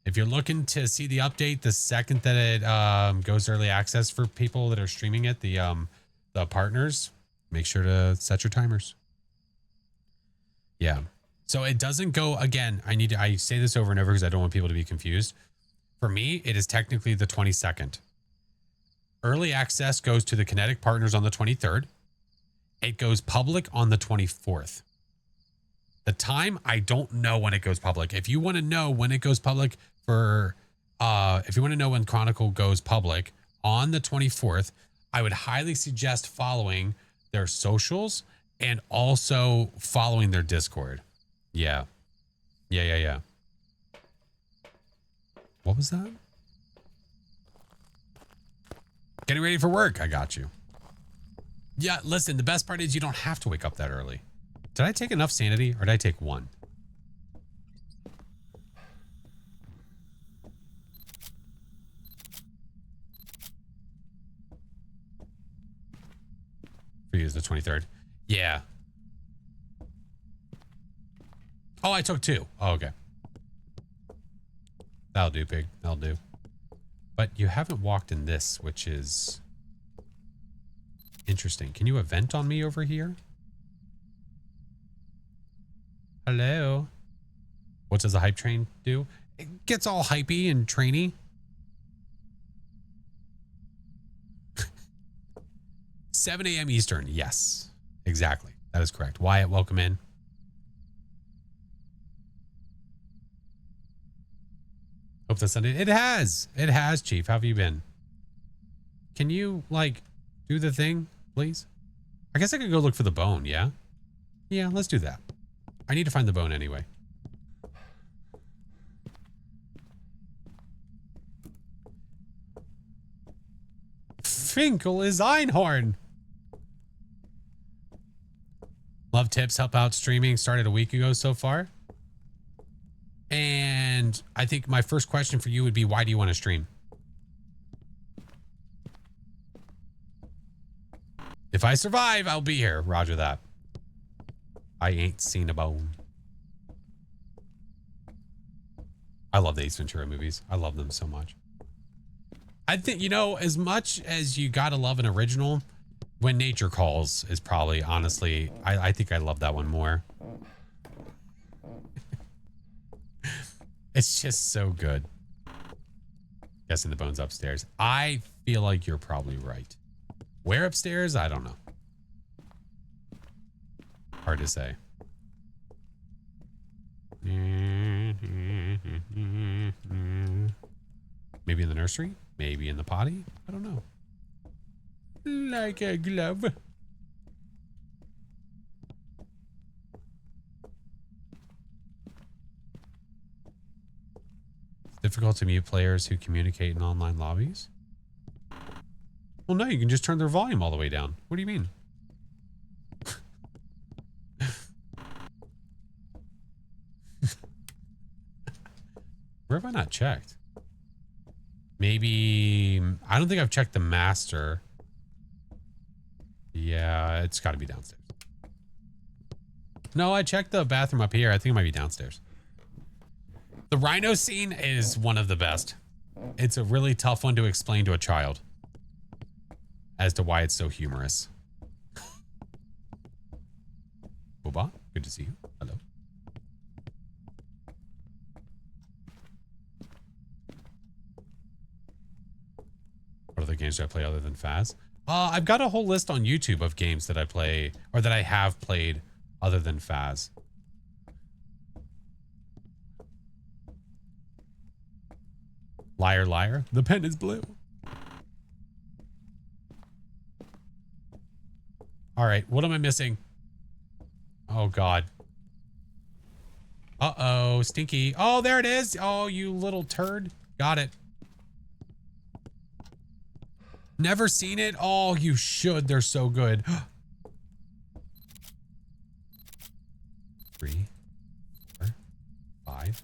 if you're looking to see the update the second that it goes early access for people that are streaming it, the partners, make sure to set your timers. Yeah. So it doesn't go again. I say this over and over because I don't want people to be confused. For me, it is technically the 22nd. Early access goes to the Kinetic partners on the 23rd. It goes public on the 24th. The time, I don't know when it goes public. If you want to know when it goes public if you want to know when Chronicle goes public on the 24th, I would highly suggest following their socials and also following their Discord. Yeah. Yeah. What was that? Getting ready for work. I got you. Yeah, listen, the best part is you don't have to wake up that early. Did I take enough sanity or did I take one? For you is the 23rd. Yeah. Oh, I took 2. Oh, okay. That'll do, pig. That'll do. But you haven't walked in this, which is interesting. Can you event on me over here? Hello. What does the hype train do? It gets all hypey and trainy. 7 a.m. Eastern. Yes, exactly. That is correct. Wyatt, welcome in. Hope that's Sunday. It has. It has, Chief. How have you been? Can you, like, do the thing, please? I guess I could go look for the bone, yeah? Yeah, let's do that. I need to find the bone anyway. Finkel is Einhorn. Love tips, help out streaming. Started a week ago so far. And I think my first question for you would be, why do you want to stream? If I survive, I'll be here. Roger that. I ain't seen a bone. I love the Ace Ventura movies. I love them so much. I think, you know, as much as you gotta love an original, When Nature Calls is probably, honestly, I think I love that one more. It's just so good. Guessing the bone's upstairs. I feel like you're probably right. Where upstairs? I don't know. Hard to say. Maybe in the nursery? Maybe in the potty? I don't know. Like a glove. It's difficult to mute players who communicate in online lobbies. Well, no, you can just turn their volume all the way down. What do you mean? Where have I not checked? Maybe, I don't think I've checked the master. Yeah, it's got to be downstairs. No, I checked the bathroom up here. I think it might be downstairs. The rhino scene is one of the best. It's a really tough one to explain to a child as to why it's so humorous. Boba, good to see you. Hello. What other games do I play other than Phas? I've got a whole list on YouTube of games that I play or that I have played other than Phas. Liar, liar. The pen is blue. All right. What am I missing? Oh, God. Uh-oh. Stinky. Oh, there it is. Oh, you little turd. Got it. Never seen it? Oh, you should. They're so good. 3, 4, 5,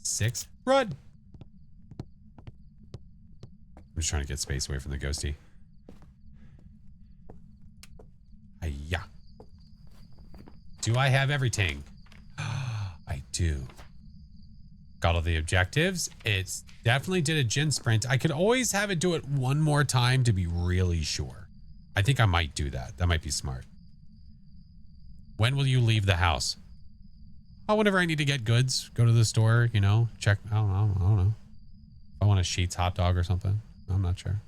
6. Run! I'm just trying to get space away from the ghosty. Hiya. Do I have everything? I do. Got all the objectives. It's definitely did a gin sprint. I could always have it do it one more time to be really sure. I think I might do that. That might be smart. When will you leave the house? Oh, whenever I need to get goods, go to the store, you know, check. I don't know. If I want a Sheetz hot dog or something. I'm not sure.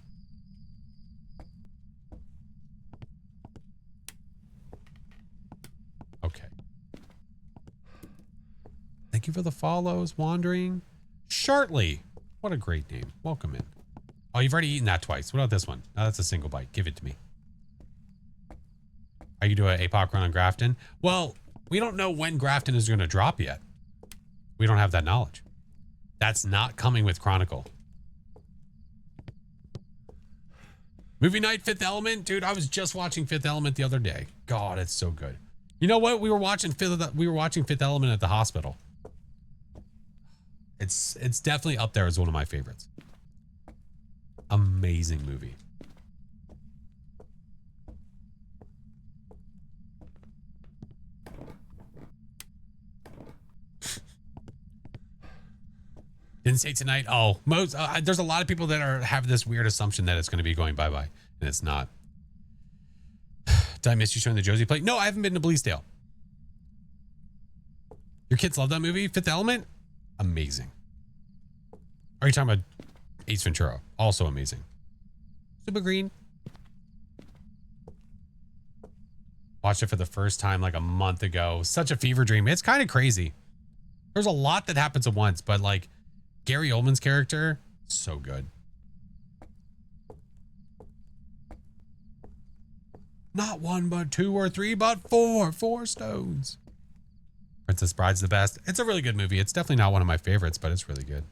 Okay. Thank you for the follows, Wandering. Shartley. What a great name. Welcome in. Oh, you've already eaten that twice. What about this one? Oh, that's a single bite. Give it to me. Are you doing an APOC run on Grafton? Well, we don't know when Grafton is going to drop yet. We don't have that knowledge. That's not coming with Chronicle. Movie night, Fifth Element. Dude, I was just watching Fifth Element the other day. God, it's so good. You know what? We were watching Fifth Element at the hospital. It's definitely up there as one of my favorites. Amazing movie. Didn't say tonight. Oh, there's a lot of people that have this weird assumption that it's going to be going bye-bye, and it's not. Did I miss you showing the Josie play? No, I haven't been to Bleasdale. Your kids love that movie, Fifth Element? Amazing. Are you talking about Ace Ventura? Also amazing. Super Green. Watched it for the first time like a month ago. Such a fever dream. It's kind of crazy. There's a lot that happens at once, but like Gary Oldman's character, so good. Not one, but two or three, but four. 4 stones. Princess Bride's the best. It's a really good movie. It's definitely not one of my favorites, but it's really good.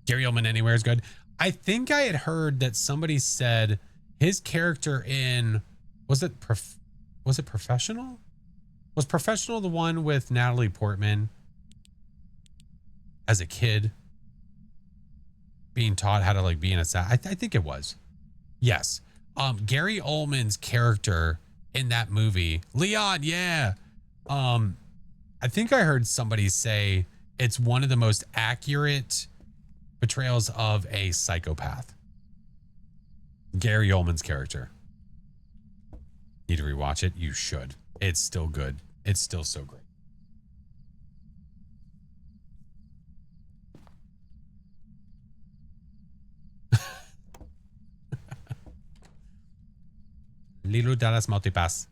Gary Oldman Anywhere is good. I think I had heard that somebody said his character in, was it Professional? Was Professional the one with Natalie Portman as a kid being taught how to like be an assassin? I think it was. Yes. Gary Oldman's character in that movie, Leon, yeah. I think I heard somebody say it's one of the most accurate portrayals of a psychopath. Gary Oldman's character. Need to rewatch it? You should. It's still good. It's still so great. Lilo Dallas Multipass.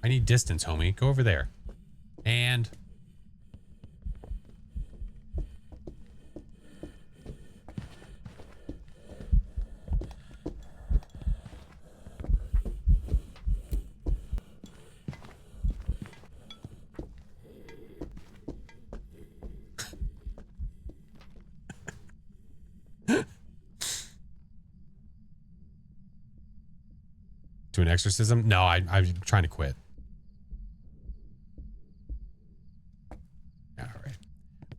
I need distance, homie. Go over there. And to an exorcism? No, I'm trying to quit. All right.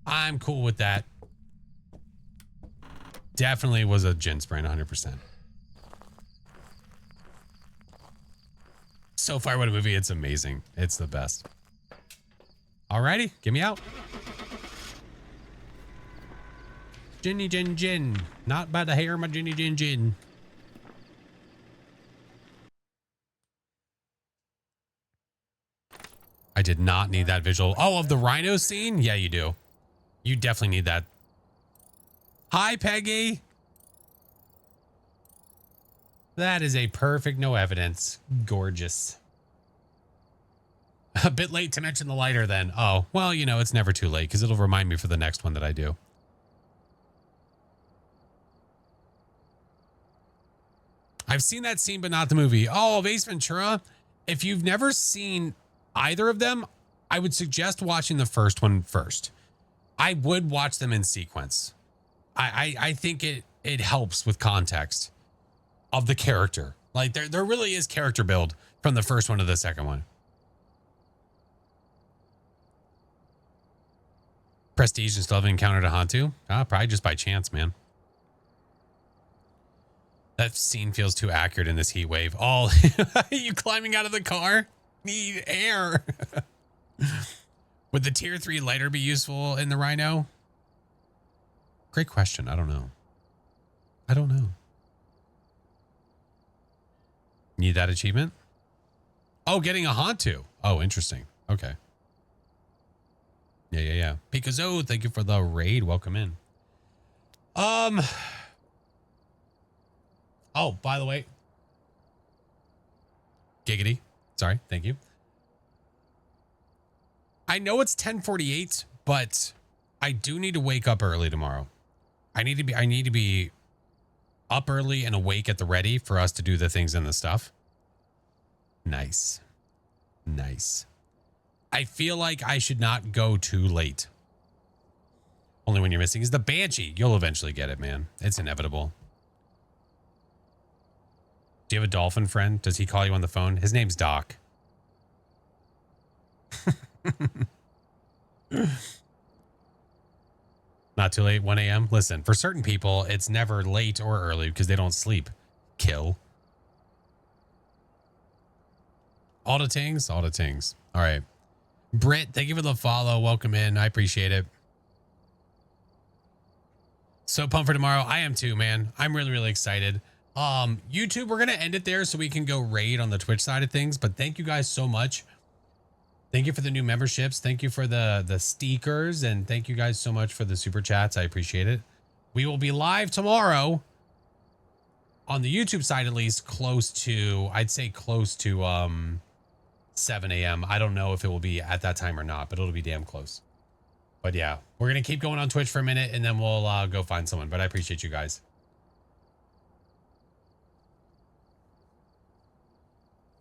I'm cool with that. Definitely was a gin sprain, 100%. So far, what a movie. It's amazing. It's the best. Alrighty, get me out. Ginny gin gin. Not by the hair, my Ginny gin gin. I did not need that visual. Oh, of the rhino scene? Yeah, you do. You definitely need that. Hi, Peggy. That is a perfect no evidence. Gorgeous. A bit late to mention the lighter then. Oh, well, you know, it's never too late because it'll remind me for the next one that I do. I've seen that scene, but not the movie. Oh, of Ace Ventura. If you've never seen either of them, I would suggest watching the first one first. I would watch them in sequence. I think it helps with context of the character. Like there really is character build from the first one to the second one. Prestige and still haven't encountered a Hantu? Probably just by chance, man. That scene feels too accurate in this heat wave. Oh, you climbing out of the car? Need air. Would the tier 3 lighter be useful in the rhino? Great question. I don't know. I don't know. Need that achievement? Oh, getting a Hantu. Oh, interesting. Okay. Yeah. Picasso, thank you for the raid. Welcome in. Oh, by the way. Giggity. Sorry. Thank you. I know it's 10:48, but I do need to wake up early tomorrow. I need to be up early and awake at the ready for us to do the things and the stuff. Nice. I feel like I should not go too late. Only when you're missing is the Banshee. You'll eventually get it, man. It's inevitable. Do you have a dolphin friend? Does he call you on the phone? His name's Doc. Not too late, 1 a.m. Listen, for certain people, it's never late or early because they don't sleep. Kill. All the tings. All right. Britt, thank you for the follow. Welcome in. I appreciate it. So pumped for tomorrow. I am too, man. I'm really, really excited. YouTube, we're going to end it there so we can go raid on the Twitch side of things. But thank you guys so much. Thank you for the new memberships. Thank you for the stickers. And thank you guys so much for the super chats. I appreciate it. We will be live tomorrow on the YouTube side, at least close to, I'd say close to 7 a.m. I don't know if it will be at that time or not, but it'll be damn close. But yeah, we're going to keep going on Twitch for a minute and then we'll go find someone. But I appreciate you guys.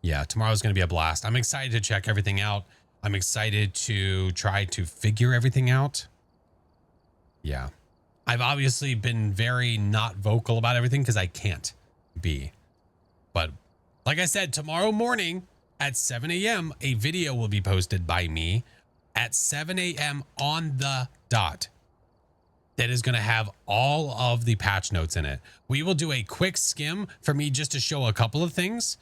Yeah, tomorrow's going to be a blast. I'm excited to check everything out. I'm excited to try to figure everything out. Yeah. I've obviously been very not vocal about everything because I can't be. But like I said, tomorrow morning at 7 a.m., a video will be posted by me at 7 a.m. on the dot. That is going to have all of the patch notes in it. We will do a quick skim for me just to show a couple of things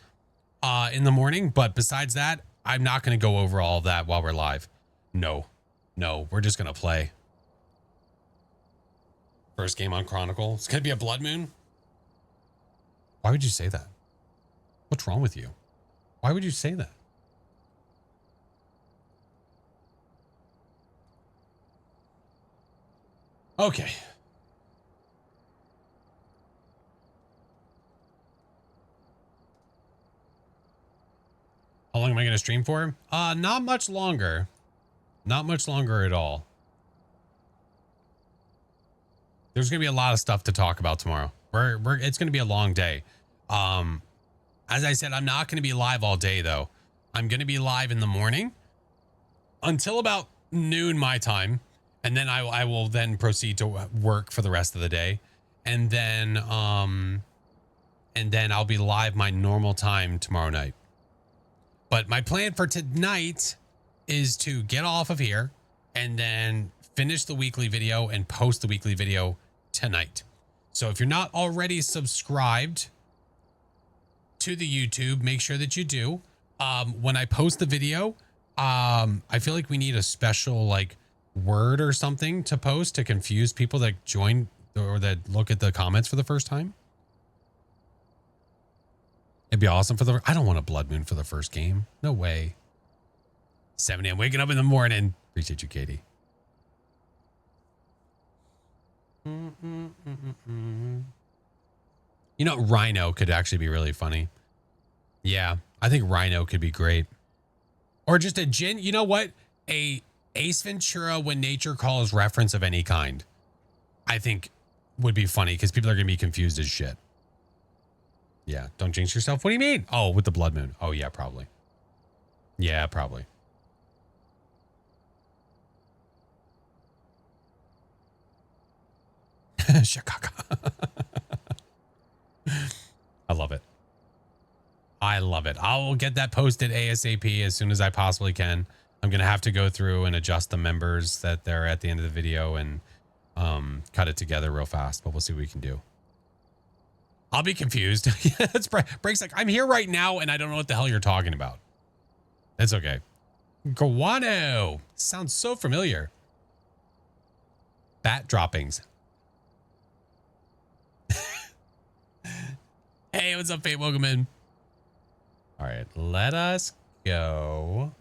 in the morning. But besides that, I'm not going to go over all of that while we're live. No, we're just going to play. First game on Chronicle. It's going to be a blood moon. Why would you say that? What's wrong with you? Why would you say that? Okay. How long am I going to stream for? Not much longer. Not much longer at all. There's going to be a lot of stuff to talk about tomorrow. It's going to be a long day. As I said, I'm not going to be live all day though. I'm going to be live in the morning until about noon my time. And then I will then proceed to work for the rest of the day. And then I'll be live my normal time tomorrow night. But my plan for tonight is to get off of here and then finish the weekly video and post the weekly video tonight. So if you're not already subscribed to the YouTube, make sure that you do. When I post the video, I feel like we need a special like word or something to post to confuse people that join or that look at the comments for the first time. It'd be awesome for I don't want a blood moon for the first game. No way. 7 a.m. waking up in the morning. Appreciate you, Katie. You know, Rhino could actually be really funny. Yeah, I think Rhino could be great. Or just a you know what? A Ace Ventura When Nature Calls reference of any kind, I think would be funny because people are going to be confused as shit. Yeah, don't jinx yourself. What do you mean? Oh, with the blood moon. Oh, yeah, probably. Yeah, probably. Chicago. I love it. I love it. I'll get that posted ASAP as soon as I possibly can. I'm going to have to go through and adjust the members that they're at the end of the video and cut it together real fast, but we'll see what we can do. I'll be confused. It's Break's like, I'm here right now and I don't know what the hell you're talking about. It's okay. Guano. Sounds so familiar. Bat droppings. Hey, what's up, Fate? Welcome in. All right, let us go.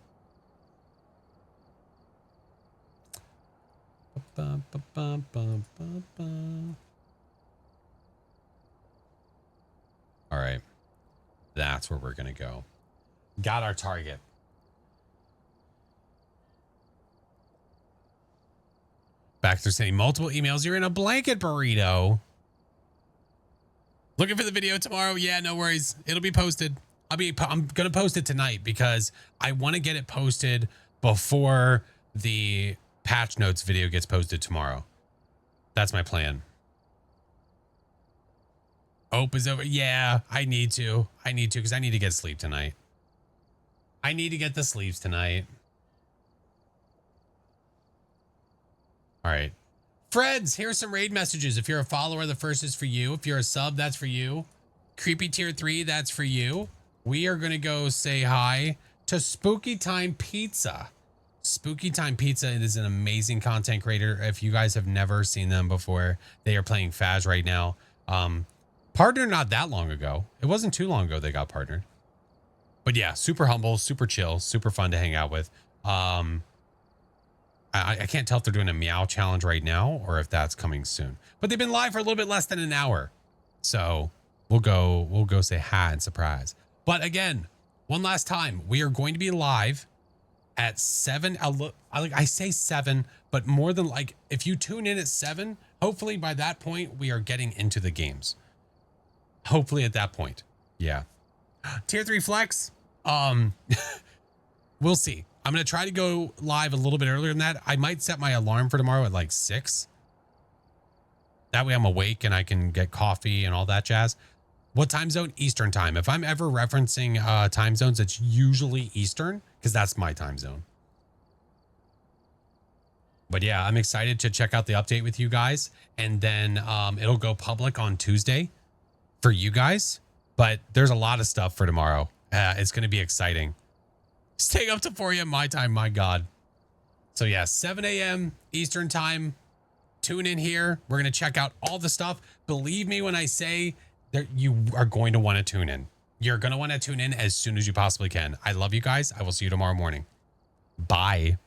All right, that's where we're gonna go. Got our target. Baxter sending multiple emails. You're in a blanket burrito. Looking for the video tomorrow? Yeah, no worries. It'll be posted. I'm gonna post it tonight because I want to get it posted before the patch notes video gets posted tomorrow. That's my plan. Ope is over. Yeah, I need to because I need to get sleep tonight. I need to get the sleeps tonight. All right. Freds, here's some raid messages. If you're a follower, the first is for you. If you're a sub, that's for you. Creepy tier 3, that's for you. We are going to go say hi to Spooky Time Pizza. Spooky Time Pizza is an amazing content creator. If you guys have never seen them before, they are playing Phas right now. Partnered not that long ago. It wasn't too long ago they got partnered. But yeah, super humble, super chill, super fun to hang out with. I can't tell if they're doing a meow challenge right now or if that's coming soon. But they've been live for a little bit less than an hour. So we'll go say hi and surprise. But again, one last time, we are going to be live at 7. I say 7, but more than like, if you tune in at 7, hopefully by that point, we are getting into the games. Hopefully at that point. Yeah. Tier 3 flex. We'll see. I'm going to try to go live a little bit earlier than that. I might set my alarm for tomorrow at like 6. That way I'm awake and I can get coffee and all that jazz. What time zone? Eastern time. If I'm ever referencing time zones, it's usually Eastern because that's my time zone. But yeah, I'm excited to check out the update with you guys. And then it'll go public on Tuesday for you guys. But there's a lot of stuff for tomorrow. It's going to be exciting. Staying up to 4 a.m. my time, my God. So yeah, 7 a.m. Eastern time. Tune in here. We're going to check out all the stuff. Believe me when I say that you are going to want to tune in. You're going to want to tune in as soon as you possibly can. I love you guys. I will see you tomorrow morning. Bye.